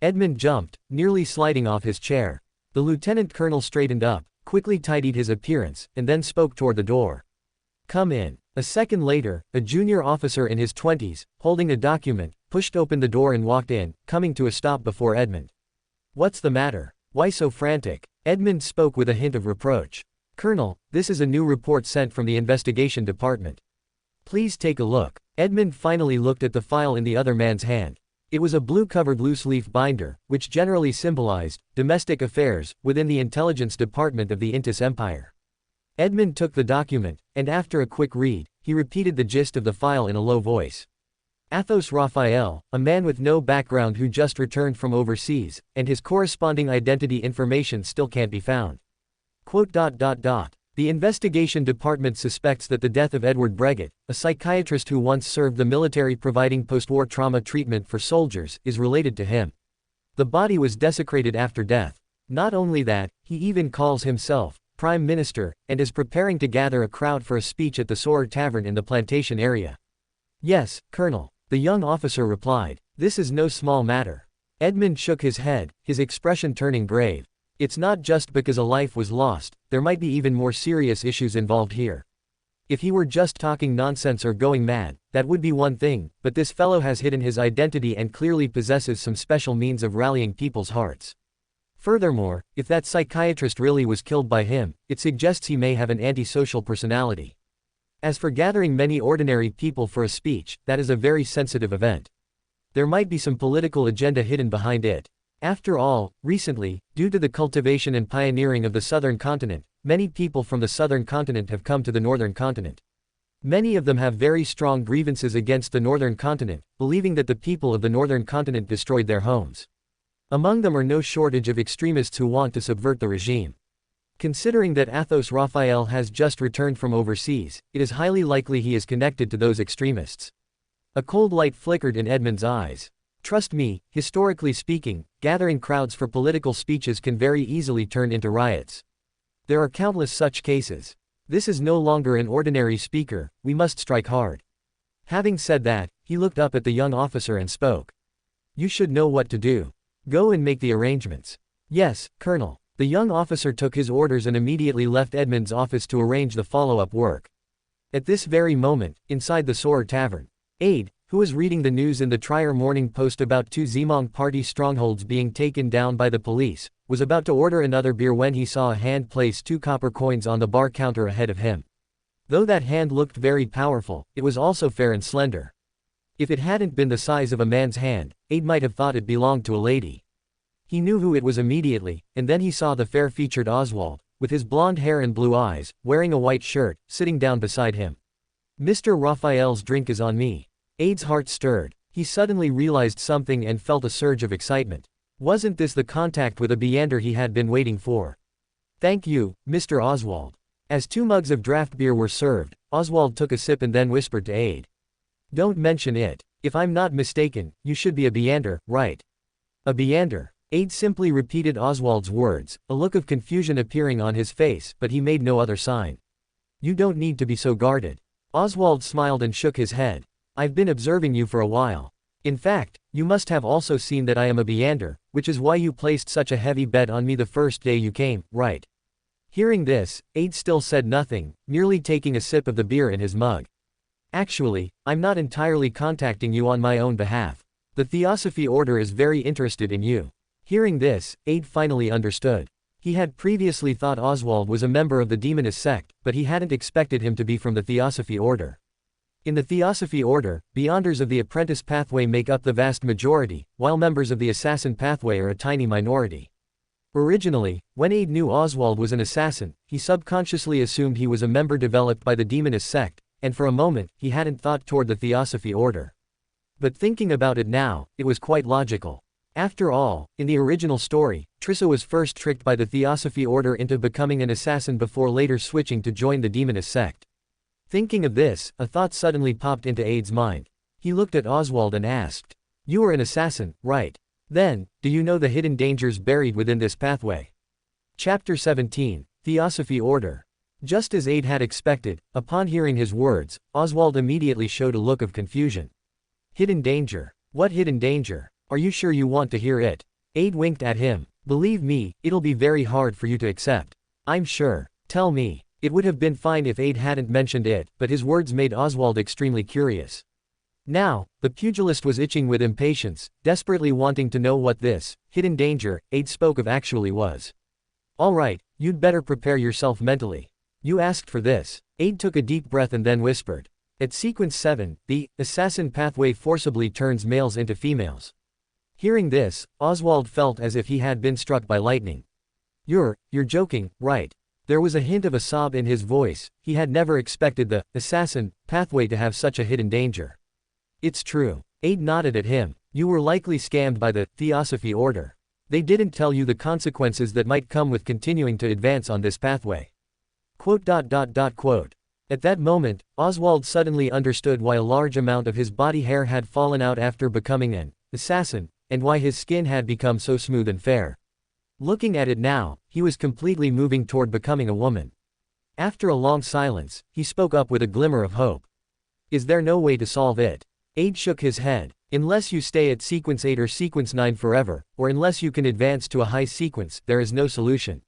Edmund jumped, nearly sliding off his chair. The lieutenant colonel straightened up, quickly tidied his appearance, and then spoke toward the door. Come in. A second later, a junior officer in his 20s, holding a document, pushed open the door and walked in, coming to a stop before Edmund. What's the matter? Why so frantic? Edmund spoke with a hint of reproach. Colonel, this is a new report sent from the investigation department. Please take a look. Edmund finally looked at the file in the other man's hand. It was a blue-covered loose-leaf binder, which generally symbolized domestic affairs within the intelligence department of the Intis Empire. Edmund took the document, and after a quick read, he repeated the gist of the file in a low voice. Athos Raphael, a man with no background who just returned from overseas, and his corresponding identity information still can't be found. The investigation department suspects that the death of Edward Breguet, a psychiatrist who once served the military providing post-war trauma treatment for soldiers, is related to him. The body was desecrated after death. Not only that, he even calls himself Prime Minister, and is preparing to gather a crowd for a speech at the Soar Tavern in the plantation area. Yes, Colonel, the young officer replied. This is no small matter. Edmund shook his head, his expression turning grave. It's not just because a life was lost, there might be even more serious issues involved here. If he were just talking nonsense or going mad, that would be one thing, but this fellow has hidden his identity and clearly possesses some special means of rallying people's hearts. Furthermore, if that psychiatrist really was killed by him, it suggests he may have an antisocial personality. As for gathering many ordinary people for a speech, that is a very sensitive event. There might be some political agenda hidden behind it. After all, recently, due to the cultivation and pioneering of the southern continent, many people from the southern continent have come to the northern continent. Many of them have very strong grievances against the northern continent, believing that the people of the northern continent destroyed their homes. Among them are no shortage of extremists who want to subvert the regime. Considering that Athos Raphael has just returned from overseas, it is highly likely he is connected to those extremists. A cold light flickered in Edmund's eyes. Trust me, historically speaking, gathering crowds for political speeches can very easily turn into riots. There are countless such cases. This is no longer an ordinary speaker, we must strike hard. Having said that, he looked up at the young officer and spoke. You should know what to do. Go and make the arrangements. Yes, Colonel. The young officer took his orders and immediately left Edmund's office to arrange the follow-up work. At this very moment, inside the Soar Tavern, Aide, who was reading the news in the Trier Morning Post about 2 Zeong party strongholds being taken down by the police, was about to order another beer when he saw a hand place 2 copper coins on the bar counter ahead of him. Though that hand looked very powerful, it was also fair and slender. If it hadn't been the size of a man's hand, Aide might have thought it belonged to a lady. He knew who it was immediately, and then he saw the fair-featured Oswald, with his blonde hair and blue eyes, wearing a white shirt, sitting down beside him. Mr. Raphael's drink is on me. Aide's heart stirred. He suddenly realized something and felt a surge of excitement. Wasn't this the contact with a beander he had been waiting for? Thank you, Mr. Oswald. As 2 mugs of draft beer were served, Oswald took a sip and then whispered to Aide. Don't mention it. If I'm not mistaken, you should be a beander, right? A beander. Aide simply repeated Oswald's words, a look of confusion appearing on his face, but he made no other sign. You don't need to be so guarded. Oswald smiled and shook his head. I've been observing you for a while. In fact, you must have also seen that I am a beander, which is why you placed such a heavy bet on me the first day you came, right? Hearing this, Aide still said nothing, merely taking a sip of the beer in his mug. Actually, I'm not entirely contacting you on my own behalf. The Theosophy Order is very interested in you. Hearing this, Aide finally understood. He had previously thought Oswald was a member of the Demonist Sect, but he hadn't expected him to be from the Theosophy Order. In the Theosophy Order, Beyonders of the Apprentice pathway make up the vast majority, while members of the Assassin pathway are a tiny minority. Originally, when Aide knew Oswald was an assassin, he subconsciously assumed he was a member developed by the Demonist Sect, and for a moment, he hadn't thought toward the Theosophy Order. But thinking about it now, it was quite logical. After all, in the original story, Trissa was first tricked by the Theosophy Order into becoming an assassin before later switching to join the Demonist Sect. Thinking of this, a thought suddenly popped into Aide's mind. He looked at Oswald and asked, "You are an assassin, right? Then, do you know the hidden dangers buried within this pathway?" Chapter 17, Theosophy Order. Just as Aide had expected, upon hearing his words, Oswald immediately showed a look of confusion. Hidden danger? What hidden danger? Are you sure you want to hear it? Aide winked at him. Believe me, it'll be very hard for you to accept. I'm sure. Tell me. It would have been fine if Aide hadn't mentioned it, but his words made Oswald extremely curious. Now, the pugilist was itching with impatience, desperately wanting to know what this hidden danger Aide spoke of actually was. All right, you'd better prepare yourself mentally. You asked for this. Aide took a deep breath and then whispered. At sequence 7, the assassin pathway forcibly turns males into females. Hearing this, Oswald felt as if he had been struck by lightning. You're joking, right? There was a hint of a sob in his voice. He had never expected the assassin pathway to have such a hidden danger. It's true. Aide nodded at him. You were likely scammed by the Theosophy Order. They didn't tell you the consequences that might come with continuing to advance on this pathway. Quote. At that moment, Oswald suddenly understood why a large amount of his body hair had fallen out after becoming an assassin, and why his skin had become so smooth and fair. Looking at it now, he was completely moving toward becoming a woman. After a long silence, he spoke up with a glimmer of hope. Is there no way to solve it? Aid shook his head. Unless you stay at sequence 8 or sequence 9 forever, or unless you can advance to a high sequence, there is no solution.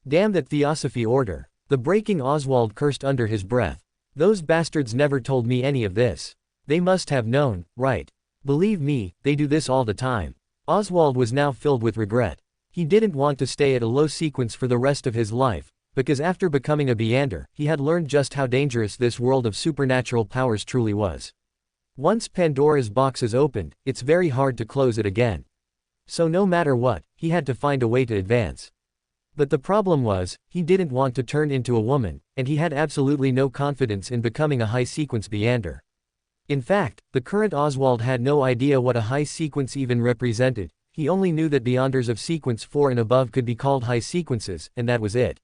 Damn that Theosophy order. The breaking Oswald cursed under his breath. Those bastards never told me any of this. They must have known, right? Believe me, they do this all the time. Oswald was now filled with regret. He didn't want to stay at a low sequence for the rest of his life, because after becoming a beander, he had learned just how dangerous this world of supernatural powers truly was. Once Pandora's box is opened, it's very hard to close it again. So no matter what, he had to find a way to advance. But the problem was, he didn't want to turn into a woman, and he had absolutely no confidence in becoming a high-sequence beander. In fact, the current Oswald had no idea what a high sequence even represented. He only knew that beanders of sequence 4 and above could be called high sequences, and that was it.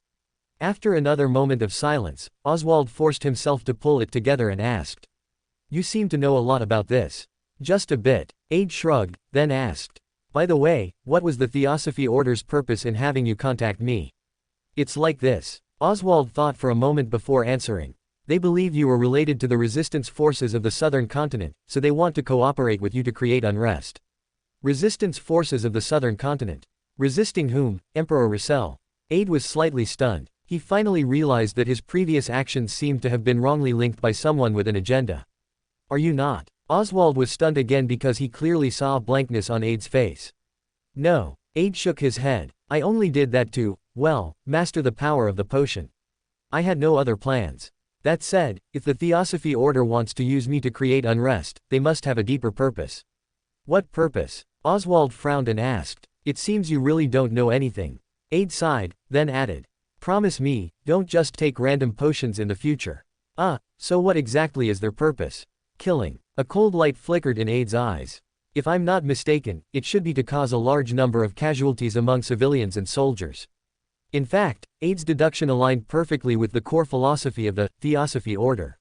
After another moment of silence, Oswald forced himself to pull it together and asked. You seem to know a lot about this. Just a bit. Aid shrugged, then asked. By the way, what was the Theosophy Order's purpose in having you contact me? It's like this. Oswald thought for a moment before answering. They believe you were related to the resistance forces of the southern continent, so they want to cooperate with you to create unrest. Resistance forces of the southern continent. Resisting whom? Emperor Russell. Aid was slightly stunned. He finally realized that his previous actions seemed to have been wrongly linked by someone with an agenda. Are you not? Oswald was stunned again because he clearly saw a blankness on Aid's face. No. Aid shook his head. I only did that to, well, master the power of the potion. I had no other plans. That said, if the Theosophy Order wants to use me to create unrest, they must have a deeper purpose. What purpose? Oswald frowned and asked. It seems you really don't know anything. Aid sighed, then added. Promise me, don't just take random potions in the future. So what exactly is their purpose? Killing. A cold light flickered in Aid's eyes. If I'm not mistaken, it should be to cause a large number of casualties among civilians and soldiers. In fact, Aid's deduction aligned perfectly with the core philosophy of the Theosophy Order.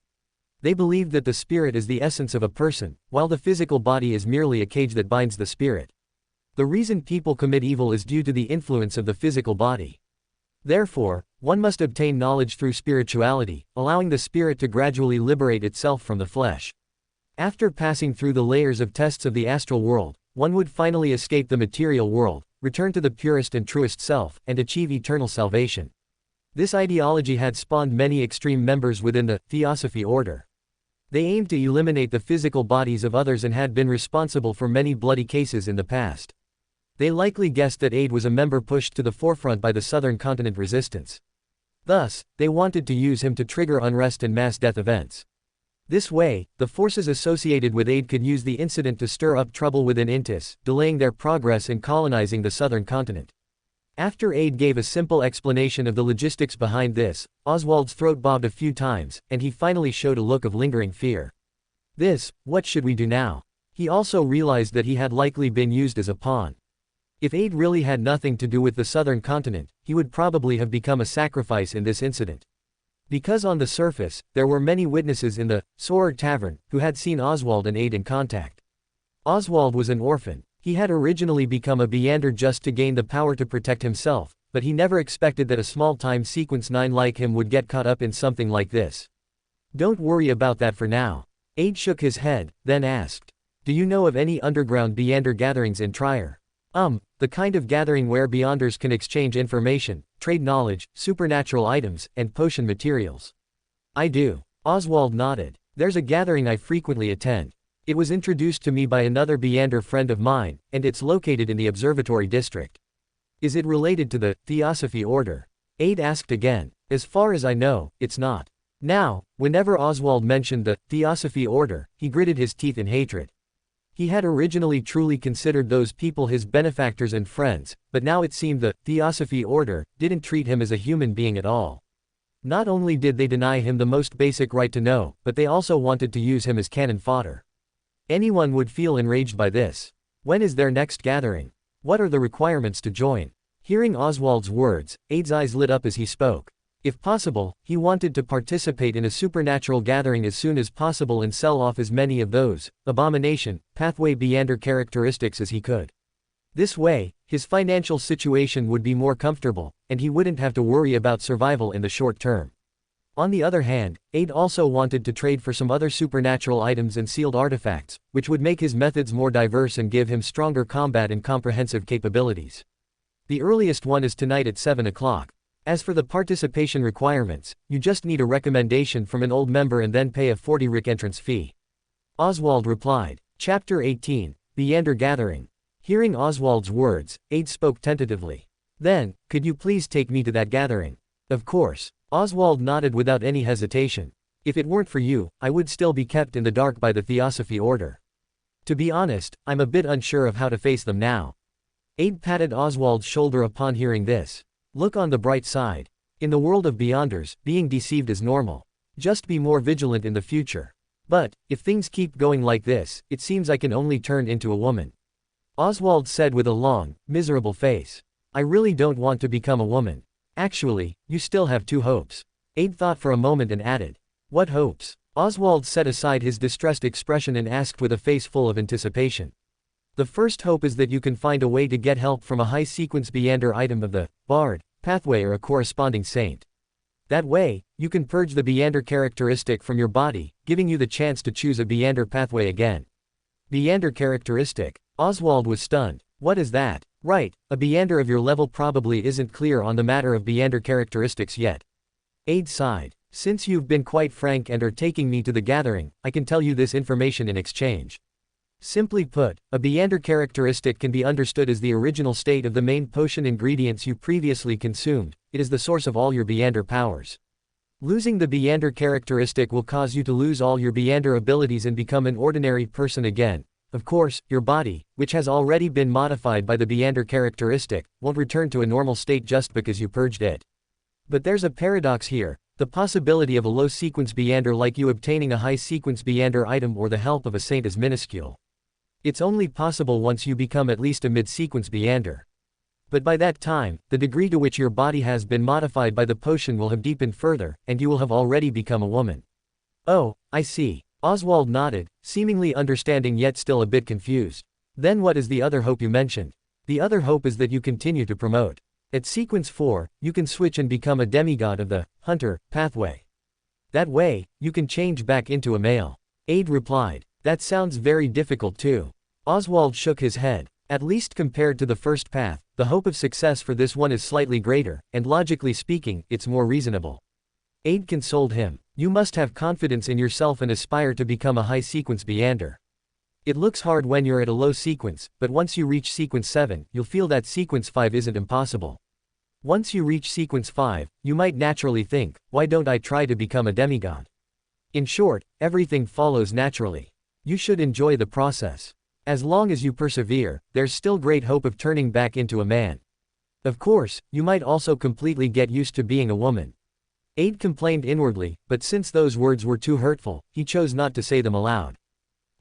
They believed that the spirit is the essence of a person, while the physical body is merely a cage that binds the spirit. The reason people commit evil is due to the influence of the physical body. Therefore, one must obtain knowledge through spirituality, allowing the spirit to gradually liberate itself from the flesh. After passing through the layers of tests of the astral world, one would finally escape the material world, return to the purest and truest self, and achieve eternal salvation. This ideology had spawned many extreme members within the Theosophy Order. They aimed to eliminate the physical bodies of others and had been responsible for many bloody cases in the past. They likely guessed that Aid was a member pushed to the forefront by the Southern Continent resistance. Thus, they wanted to use him to trigger unrest and mass death events. This way, the forces associated with Aid could use the incident to stir up trouble within Intis, delaying their progress in colonizing the Southern Continent. After Aid gave a simple explanation of the logistics behind this, Oswald's throat bobbed a few times, and he finally showed a look of lingering fear. What should we do now? He also realized that he had likely been used as a pawn. If Aid really had nothing to do with the Southern Continent, he would probably have become a sacrifice in this incident. Because on the surface, there were many witnesses in the Sword Tavern who had seen Oswald and Aid in contact. Oswald was an orphan. He had originally become a beander just to gain the power to protect himself, but he never expected that a small-time Sequence 9 like him would get caught up in something like this. Don't worry about that for now. Aid shook his head, then asked. Do you know of any underground beander gatherings in Trier? The kind of gathering where beanders can exchange information, trade knowledge, supernatural items, and potion materials. I do. Oswald nodded. There's a gathering I frequently attend. It was introduced to me by another beander friend of mine, and it's located in the Observatory District. Is it related to the Theosophy Order? Aid asked again. As far as I know, it's not. Now, whenever Oswald mentioned the Theosophy Order, he gritted his teeth in hatred. He had originally truly considered those people his benefactors and friends, but now it seemed the Theosophy Order didn't treat him as a human being at all. Not only did they deny him the most basic right to know, but they also wanted to use him as cannon fodder. Anyone would feel enraged by this. When is their next gathering? What are the requirements to join? Hearing Oswald's words, Aid's eyes lit up as he spoke. If possible, he wanted to participate in a supernatural gathering as soon as possible and sell off as many of those abomination pathway beander characteristics as he could. This way, his financial situation would be more comfortable, and he wouldn't have to worry about survival in the short term. On the other hand, Aid also wanted to trade for some other supernatural items and sealed artifacts, which would make his methods more diverse and give him stronger combat and comprehensive capabilities. The earliest one is tonight at 7 o'clock. As for the participation requirements, you just need a recommendation from an old member and then pay a 40 Rick entrance fee. Oswald replied. Chapter 18, Beander Gathering. Hearing Oswald's words, Aid spoke tentatively. Then, could you please take me to that gathering? Of course. Oswald nodded without any hesitation. If it weren't for you, I would still be kept in the dark by the Theosophy Order. To be honest, I'm a bit unsure of how to face them now. Aid patted Oswald's shoulder upon hearing this. Look on the bright side. In the world of Beyonders, being deceived is normal. Just be more vigilant in the future. But, if things keep going like this, it seems I can only turn into a woman. Oswald said with a long, miserable face. I really don't want to become a woman. Actually, you still have two hopes. Aid thought for a moment and added. What hopes? Oswald set aside his distressed expression and asked with a face full of anticipation. The first hope is that you can find a way to get help from a high-sequence Beander item of the Bard pathway or a corresponding saint. That way, you can purge the Beander characteristic from your body, giving you the chance to choose a Beander pathway again. Beander characteristic? Oswald was stunned. What is that? Right, a Beander of your level probably isn't clear on the matter of Beander characteristics yet. Aid sighed. Since you've been quite frank and are taking me to the gathering, I can tell you this information in exchange. Simply put, a Beander characteristic can be understood as the original state of the main potion ingredients you previously consumed. It is the source of all your Beander powers. Losing the Beander characteristic will cause you to lose all your Beander abilities and become an ordinary person again. Of course, your body, which has already been modified by the Beander characteristic, won't return to a normal state just because you purged it. But there's a paradox here. The possibility of a low-sequence Beander like you obtaining a high-sequence Beander item or the help of a saint is minuscule. It's only possible once you become at least a mid-sequence Beander. But by that time, the degree to which your body has been modified by the potion will have deepened further, and you will have already become a woman. Oh, I see. Oswald nodded, seemingly understanding yet still a bit confused. Then what is the other hope you mentioned? The other hope is that you continue to promote. At sequence 4, you can switch and become a demigod of the Hunter pathway. That way, you can change back into a male. Aid replied. That sounds very difficult too. Oswald shook his head. At least compared to the first path, the hope of success for this one is slightly greater, and logically speaking, it's more reasonable. Aid consoled him. You must have confidence in yourself and aspire to become a high-sequence Beander. It looks hard when you're at a low sequence, but once you reach sequence 7, you'll feel that sequence 5 isn't impossible. Once you reach sequence 5, you might naturally think, why don't I try to become a demigod? In short, everything follows naturally. You should enjoy the process. As long as you persevere, there's still great hope of turning back into a man. Of course, you might also completely get used to being a woman. Aid complained inwardly, but since those words were too hurtful, he chose not to say them aloud.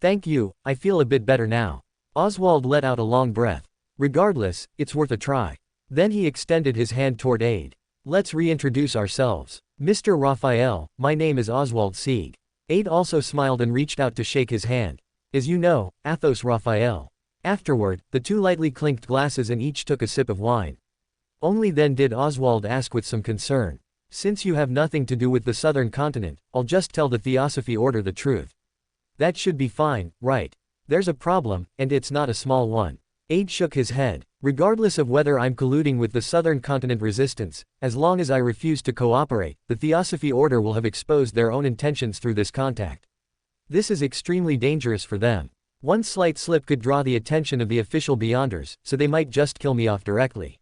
Thank you, I feel a bit better now. Oswald let out a long breath. Regardless, it's worth a try. Then he extended his hand toward Aid. Let's reintroduce ourselves. Mr. Raphael, my name is Oswald Sieg. Aid also smiled and reached out to shake his hand. As you know, Athos Raphael. Afterward, the two lightly clinked glasses and each took a sip of wine. Only then did Oswald ask with some concern. Since you have nothing to do with the southern continent, I'll just tell the Theosophy Order the truth. That should be fine, right? There's a problem, and it's not a small one. Aid shook his head. Regardless of whether I'm colluding with the Southern Continent resistance, as long as I refuse to cooperate, the Theosophy Order will have exposed their own intentions through this contact. This is extremely dangerous for them. One slight slip could draw the attention of the official Beyonders, so they might just kill me off directly.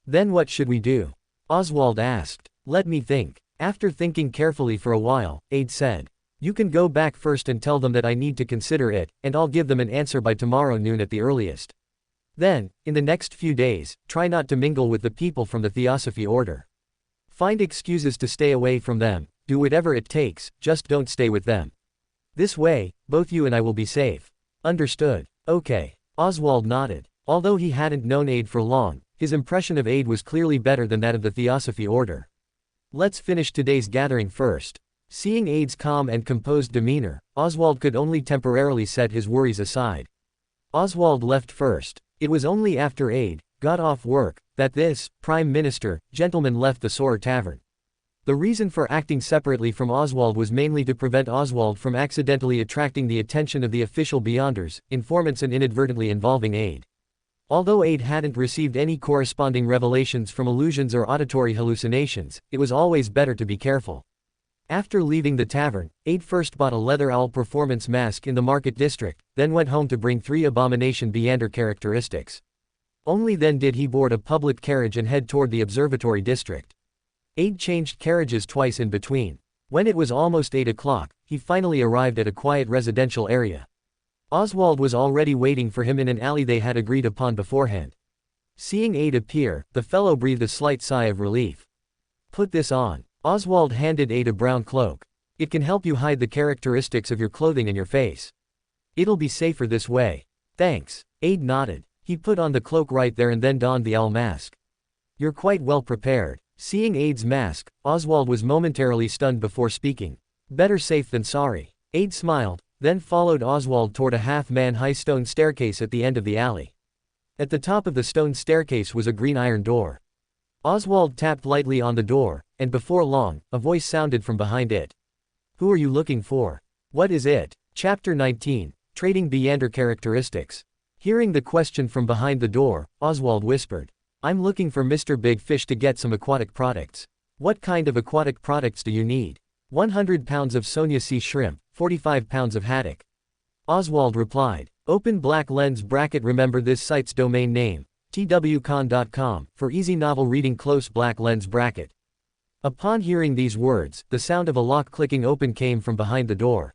Then what should we do? Oswald asked. Let me think. After thinking carefully for a while, Aid said. You can go back first and tell them that I need to consider it, and I'll give them an answer by tomorrow noon at the earliest. Then, in the next few days, try not to mingle with the people from the Theosophy Order. Find excuses to stay away from them, do whatever it takes, just don't stay with them. This way, both you and I will be safe. Understood. Okay. Oswald nodded. Although he hadn't known Aid for long, his impression of Aid was clearly better than that of the Theosophy Order. Let's finish today's gathering first. Seeing Ade's calm and composed demeanor, Oswald could only temporarily set his worries aside. Oswald left first. It was only after Ade got off work that this Prime Minister gentleman left the Soar Tavern. The reason for acting separately from Oswald was mainly to prevent Oswald from accidentally attracting the attention of the official beyonders, informants, and inadvertently involving Ade. Although Ade hadn't received any corresponding revelations from illusions or auditory hallucinations, it was always better to be careful. After leaving the tavern, Ade first bought a leather owl performance mask in the market district, then went home to bring 3 abomination beander characteristics. Only then did he board a public carriage and head toward the observatory district. Ade changed carriages twice in between. When it was almost 8 o'clock, he finally arrived at a quiet residential area. Oswald was already waiting for him in an alley they had agreed upon beforehand. Seeing Ade appear, the fellow breathed a slight sigh of relief. Put this on. Oswald handed Ade a brown cloak. It can help you hide the characteristics of your clothing and your face. It'll be safer this way. Thanks. Ade nodded. He put on the cloak right there and then donned the owl mask. You're quite well prepared. Seeing Ade's mask, Oswald was momentarily stunned before speaking. Better safe than sorry. Ade smiled, then followed Oswald toward a half-man-high stone staircase at the end of the alley. At the top of the stone staircase was a green iron door. Oswald tapped lightly on the door, and before long, a voice sounded from behind it. Who are you looking for? What is it? Chapter 19, Trading Beander Characteristics. Hearing the question from behind the door, Oswald whispered. I'm looking for Mr. Big Fish to get some aquatic products. What kind of aquatic products do you need? 100 pounds of Sonia sea shrimp, 45 pounds of haddock. Oswald replied. Open black lens bracket. Remember this site's domain name, twcon.com, for easy novel reading. Close black lens bracket. Upon hearing these words, the sound of a lock clicking open came from behind the door.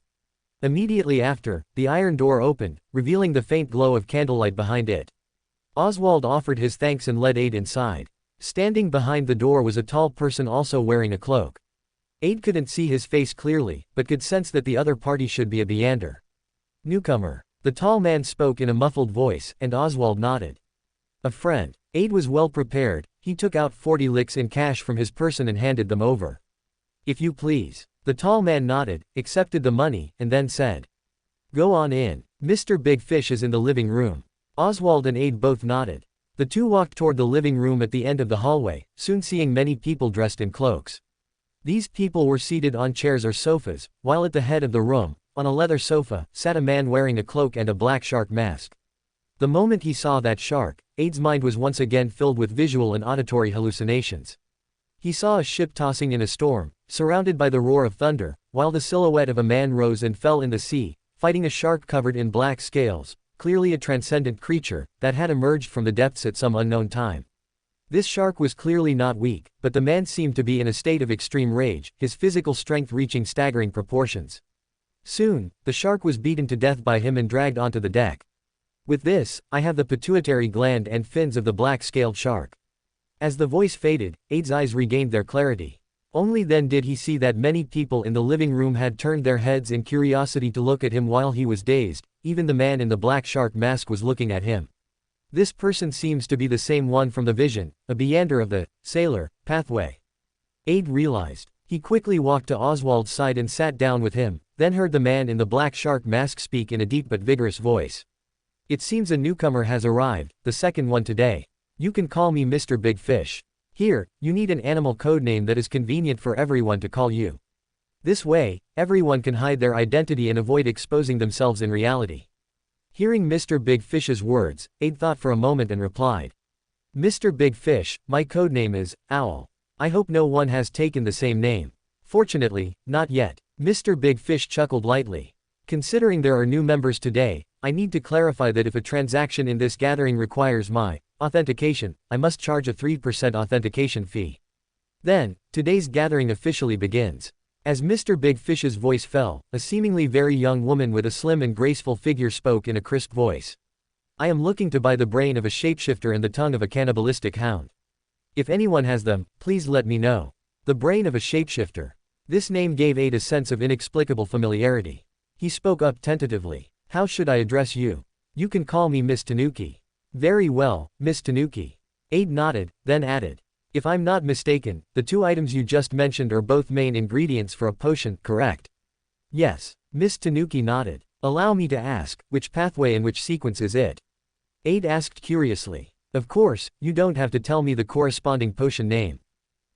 Immediately after, the iron door opened, revealing the faint glow of candlelight behind it. Oswald offered his thanks and led Ade inside. Standing behind the door was a tall person also wearing a cloak. Ade couldn't see his face clearly, but could sense that the other party should be a beander. Newcomer. The tall man spoke in a muffled voice, and Oswald nodded. A friend. Ade was well prepared. He took out 40 licks in cash from his person and handed them over. If you please. The tall man nodded, accepted the money, and then said. Go on in. Mr. Big Fish is in the living room. Oswald and Ade both nodded. The two walked toward the living room at the end of the hallway, soon seeing many people dressed in cloaks. These people were seated on chairs or sofas, while at the head of the room, on a leather sofa, sat a man wearing a cloak and a black shark mask. The moment he saw that shark, Ade's mind was once again filled with visual and auditory hallucinations. He saw a ship tossing in a storm, surrounded by the roar of thunder, while the silhouette of a man rose and fell in the sea, fighting a shark covered in black scales, clearly a transcendent creature, that had emerged from the depths at some unknown time. This shark was clearly not weak, but the man seemed to be in a state of extreme rage, his physical strength reaching staggering proportions. Soon, the shark was beaten to death by him and dragged onto the deck. With this, I have the pituitary gland and fins of the black-scaled shark. As the voice faded, Ade's eyes regained their clarity. Only then did he see that many people in the living room had turned their heads in curiosity to look at him while he was dazed. Even the man in the black shark mask was looking at him. This person seems to be the same one from the vision, a beander of the sailor pathway. Ade realized. He quickly walked to Oswald's side and sat down with him, then heard the man in the black shark mask speak in a deep but vigorous voice. It seems a newcomer has arrived, the second one today. You can call me Mr. Big Fish. Here, you need an animal codename that is convenient for everyone to call you. This way, everyone can hide their identity and avoid exposing themselves in reality. Hearing Mr. Big Fish's words, Ade thought for a moment and replied. Mr. Big Fish, my codename is Owl. I hope no one has taken the same name. Fortunately, not yet. Mr. Big Fish chuckled lightly. Considering there are new members today, I need to clarify that if a transaction in this gathering requires my authentication, I must charge a 3% authentication fee. Then, today's gathering officially begins. As Mr. Big Fish's voice fell, a seemingly very young woman with a slim and graceful figure spoke in a crisp voice. I am looking to buy the brain of a shapeshifter and the tongue of a cannibalistic hound. If anyone has them, please let me know. The brain of a shapeshifter. This name gave Ade a sense of inexplicable familiarity. He spoke up tentatively. How should I address you? You can call me Miss Tanuki. Very well, Miss Tanuki. Ade nodded, then added. If I'm not mistaken, the two items you just mentioned are both main ingredients for a potion, correct? Yes. Miss Tanuki nodded. Allow me to ask, which pathway and which sequence is it? Aide asked curiously. Of course, you don't have to tell me the corresponding potion name.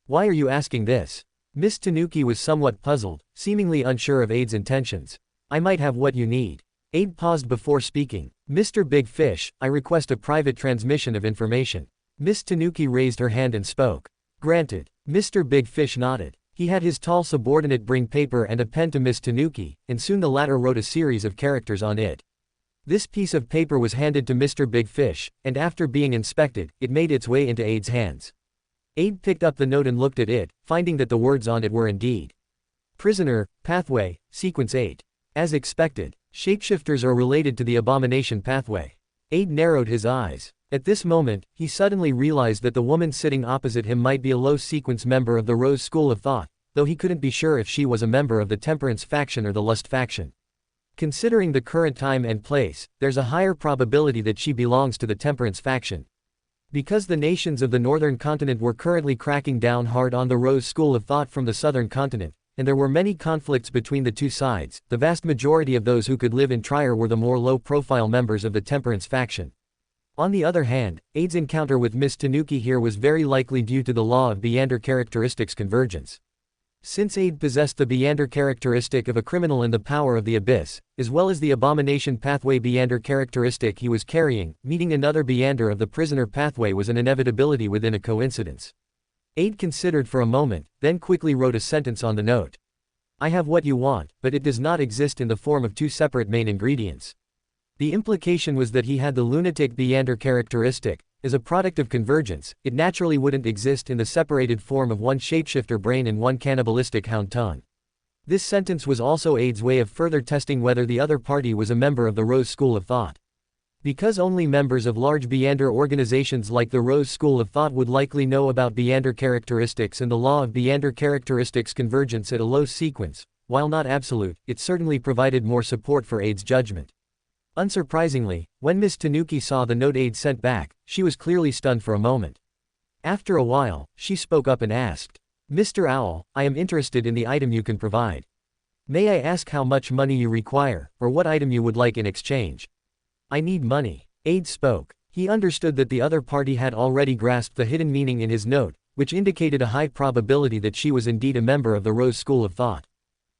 Why are you asking this? Miss Tanuki was somewhat puzzled, seemingly unsure of Aide's intentions. I might have what you need. Aide paused before speaking. Mr. Big Fish, I request a private transmission of information. Miss Tanuki raised her hand and spoke. Granted. Mr. Big Fish nodded. He had his tall subordinate bring paper and a pen to Miss Tanuki, and soon the latter wrote a series of characters on it. This piece of paper was handed to Mr. Big Fish, and after being inspected, it made its way into Aide's hands. Aide picked up the note and looked at it, finding that the words on it were indeed. Prisoner, Pathway, Sequence 8. As expected, shapeshifters are related to the abomination pathway. Aide narrowed his eyes. At this moment, he suddenly realized that the woman sitting opposite him might be a low-sequence member of the Rose School of Thought, though he couldn't be sure if she was a member of the Temperance faction or the Lust faction. Considering the current time and place, there's a higher probability that she belongs to the Temperance faction. Because the nations of the northern continent were currently cracking down hard on the Rose School of Thought from the southern continent, and there were many conflicts between the two sides, the vast majority of those who could live in Trier were the more low-profile members of the Temperance faction. On the other hand, Aide's encounter with Miss Tanuki here was very likely due to the law of beander characteristics convergence. Since Aide possessed the beander characteristic of a criminal in the power of the abyss, as well as the abomination pathway beander characteristic he was carrying, meeting another beander of the prisoner pathway was an inevitability within a coincidence. Aide considered for a moment, then quickly wrote a sentence on the note. I have what you want, but it does not exist in the form of two separate main ingredients. The implication was that he had the lunatic beander characteristic. As a product of convergence, it naturally wouldn't exist in the separated form of one shapeshifter brain and one cannibalistic hound tongue. This sentence was also Aide's way of further testing whether the other party was a member of the Rose School of Thought. Because only members of large beander organizations like the Rose School of Thought would likely know about beander characteristics and the law of beander characteristics convergence at a low sequence, while not absolute, it certainly provided more support for Aide's judgment. Unsurprisingly, when Miss Tanuki saw the note Aide sent back, she was clearly stunned for a moment. After a while, she spoke up and asked, Mr. Owl, I am interested in the item you can provide. May I ask how much money you require, or what item you would like in exchange? I need money. Aide spoke. He understood that the other party had already grasped the hidden meaning in his note, which indicated a high probability that she was indeed a member of the Rose School of Thought.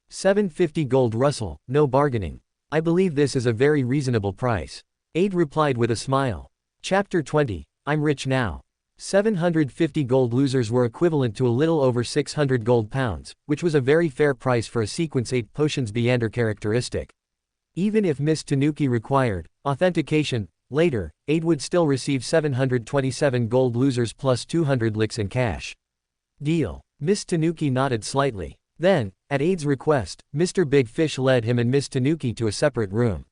750 gold Russell, no bargaining. I believe this is a very reasonable price. Aide replied with a smile. Chapter 20, I'm rich now. 750 gold losers were equivalent to a little over 600 gold pounds, which was a very fair price for a sequence 8 potions beander characteristic. Even if Miss Tanuki required authentication later, Aide would still receive 727 gold losers plus 200 licks in cash. Deal. Miss Tanuki nodded slightly. Then, at Aide's request, Mr. Big Fish led him and Miss Tanuki to a separate room.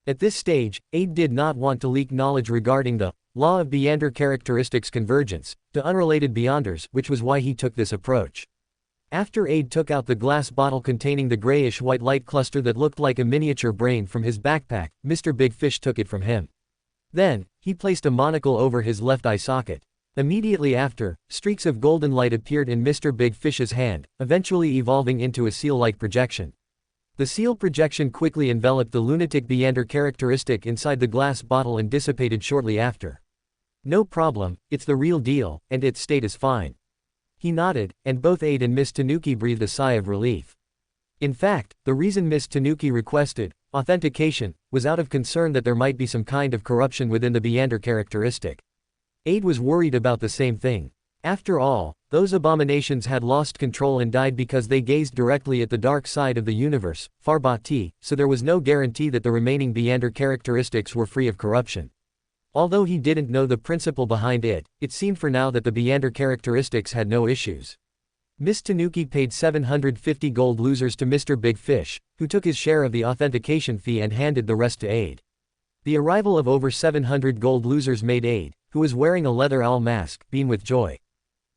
At this stage, Aide did not want to leak knowledge regarding the law of beander characteristics convergence to unrelated beanders, which was why he took this approach. After Aide took out the glass bottle containing the grayish-white light cluster that looked like a miniature brain from his backpack, Mr. Big Fish took it from him. Then, he placed a monocle over his left eye socket. Immediately after, streaks of golden light appeared in Mr. Big Fish's hand, eventually evolving into a seal-like projection. The seal projection quickly enveloped the lunatic beander characteristic inside the glass bottle and dissipated shortly after. No problem, it's the real deal, and its state is fine. He nodded, and both Aide and Miss Tanuki breathed a sigh of relief. In fact, the reason Miss Tanuki requested authentication was out of concern that there might be some kind of corruption within the beander characteristic. Aide was worried about the same thing. After all, those abominations had lost control and died because they gazed directly at the dark side of the universe, Farbati, so there was no guarantee that the remaining beander characteristics were free of corruption. Although he didn't know the principle behind it, it seemed for now that the beander characteristics had no issues. Miss Tanuki paid 750 gold losers to Mr. Big Fish, who took his share of the authentication fee and handed the rest to Aide. The arrival of over 700 gold losers made Aide, who was wearing a leather owl mask, beam with joy.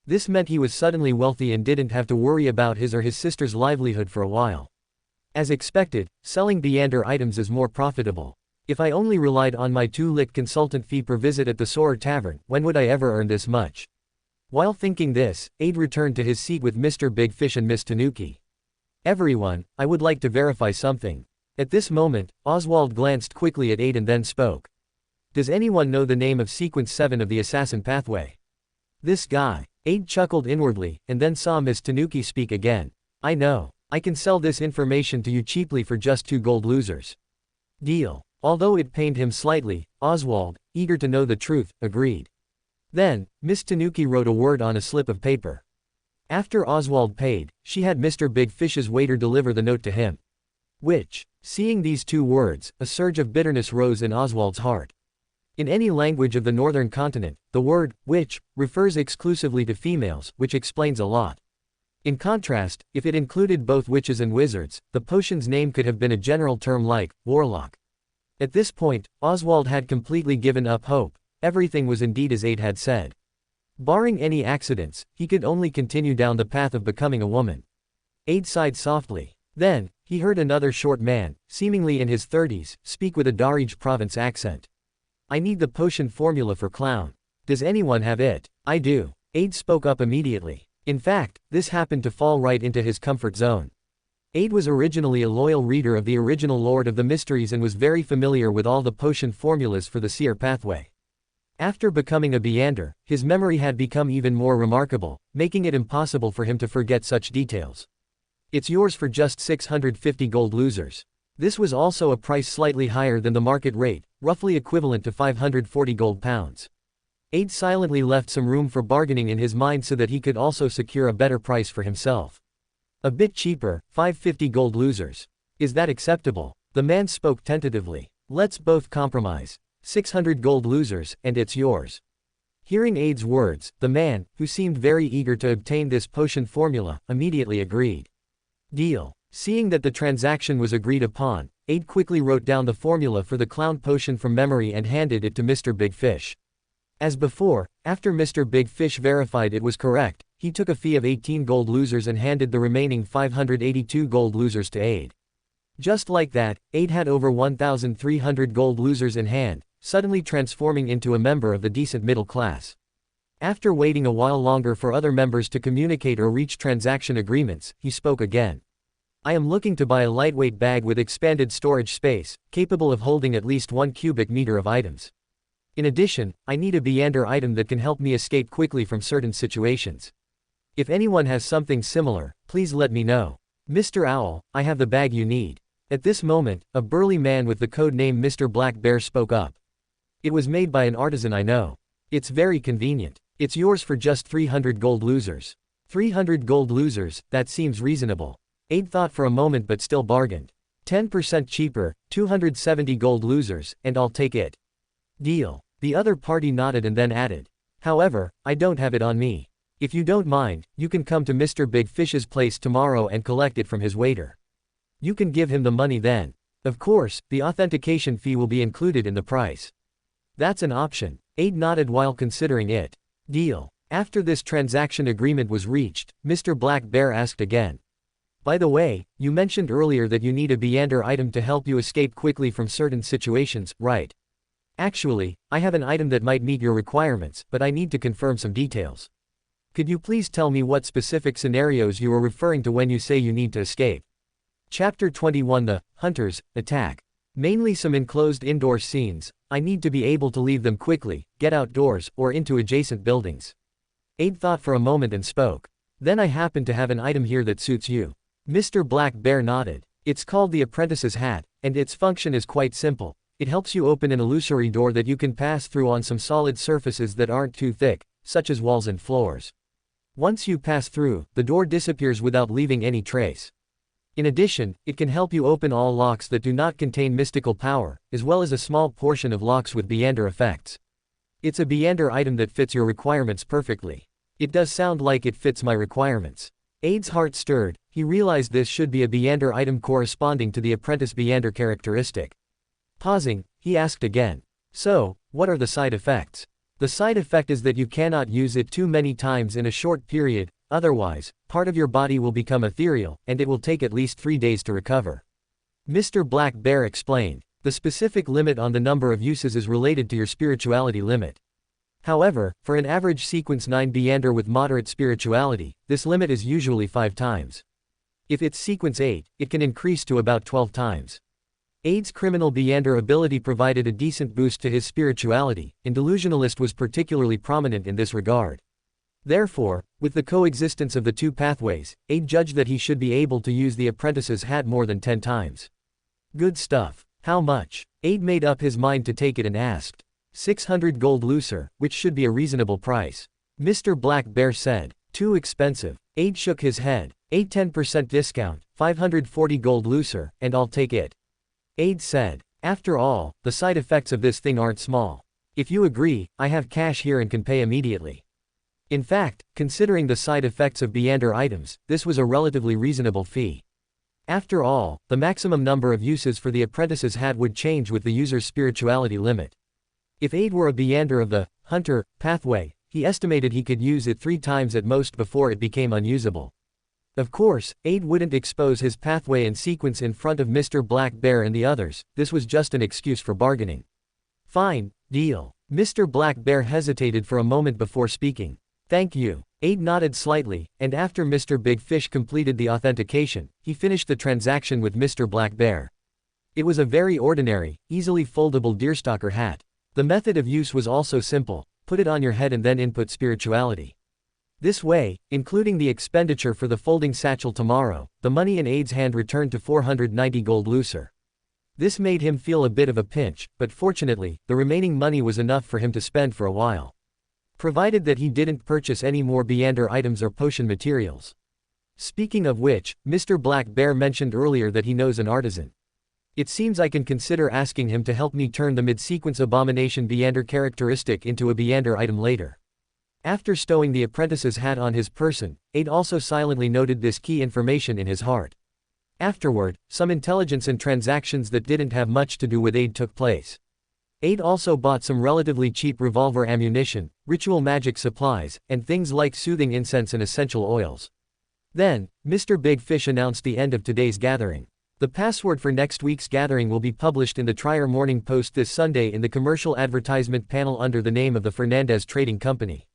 This meant he was suddenly wealthy and didn't have to worry about his or his sister's livelihood for a while. As expected, selling beander items is more profitable. If I only relied on my 2-lick consultant fee per visit at the Soarer Tavern, when would I ever earn this much? While thinking this, Aide returned to his seat with Mr. Big Fish and Miss Tanuki. Everyone, I would like to verify something. At this moment, Oswald glanced quickly at Aide and then spoke. Does anyone know the name of Sequence 7 of the Assassin Pathway? This guy. Aide chuckled inwardly, and then saw Miss Tanuki speak again. I know. I can sell this information to you cheaply for just 2 gold losers. Deal. Although it pained him slightly, Oswald, eager to know the truth, agreed. Then, Miss Tanuki wrote a word on a slip of paper. After Oswald paid, she had Mr. Big Fish's waiter deliver the note to him. Which, seeing these 2 words, a surge of bitterness rose in Oswald's heart. In any language of the northern continent, the word, witch, refers exclusively to females, which explains a lot. In contrast, if it included both witches and wizards, the potion's name could have been a general term like, warlock. At this point, Oswald had completely given up hope. Everything was indeed as Aide had said. Barring any accidents, he could only continue down the path of becoming a woman. Aide sighed softly. Then, he heard another short man, seemingly in his 30s, speak with a Darij province accent. I need the potion formula for clown. Does anyone have it? I do. Aide spoke up immediately. In fact, this happened to fall right into his comfort zone. Aide was originally a loyal reader of the original Lord of the Mysteries and was very familiar with all the potion formulas for the seer pathway. After becoming a beander, his memory had become even more remarkable, making it impossible for him to forget such details. It's yours for just 650 gold losers. This was also a price slightly higher than the market rate, roughly equivalent to 540 gold pounds. Aide silently left some room for bargaining in his mind so that he could also secure a better price for himself. A bit cheaper, 550 gold losers. Is that acceptable? The man spoke tentatively. Let's both compromise. 600 gold losers, and it's yours. Hearing Aide's words, the man, who seemed very eager to obtain this potion formula, immediately agreed. Deal. Seeing that the transaction was agreed upon, Aide quickly wrote down the formula for the clown potion from memory and handed it to Mr. Big Fish. As before, after Mr. Big Fish verified it was correct, he took a fee of 18 gold losers and handed the remaining 582 gold losers to Aide. Just like that, Aide had over 1,300 gold losers in hand, suddenly transforming into a member of the decent middle class. After waiting a while longer for other members to communicate or reach transaction agreements, he spoke again. I am looking to buy a lightweight bag with expanded storage space, capable of holding at least 1 cubic meter of items. In addition, I need a beander item that can help me escape quickly from certain situations. If anyone has something similar, please let me know. Mr. Owl, I have the bag you need. At this moment, a burly man with the code name Mr. Black Bear spoke up. It was made by an artisan I know. It's very convenient. It's yours for just 300 gold losers. 300 gold losers, that seems reasonable. Aide thought for a moment but still bargained. 10% cheaper, 270 gold losers, and I'll take it. Deal. The other party nodded and then added. However, I don't have it on me. If you don't mind, you can come to Mr. Big Fish's place tomorrow and collect it from his waiter. You can give him the money then. Of course, the authentication fee will be included in the price. That's an option. Aide nodded while considering it. Deal. After this transaction agreement was reached, Mr. Black Bear asked again. By the way, you mentioned earlier that you need a beander item to help you escape quickly from certain situations, right? Actually, I have an item that might meet your requirements, but I need to confirm some details. Could you please tell me what specific scenarios you are referring to when you say you need to escape? Chapter 21 The Hunters Attack. Mainly some enclosed indoor scenes. I need to be able to leave them quickly, get outdoors, or into adjacent buildings. Aide thought for a moment and spoke. Then I happen to have an item here that suits you. Mr. Black Bear nodded. It's called the Apprentice's Hat, and its function is quite simple. It helps you open an illusory door that you can pass through on some solid surfaces that aren't too thick, such as walls and floors. Once you pass through, the door disappears without leaving any trace. In addition, it can help you open all locks that do not contain mystical power, as well as a small portion of locks with beander effects. It's a beander item that fits your requirements perfectly. It does sound like it fits my requirements. Aide's heart stirred. He realized this should be a beander item corresponding to the apprentice beander characteristic. Pausing, he asked again. So, what are the side effects? The side effect is that you cannot use it too many times in a short period, otherwise, part of your body will become ethereal, and it will take at least 3 days to recover. Mr. Black Bear explained. The specific limit on the number of uses is related to your spirituality limit. However, for an average sequence 9 beander with moderate spirituality, this limit is usually 5 times. If it's sequence 8, it can increase to about 12 times. Aid's criminal beander ability provided a decent boost to his spirituality, and delusionalist was particularly prominent in this regard. Therefore, with the coexistence of the two pathways, Aid judged that he should be able to use the apprentice's hat more than 10 times. Good stuff. How much? Aid made up his mind to take it and asked. 600 gold looser, which should be a reasonable price. Mr. Black Bear said. Too expensive. Aid shook his head. Aid 10% discount, 540 gold looser, and I'll take it. Aid said. After all, the side effects of this thing aren't small. If you agree, I have cash here and can pay immediately. In fact, considering the side effects of beander items, this was a relatively reasonable fee. After all, the maximum number of uses for the apprentice's hat would change with the user's spirituality limit. If Aid were a beander of the hunter pathway, he estimated he could use it 3 times at most before it became unusable. Of course, Aid wouldn't expose his pathway and sequence in front of Mr. Black Bear and the others, this was just an excuse for bargaining. Fine, deal. Mr. Black Bear hesitated for a moment before speaking. Thank you. Aid nodded slightly, and after Mr. Big Fish completed the authentication, he finished the transaction with Mr. Black Bear. It was a very ordinary, easily foldable deerstalker hat. The method of use was also simple, put it on your head and then input spirituality. This way, including the expenditure for the folding satchel tomorrow, the money in Aid's hand returned to 490 gold looser. This made him feel a bit of a pinch, but fortunately, the remaining money was enough for him to spend for a while. Provided that he didn't purchase any more beander items or potion materials. Speaking of which, Mr. Black Bear mentioned earlier that he knows an artisan. It seems I can consider asking him to help me turn the mid-sequence abomination beander characteristic into a beander item later. After stowing the apprentice's hat on his person, Aid also silently noted this key information in his heart. Afterward, some intelligence and transactions that didn't have much to do with Aid took place. Aid also bought some relatively cheap revolver ammunition, ritual magic supplies, and things like soothing incense and essential oils. Then, Mr. Big Fish announced the end of today's gathering. The password for next week's gathering will be published in the Trier Morning Post this Sunday in the commercial advertisement panel under the name of the Fernandez Trading Company.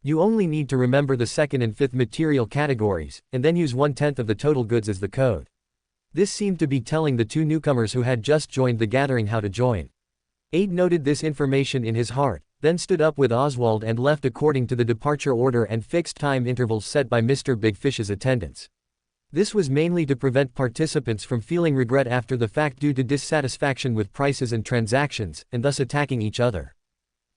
You only need to remember the 2nd and 5th material categories, and then use 1/10 of the total goods as the code. This seemed to be telling the 2 newcomers who had just joined the gathering how to join. Aid noted this information in his heart, then stood up with Oswald and left according to the departure order and fixed time intervals set by Mr. Big Fish's attendants. This was mainly to prevent participants from feeling regret after the fact due to dissatisfaction with prices and transactions, and thus attacking each other.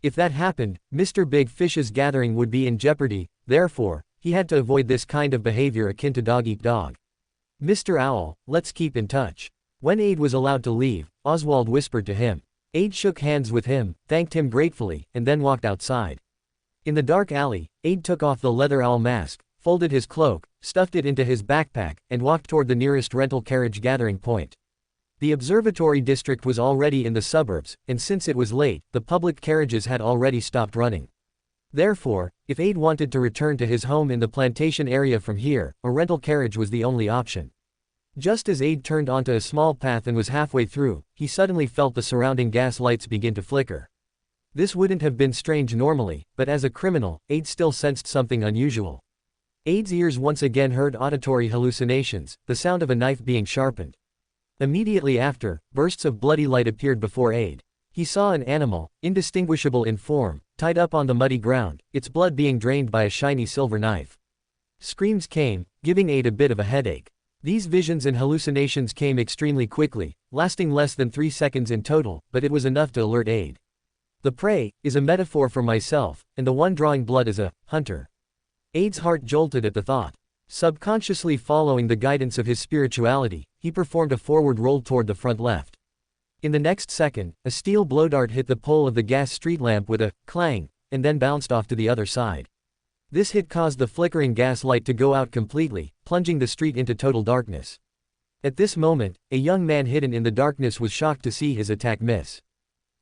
If that happened, Mr. Big Fish's gathering would be in jeopardy, therefore, he had to avoid this kind of behavior akin to dog-eat-dog. Mr. Owl, let's keep in touch. When Aid was allowed to leave, Oswald whispered to him. Aid shook hands with him, thanked him gratefully, and then walked outside. In the dark alley, Aid took off the leather owl mask, folded his cloak, stuffed it into his backpack, and walked toward the nearest rental carriage gathering point. The observatory district was already in the suburbs, and since it was late, the public carriages had already stopped running. Therefore, if Aid wanted to return to his home in the plantation area from here, a rental carriage was the only option. Just as Aid turned onto a small path and was halfway through, he suddenly felt the surrounding gas lights begin to flicker. This wouldn't have been strange normally, but as a criminal, Aid still sensed something unusual. Aid's ears once again heard auditory hallucinations, the sound of a knife being sharpened. Immediately after, bursts of bloody light appeared before Aid. He saw an animal, indistinguishable in form, tied up on the muddy ground, its blood being drained by a shiny silver knife. Screams came, giving Aid a bit of a headache. These visions and hallucinations came extremely quickly, lasting less than 3 seconds in total, but it was enough to alert Aid. The prey is a metaphor for myself, and the one drawing blood is a hunter. Aid's heart jolted at the thought. Subconsciously following the guidance of his spirituality, he performed a forward roll toward the front left. In the next second, a steel blow dart hit the pole of the gas street lamp with a clang, and then bounced off to the other side. This hit caused the flickering gas light to go out completely, plunging the street into total darkness. At this moment, a young man hidden in the darkness was shocked to see his attack miss.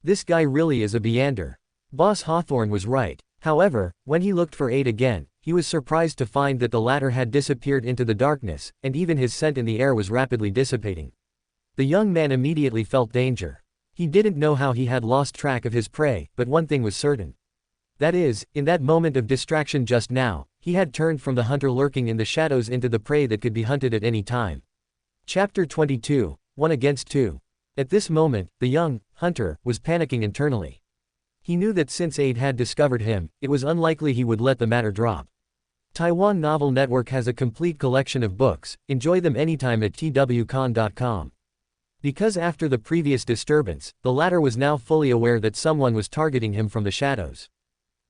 This guy really is a beander. Boss Hawthorne was right. However, when he looked for Aid again, he was surprised to find that the latter had disappeared into the darkness, and even his scent in the air was rapidly dissipating. The young man immediately felt danger. He didn't know how he had lost track of his prey, but one thing was certain. That is, in that moment of distraction just now, he had turned from the hunter lurking in the shadows into the prey that could be hunted at any time. Chapter 22, 1 against 2. At this moment, the young hunter was panicking internally. He knew that since Aid had discovered him, it was unlikely he would let the matter drop. Taiwan Novel Network has a complete collection of books. Enjoy them anytime at twcon.com. Because after the previous disturbance, the latter was now fully aware that someone was targeting him from the shadows.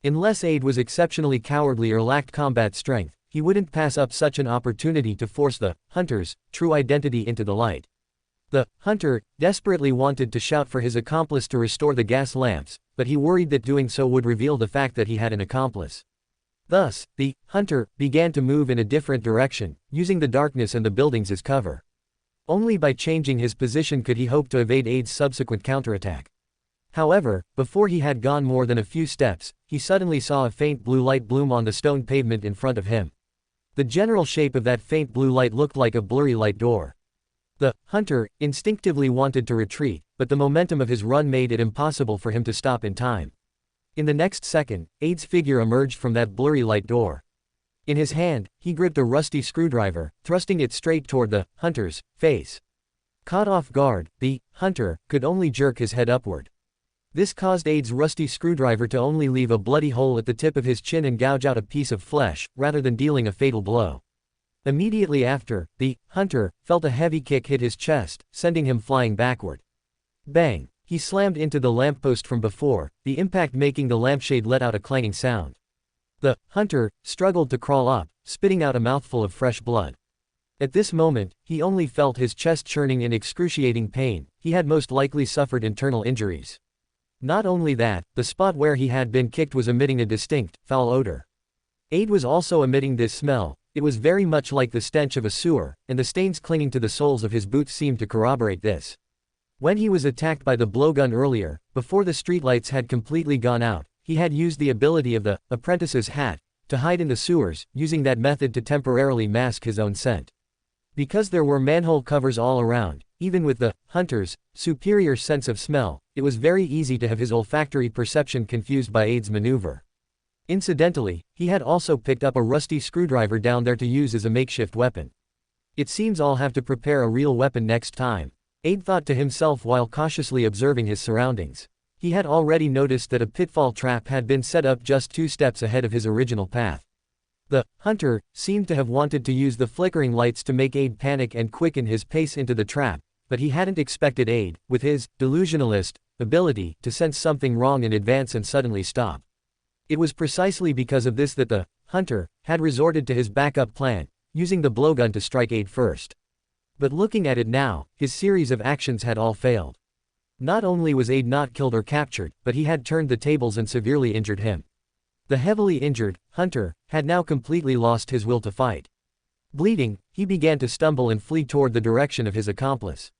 Unless Aid was exceptionally cowardly or lacked combat strength, he wouldn't pass up such an opportunity to force the hunter's true identity into the light. The hunter desperately wanted to shout for his accomplice to restore the gas lamps, but he worried that doing so would reveal the fact that he had an accomplice. Thus, the hunter began to move in a different direction, using the darkness and the buildings as cover. Only by changing his position could he hope to evade Aid's subsequent counterattack. However, before he had gone more than a few steps, he suddenly saw a faint blue light bloom on the stone pavement in front of him. The general shape of that faint blue light looked like a blurry light door. The hunter instinctively wanted to retreat, but the momentum of his run made it impossible for him to stop in time. In the next second, Aid's figure emerged from that blurry light door. In his hand, he gripped a rusty screwdriver, thrusting it straight toward the hunter's face. Caught off guard, the hunter could only jerk his head upward. This caused Aid's rusty screwdriver to only leave a bloody hole at the tip of his chin and gouge out a piece of flesh, rather than dealing a fatal blow. Immediately after, the hunter felt a heavy kick hit his chest, sending him flying backward. Bang! He slammed into the lamppost from before, the impact making the lampshade let out a clanging sound. The hunter struggled to crawl up, spitting out a mouthful of fresh blood. At this moment, he only felt his chest churning in excruciating pain. He had most likely suffered internal injuries. Not only that, the spot where he had been kicked was emitting a distinct, foul odor. Aid was also emitting this smell. It was very much like the stench of a sewer, and the stains clinging to the soles of his boots seemed to corroborate this. When he was attacked by the blowgun earlier, before the streetlights had completely gone out, he had used the ability of the Apprentice's hat to hide in the sewers, using that method to temporarily mask his own scent. Because there were manhole covers all around, even with the hunter's superior sense of smell, it was very easy to have his olfactory perception confused by Aid's maneuver. Incidentally, he had also picked up a rusty screwdriver down there to use as a makeshift weapon. It seems I'll have to prepare a real weapon next time, Aid thought to himself while cautiously observing his surroundings. He had already noticed that a pitfall trap had been set up just 2 steps ahead of his original path. The hunter seemed to have wanted to use the flickering lights to make Aid panic and quicken his pace into the trap, but he hadn't expected Aid, with his delusionalist ability, to sense something wrong in advance and suddenly stop. It was precisely because of this that the hunter had resorted to his backup plan, using the blowgun to strike Aid first. But looking at it now, his series of actions had all failed. Not only was Aid not killed or captured, but he had turned the tables and severely injured him. The heavily injured hunter had now completely lost his will to fight. Bleeding, he began to stumble and flee toward the direction of his accomplice.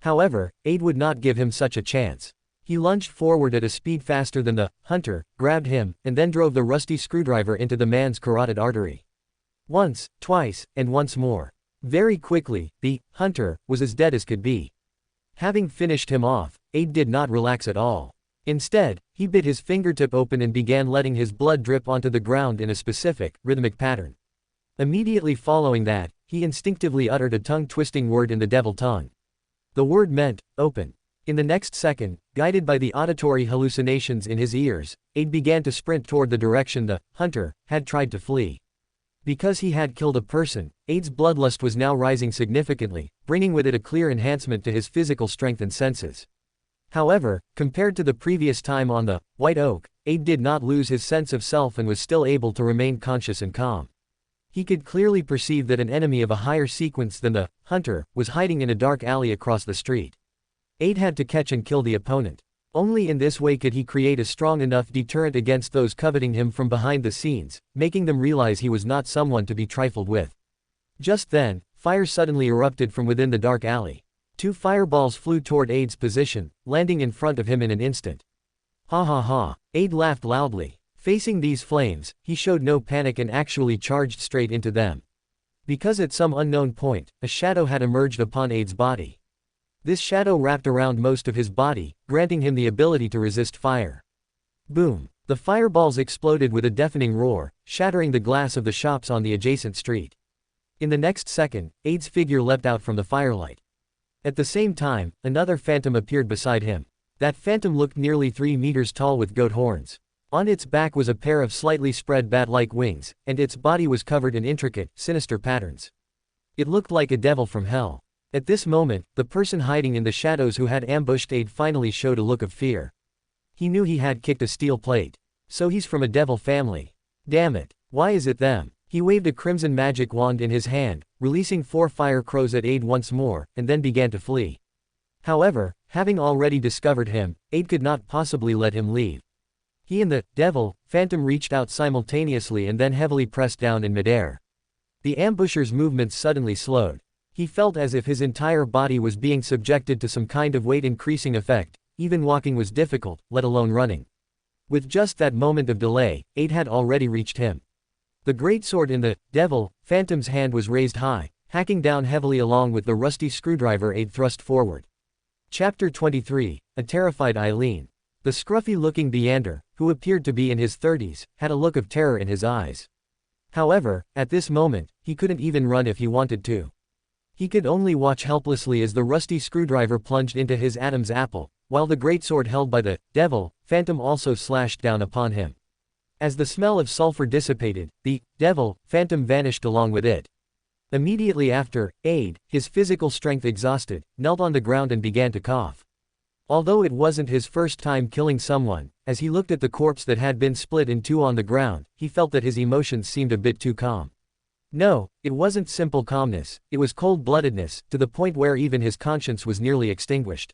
However, Aid would not give him such a chance. He lunged forward at a speed faster than the hunter, grabbed him, and then drove the rusty screwdriver into the man's carotid artery. Once, twice, and once more. Very quickly, the hunter was as dead as could be. Having finished him off, Aid did not relax at all. Instead, he bit his fingertip open and began letting his blood drip onto the ground in a specific, rhythmic pattern. Immediately following that, he instinctively uttered a tongue-twisting word in the devil tongue. The word meant, open. In the next second, guided by the auditory hallucinations in his ears, Aid began to sprint toward the direction the hunter had tried to flee. Because he had killed a person, Aid's bloodlust was now rising significantly, bringing with it a clear enhancement to his physical strength and senses. However, compared to the previous time on the White Oak, Aid did not lose his sense of self and was still able to remain conscious and calm. He could clearly perceive that an enemy of a higher sequence than the hunter was hiding in a dark alley across the street. Aid had to catch and kill the opponent. Only in this way could he create a strong enough deterrent against those coveting him from behind the scenes, making them realize he was not someone to be trifled with. Just then, fire suddenly erupted from within the dark alley. 2 fireballs flew toward Aid's position, landing in front of him in an instant. Ha ha ha, Aid laughed loudly. Facing these flames, he showed no panic and actually charged straight into them. Because at some unknown point, a shadow had emerged upon Aid's body. This shadow wrapped around most of his body, granting him the ability to resist fire. Boom! The fireballs exploded with a deafening roar, shattering the glass of the shops on the adjacent street. In the next second, Aid's figure leapt out from the firelight. At the same time, another phantom appeared beside him. That phantom looked nearly 3 meters tall with goat horns. On its back was a pair of slightly spread bat-like wings, and its body was covered in intricate, sinister patterns. It looked like a devil from hell. At this moment, the person hiding in the shadows who had ambushed Aid finally showed a look of fear. He knew he had kicked a steel plate. So he's from a devil family. Damn it. Why is it them? He waved a crimson magic wand in his hand, releasing 4 fire crows at Aid once more, and then began to flee. However, having already discovered him, Aid could not possibly let him leave. He and the devil phantom reached out simultaneously and then heavily pressed down in midair. The ambusher's movements suddenly slowed. He felt as if his entire body was being subjected to some kind of weight-increasing effect. Even walking was difficult, let alone running. With just that moment of delay, Aid had already reached him. The greatsword in the devil phantom's hand was raised high, hacking down heavily along with the rusty screwdriver Aid thrust forward. Chapter 23, A Terrified Eileen. The scruffy-looking beander, who appeared to be in his 30s, had a look of terror in his eyes. However, at this moment, he couldn't even run if he wanted to. He could only watch helplessly as the rusty screwdriver plunged into his Adam's apple, while the greatsword held by the devil phantom also slashed down upon him. As the smell of sulfur dissipated, the devil phantom vanished along with it. Immediately after, Aid, his physical strength exhausted, knelt on the ground and began to cough. Although it wasn't his first time killing someone, as he looked at the corpse that had been split in 2 on the ground, he felt that his emotions seemed a bit too calm. No, it wasn't simple calmness, it was cold-bloodedness, to the point where even his conscience was nearly extinguished.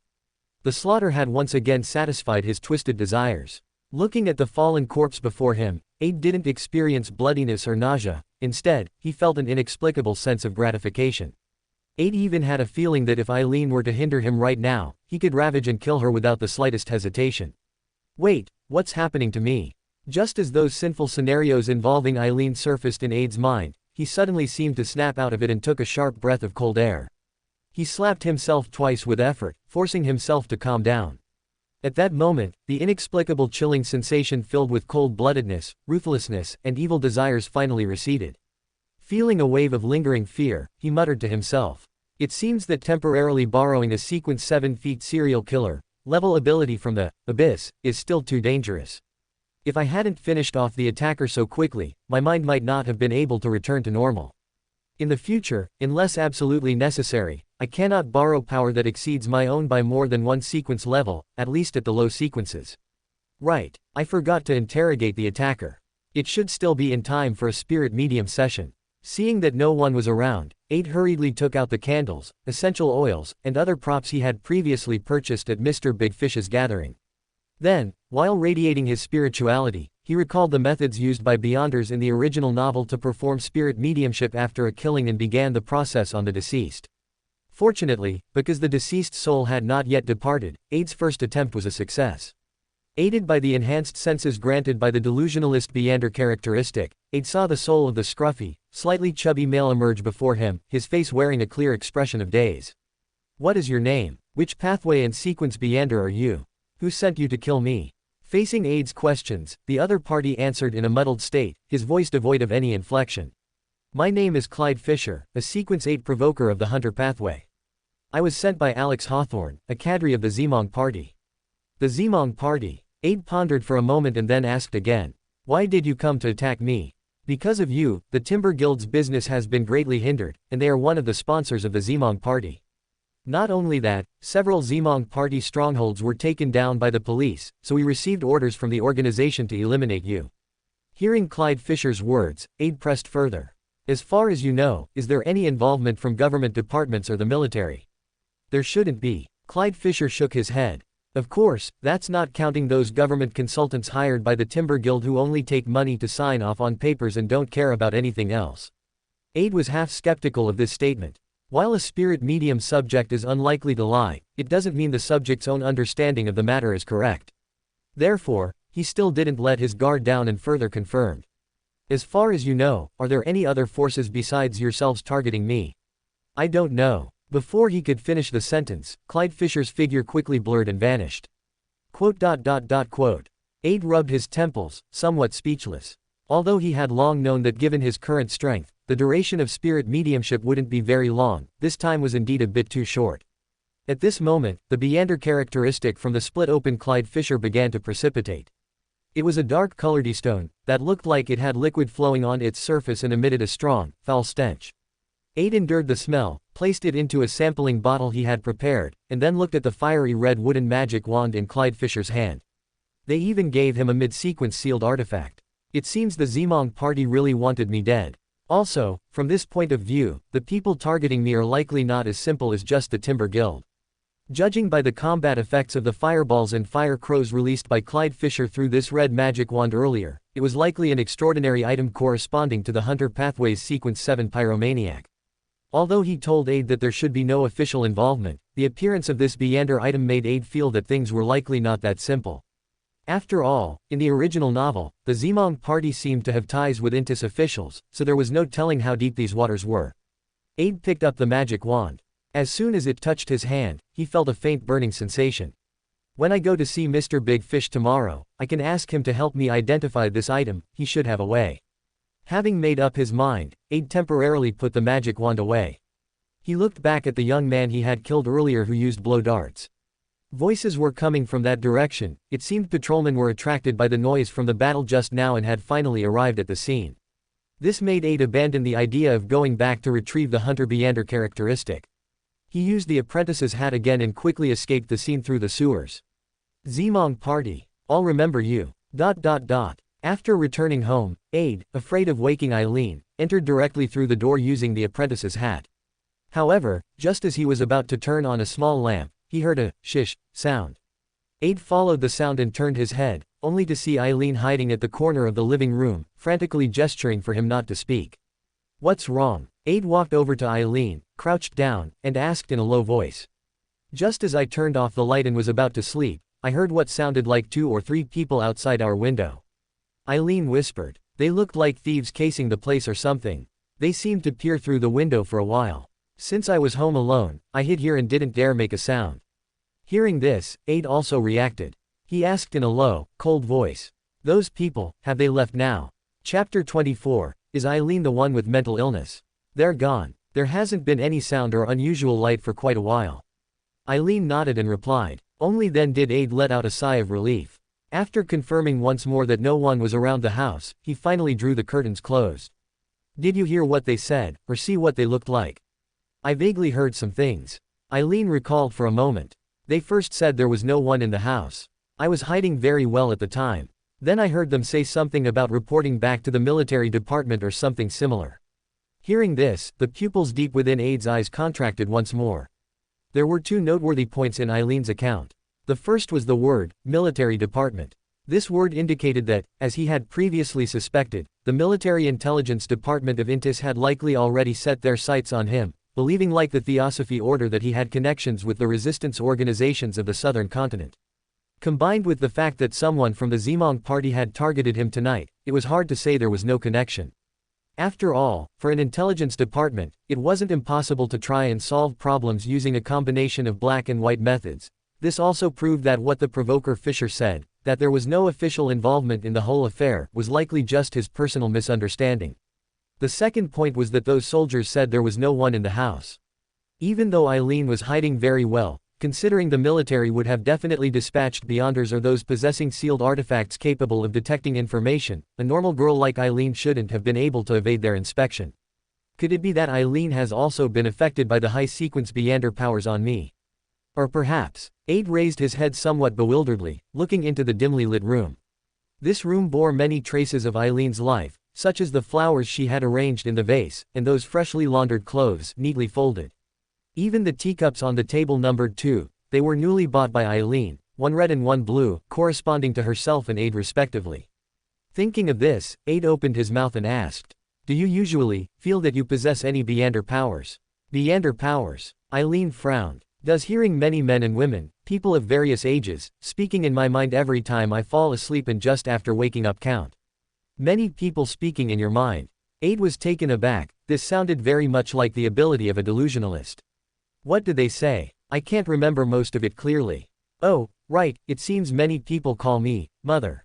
The slaughter had once again satisfied his twisted desires. Looking at the fallen corpse before him, Aid didn't experience bloodiness or nausea. Instead, he felt an inexplicable sense of gratification. Aid even had a feeling that if Eileen were to hinder him right now, he could ravage and kill her without the slightest hesitation. Wait, what's happening to me? Just as those sinful scenarios involving Eileen surfaced in Aid's mind, he suddenly seemed to snap out of it and took a sharp breath of cold air. He slapped himself twice with effort, forcing himself to calm down. At that moment, the inexplicable chilling sensation filled with cold-bloodedness, ruthlessness, and evil desires finally receded. Feeling a wave of lingering fear, he muttered to himself. It seems that temporarily borrowing a sequence 7 feet serial killer level ability from the abyss is still too dangerous. If I hadn't finished off the attacker so quickly, my mind might not have been able to return to normal. In the future, unless absolutely necessary, I cannot borrow power that exceeds my own by more than 1 sequence level, at least at the low sequences. Right, I forgot to interrogate the attacker. It should still be in time for a spirit medium session. Seeing that no one was around, Aid hurriedly took out the candles, essential oils, and other props he had previously purchased at Mr. Big Fish's gathering. Then, while radiating his spirituality, he recalled the methods used by Beanders in the original novel to perform spirit mediumship after a killing and began the process on the deceased. Fortunately, because the deceased soul had not yet departed, Aid's first attempt was a success. Aided by the enhanced senses granted by the delusionalist Beander characteristic, Aid saw the soul of the scruffy, slightly chubby male emerge before him, his face wearing a clear expression of daze. What is your name? Which pathway and sequence Beander are you? Who sent you to kill me? Facing Aid's questions, the other party answered in a muddled state, his voice devoid of any inflection. My name is Clyde Fisher, a sequence 8 provoker of the Hunter pathway. I was sent by Alex Hawthorne, a cadre of the Zeong party. The Zeong party? Aid pondered for a moment and then asked again. Why did you come to attack me? Because of you, the Timber Guild's business has been greatly hindered, and they are one of the sponsors of the Zeong party. Not only that, several Zeong party strongholds were taken down by the police, so we received orders from the organization to eliminate you. Hearing Clyde Fisher's words, Aid pressed further. As far as you know, is there any involvement from government departments or the military? There shouldn't be. Clyde Fisher shook his head. Of course, that's not counting those government consultants hired by the Timber Guild who only take money to sign off on papers and don't care about anything else. Aid was half skeptical of this statement. While a spirit medium subject is unlikely to lie, it doesn't mean the subject's own understanding of the matter is correct. Therefore, he still didn't let his guard down and further confirmed. As far as you know, are there any other forces besides yourselves targeting me? I don't know. Before he could finish the sentence, Clyde Fisher's figure quickly blurred and vanished. Quote. Aid rubbed his temples, somewhat speechless. Although he had long known that given his current strength, the duration of spirit mediumship wouldn't be very long, this time was indeed a bit too short. At this moment, the beander characteristic from the split-open Clyde fissure began to precipitate. It was a dark-colored stone that looked like it had liquid flowing on its surface and emitted a strong, foul stench. Aid endured the smell, placed it into a sampling bottle he had prepared, and then looked at the fiery red wooden magic wand in Clyde Fisher's hand. They even gave him a mid-sequence sealed artifact. It seems the Zeong party really wanted me dead. Also, from this point of view, the people targeting me are likely not as simple as just the Timber Guild. Judging by the combat effects of the fireballs and fire crows released by Clyde Fisher through this red magic wand earlier, it was likely an extraordinary item corresponding to the Hunter Pathways Sequence 7 Pyromaniac. Although he told Aid that there should be no official involvement, the appearance of this beander item made Aid feel that things were likely not that simple. After all, in the original novel, the Zeong party seemed to have ties with Intis officials, so there was no telling how deep these waters were. Aid picked up the magic wand. As soon as it touched his hand, he felt a faint burning sensation. When I go to see Mr. Big Fish tomorrow, I can ask him to help me identify this item, he should have a way. Having made up his mind, Aid temporarily put the magic wand away. He looked back at the young man he had killed earlier who used blow darts. Voices were coming from that direction. It seemed patrolmen were attracted by the noise from the battle just now and had finally arrived at the scene. This made Aid abandon the idea of going back to retrieve the Hunter Beander characteristic. He used the Apprentice's hat again and quickly escaped the scene through the sewers. Zeong party. I'll remember you. ... After returning home, Aid, afraid of waking Eileen, entered directly through the door using the Apprentice's hat. However, just as he was about to turn on a small lamp, he heard a shish sound. Aid followed the sound and turned his head, only to see Eileen hiding at the corner of the living room, frantically gesturing for him not to speak. What's wrong? Aid walked over to Eileen, crouched down, and asked in a low voice. Just as I turned off the light and was about to sleep, I heard what sounded like 2 or 3 people outside our window. Eileen whispered. They looked like thieves casing the place or something. They seemed to peer through the window for a while. Since I was home alone, I hid here and didn't dare make a sound. Hearing this, Aid also reacted. He asked in a low, cold voice. Those people, have they left now? Chapter 24, is Eileen the one with mental illness? They're gone. There hasn't been any sound or unusual light for quite a while. Eileen nodded and replied. Only then did Aid let out a sigh of relief. After confirming once more that no one was around the house, he finally drew the curtains closed. Did you hear what they said, or see what they looked like? I vaguely heard some things. Eileen recalled for a moment. They first said there was no one in the house. I was hiding very well at the time. Then I heard them say something about reporting back to the military department or something similar. Hearing this, the pupils deep within Aid's eyes contracted once more. There were 2 noteworthy points in Eileen's account. The first was the word, military department. This word indicated that, as he had previously suspected, the military intelligence department of Intis had likely already set their sights on him, believing like the Theosophy order that he had connections with the resistance organizations of the southern continent. Combined with the fact that someone from the Zeong party had targeted him tonight, it was hard to say there was no connection. After all, for an intelligence department, it wasn't impossible to try and solve problems using a combination of black and white methods. This also proved that what the provoker Fisher said, that there was no official involvement in the whole affair, was likely just his personal misunderstanding. The second point was that those soldiers said there was no one in the house. Even though Eileen was hiding very well, considering the military would have definitely dispatched beanders or those possessing sealed artifacts capable of detecting information, a normal girl like Eileen shouldn't have been able to evade their inspection. Could it be that Eileen has also been affected by the high-sequence beander powers on me? Or perhaps, Aid raised his head somewhat bewilderedly, looking into the dimly lit room. This room bore many traces of Eileen's life, such as the flowers she had arranged in the vase, and those freshly laundered clothes, neatly folded. Even the teacups on the table numbered 2, they were newly bought by Eileen, one red and one blue, corresponding to herself and Aid respectively. Thinking of this, Aid opened his mouth and asked, do you usually feel that you possess any beander powers? Beander powers? Eileen frowned. Does hearing many men and women, people of various ages, speaking in my mind every time I fall asleep and just after waking up count? Many people speaking in your mind. Aid was taken aback. This sounded very much like the ability of a delusionalist. What did they say? I can't remember most of it clearly. Oh, right, it seems many people call me Mother.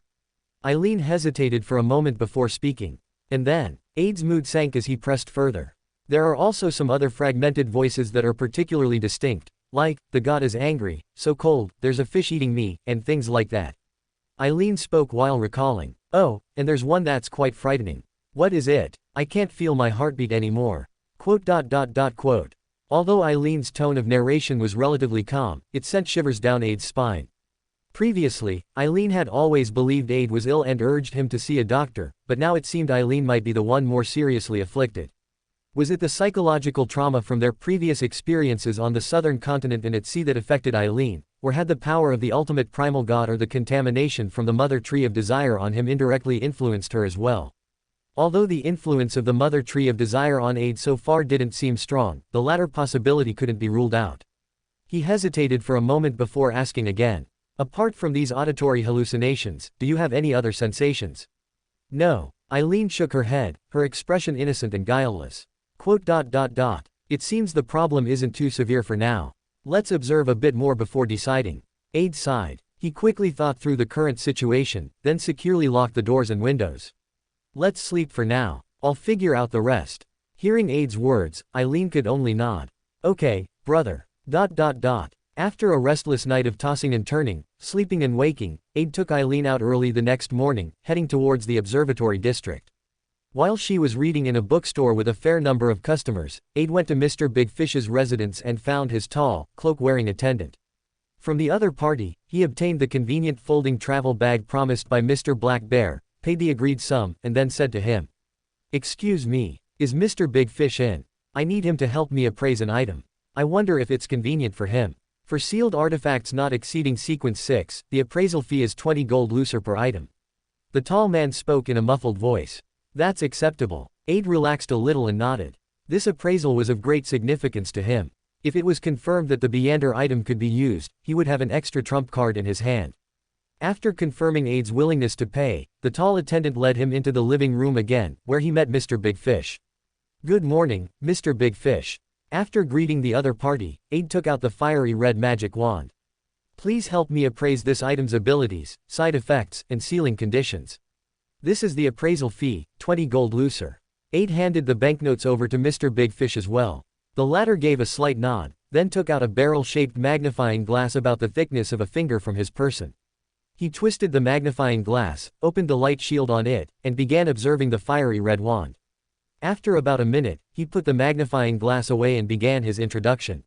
Eileen hesitated for a moment before speaking. And then, Aid's mood sank as he pressed further. There are also some other fragmented voices that are particularly distinct, like, the god is angry, so cold, there's a fish eating me, and things like that. Eileen spoke while recalling. Oh, and there's one that's quite frightening. What is it? I can't feel my heartbeat anymore. Quote. Although Eileen's tone of narration was relatively calm, it sent shivers down Aid's spine. Previously, Eileen had always believed Aid was ill and urged him to see a doctor, but now it seemed Eileen might be the one more seriously afflicted. Was it the psychological trauma from their previous experiences on the southern continent and at sea that affected Eileen, or had the power of the ultimate primal god or the contamination from the mother tree of desire on him indirectly influenced her as well? Although the influence of the mother tree of desire on Aid so far didn't seem strong, the latter possibility couldn't be ruled out. He hesitated for a moment before asking again. Apart from these auditory hallucinations, do you have any other sensations? No. Eileen shook her head, her expression innocent and guileless. It seems the problem isn't too severe for now. Let's observe a bit more before deciding. Aid sighed. He quickly thought through the current situation, then securely locked the doors and windows. Let's sleep for now. I'll figure out the rest. Hearing Aid's words, Eileen could only nod. Okay, brother. After a restless night of tossing and turning, sleeping and waking, Aid took Eileen out early the next morning, heading towards the observatory district. While she was reading in a bookstore with a fair number of customers, Aid went to Mr. Big Fish's residence and found his tall, cloak-wearing attendant. From the other party, he obtained the convenient folding travel bag promised by Mr. Black Bear, paid the agreed sum, and then said to him, "Excuse me, is Mr. Big Fish in? I need him to help me appraise an item. I wonder if it's convenient for him. For sealed artifacts not exceeding sequence 6, the appraisal fee is 20 gold lucer per item." The tall man spoke in a muffled voice. That's acceptable. Aid relaxed a little and nodded. This appraisal was of great significance to him. If it was confirmed that the beander item could be used, he would have an extra trump card in his hand. After confirming Aid's willingness to pay, the tall attendant led him into the living room again, where he met Mr. Big Fish. "Good morning, Mr. Big Fish." After greeting the other party, Aid took out the fiery red magic wand. "Please help me appraise this item's abilities, side effects, and sealing conditions. This is the appraisal fee, 20 gold lucer." Aid handed the banknotes over to Mr. Big Fish as well. The latter gave a slight nod, then took out a barrel-shaped magnifying glass about the thickness of a finger from his person. He twisted the magnifying glass, opened the light shield on it, and began observing the fiery red wand. After about a minute, he put the magnifying glass away and began his introduction.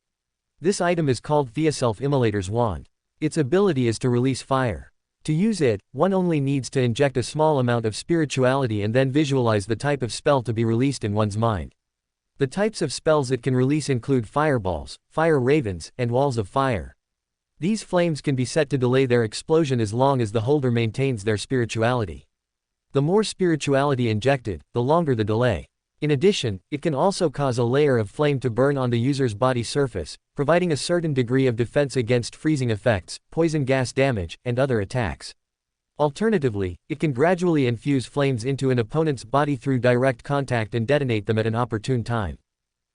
This item is called Self-Immolator's Wand. Its ability is to release fire. To use it, one only needs to inject a small amount of spirituality and then visualize the type of spell to be released in one's mind. The types of spells it can release include fireballs, fire ravens, and walls of fire. These flames can be set to delay their explosion as long as the holder maintains their spirituality. The more spirituality injected, the longer the delay. In addition, it can also cause a layer of flame to burn on the user's body surface, providing a certain degree of defense against freezing effects, poison gas damage, and other attacks. Alternatively, it can gradually infuse flames into an opponent's body through direct contact and detonate them at an opportune time.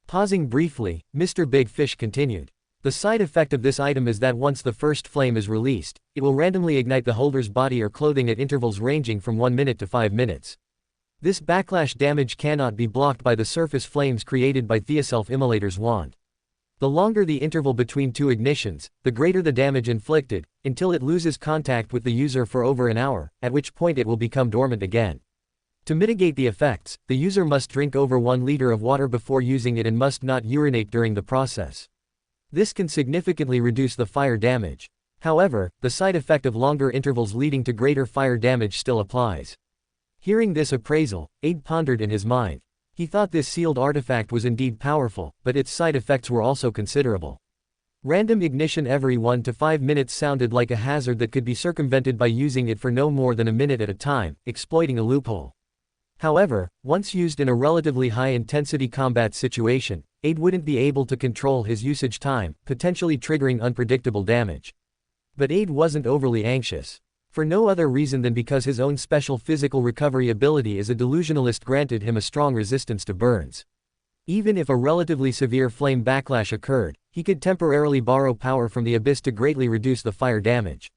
Pausing briefly, Mr. Big Fish continued. The side effect of this item is that once the first flame is released, it will randomly ignite the holder's body or clothing at intervals ranging from 1 minute to 5 minutes. This backlash damage cannot be blocked by the surface flames created by Self-Immolator's Wand. The longer the interval between two ignitions, the greater the damage inflicted, until it loses contact with the user for over an hour, at which point it will become dormant again. To mitigate the effects, the user must drink over 1 liter of water before using it and must not urinate during the process. This can significantly reduce the fire damage. However, the side effect of longer intervals leading to greater fire damage still applies. Hearing this appraisal, Aid pondered in his mind. He thought this sealed artifact was indeed powerful, but its side effects were also considerable. Random ignition every 1 to 5 minutes sounded like a hazard that could be circumvented by using it for no more than a minute at a time, exploiting a loophole. However, once used in a relatively high-intensity combat situation, Aid wouldn't be able to control his usage time, potentially triggering unpredictable damage. But Aid wasn't overly anxious. For no other reason than because his own special physical recovery ability as a delusionalist granted him a strong resistance to burns. Even if a relatively severe flame backlash occurred, he could temporarily borrow power from the abyss to greatly reduce the fire damage.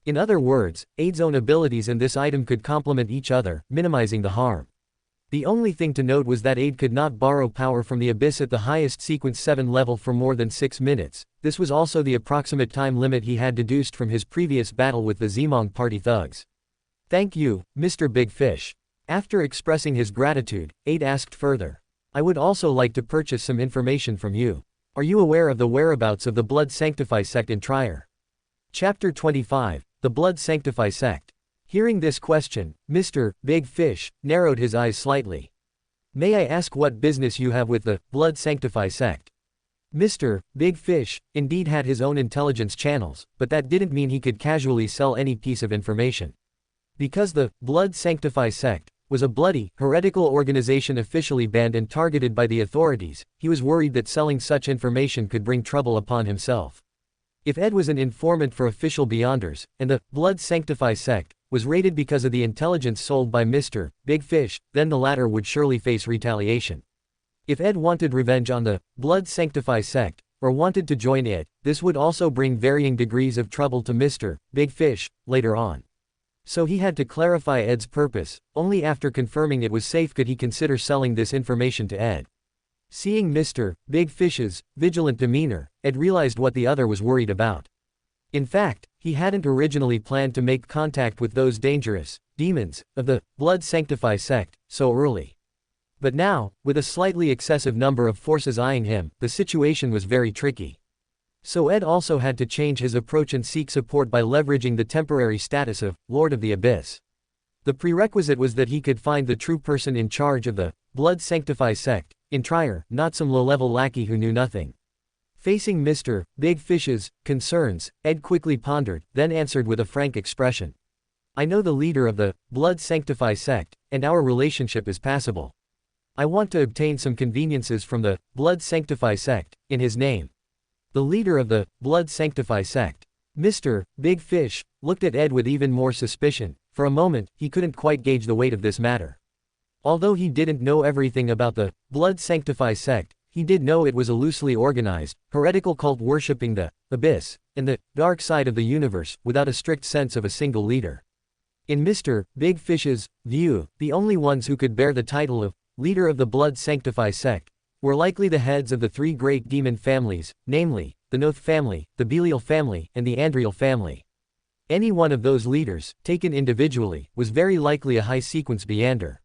In other words, Aid's own abilities and this item could complement each other, minimizing the harm. The only thing to note was that Aid could not borrow power from the Abyss at the highest Sequence 7 level for more than 6 minutes. This was also the approximate time limit he had deduced from his previous battle with the Zeong party thugs. Thank you, Mr. Big Fish. After expressing his gratitude, Aid asked further. I would also like to purchase some information from you. Are you aware of the whereabouts of the Blood Sanctify sect in Trier? Chapter 25, The Blood Sanctify Sect. Hearing this question, Mr. Big Fish narrowed his eyes slightly. May I ask what business you have with the Blood Sanctify Sect? Mr. Big Fish indeed had his own intelligence channels, but that didn't mean he could casually sell any piece of information. Because the Blood Sanctify Sect was a bloody, heretical organization officially banned and targeted by the authorities, he was worried that selling such information could bring trouble upon himself. If Ed was an informant for official Beyonders, and the Blood Sanctify Sect was raided because of the intelligence sold by Mr. Big Fish, then the latter would surely face retaliation. If Ed wanted revenge on the Blood Sanctify Sect, or wanted to join it, this would also bring varying degrees of trouble to Mr. Big Fish later on. So he had to clarify Ed's purpose. Only after confirming it was safe could he consider selling this information to Ed. Seeing Mr. Big Fish's vigilant demeanor, Ed realized what the other was worried about. In fact, he hadn't originally planned to make contact with those dangerous demons of the Blood Sanctify sect so early. But now, with a slightly excessive number of forces eyeing him, the situation was very tricky. So Ed also had to change his approach and seek support by leveraging the temporary status of Lord of the Abyss. The prerequisite was that he could find the true person in charge of the Blood Sanctify sect in Trier, not some low-level lackey who knew nothing. Facing Mr. Big Fish's concerns, Ed quickly pondered, then answered with a frank expression. I know the leader of the Blood Sanctify sect, and our relationship is passable. I want to obtain some conveniences from the Blood Sanctify sect in his name. The leader of the Blood Sanctify sect. Mr. Big Fish looked at Ed with even more suspicion. For a moment, he couldn't quite gauge the weight of this matter. Although he didn't know everything about the Blood Sanctify sect, he did know it was a loosely organized, heretical cult worshipping the Abyss and the dark side of the universe without a strict sense of a single leader. In Mr. Big Fish's view, the only ones who could bear the title of leader of the Blood Sanctify sect were likely the heads of the three great demon families, namely, the Noth family, the Belial family, and the Andriel family. Any one of those leaders, taken individually, was very likely a high-sequence Beander.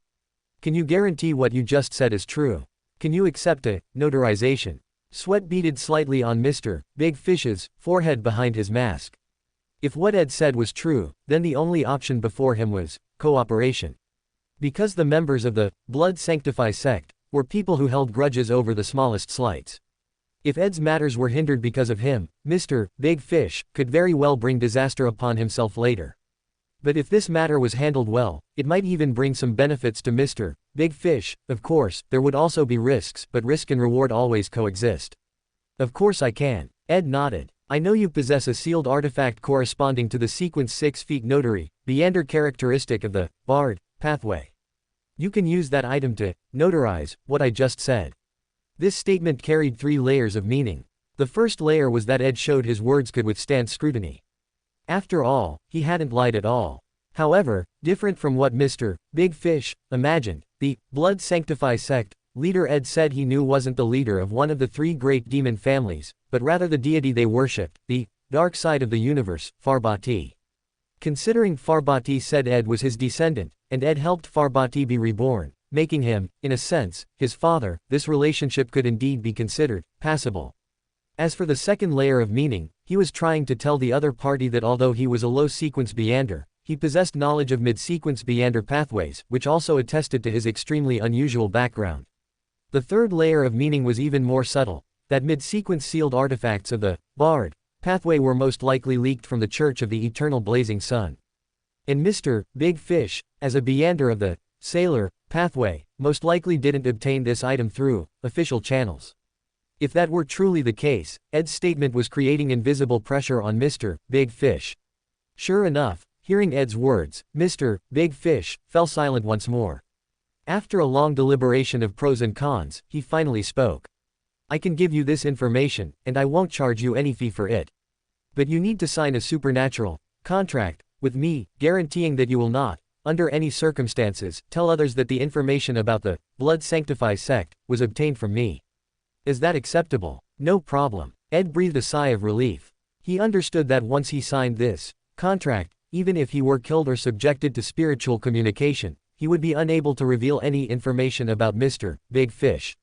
Can you guarantee what you just said is true? Can you accept a notarization? Sweat beaded slightly on Mr. Big Fish's forehead behind his mask. If what Ed said was true, then the only option before him was cooperation. Because the members of the Blood Sanctify sect were people who held grudges over the smallest slights. If Ed's matters were hindered because of him, Mr. Big Fish could very well bring disaster upon himself later. But if this matter was handled well, it might even bring some benefits to Mr. Big Fish. Of course, there would also be risks, but risk and reward always coexist. Of course I can. Ed nodded. I know you possess a sealed artifact corresponding to the sequence 6 feet notary, Beander characteristic of the Bard pathway. You can use that item to notarize what I just said. This statement carried 3 layers of meaning. The first layer was that Ed showed his words could withstand scrutiny. After all, he hadn't lied at all. However, different from what Mr. Big Fish imagined, the Blood Sanctify sect leader Ed said he knew wasn't the leader of one of the 3 great demon families, but rather the deity they worshipped, the dark side of the universe, Farbati. Considering Farbati said Ed was his descendant, and Ed helped Farbati be reborn, making him, in a sense, his father, this relationship could indeed be considered passable. As for the second layer of meaning, he was trying to tell the other party that although he was a low-sequence Beander, he possessed knowledge of mid-sequence Beander pathways, which also attested to his extremely unusual background. The third layer of meaning was even more subtle, that mid-sequence sealed artifacts of the Bard pathway were most likely leaked from the Church of the Eternal Blazing Sun. And Mr. Big Fish, as a Beander of the Sailor pathway, most likely didn't obtain this item through official channels. If that were truly the case, Ed's statement was creating invisible pressure on Mr. Big Fish. Sure enough, hearing Ed's words, Mr. Big Fish fell silent once more. After a long deliberation of pros and cons, he finally spoke. I can give you this information, and I won't charge you any fee for it. But you need to sign a supernatural Contract, with me, guaranteeing that you will not, under any circumstances, tell others that the information about the Blood Sanctify sect was obtained from me. Is that acceptable? No problem. Ed breathed a sigh of relief. He understood that once he signed this contract, even if he were killed or subjected to spiritual communication, he would be unable to reveal any information about Mr. Big Fish.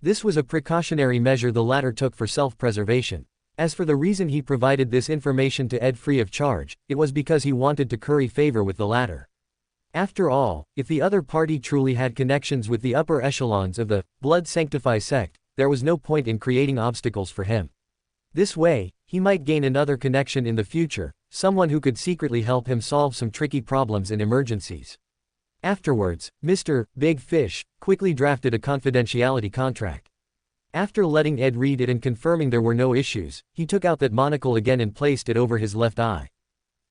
This was a precautionary measure the latter took for self-preservation. As for the reason he provided this information to Ed free of charge, it was because he wanted to curry favor with the latter. After all, if the other party truly had connections with the upper echelons of the Blood Sanctify sect, there was no point in creating obstacles for him. This way, he might gain another connection in the future, someone who could secretly help him solve some tricky problems in emergencies. Afterwards, Mr. Big Fish quickly drafted a confidentiality contract. After letting Ed read it and confirming there were no issues, he took out that monocle again and placed it over his left eye.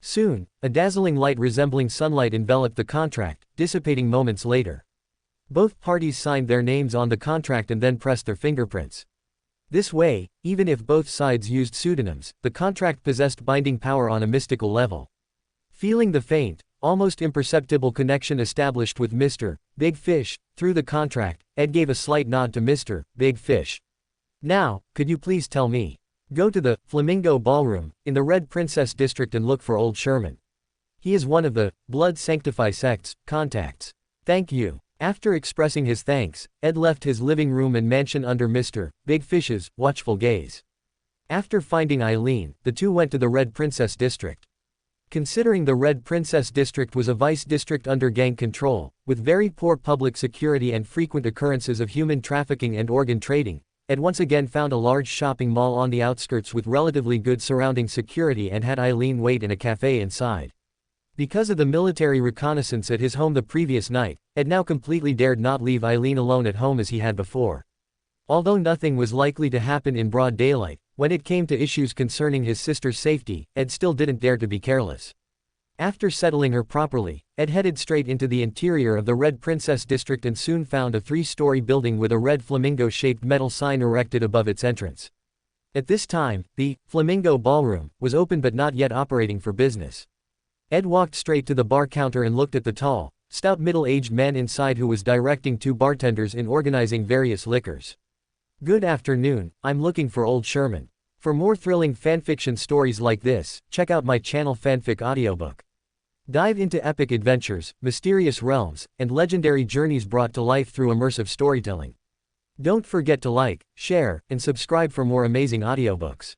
Soon, a dazzling light resembling sunlight enveloped the contract, dissipating moments later. Both parties signed their names on the contract and then pressed their fingerprints. This way, even if both sides used pseudonyms, the contract possessed binding power on a mystical level. Feeling the faint, almost imperceptible connection established with Mr. Big Fish through the contract, Ed gave a slight nod to Mr. Big Fish. Now, could you please tell me? Go to the Flamingo Ballroom in the Red Princess District and look for Old Sherman. He is one of the Blood Sanctify sect's contacts. Thank you. After expressing his thanks, Ed left his living room and mansion under Mr. Big Fish's watchful gaze. After finding Eileen, the two went to the Red Princess District. Considering the Red Princess District was a vice district under gang control, with very poor public security and frequent occurrences of human trafficking and organ trading, Ed once again found a large shopping mall on the outskirts with relatively good surrounding security and had Eileen wait in a cafe inside. Because of the military reconnaissance at his home the previous night, Ed now completely dared not leave Eileen alone at home as he had before. Although nothing was likely to happen in broad daylight, when it came to issues concerning his sister's safety, Ed still didn't dare to be careless. After settling her properly, Ed headed straight into the interior of the Red Princess District and soon found a 3-story building with a red flamingo-shaped metal sign erected above its entrance. At this time, the Flamingo Ballroom was open but not yet operating for business. Ed walked straight to the bar counter and looked at the tall, stout middle-aged man inside who was directing 2 bartenders in organizing various liquors. Good afternoon, I'm looking for Old Sherman. For more thrilling fanfiction stories like this, check out my channel Fanfic Audiobook. Dive into epic adventures, mysterious realms, and legendary journeys brought to life through immersive storytelling. Don't forget to like, share, and subscribe for more amazing audiobooks.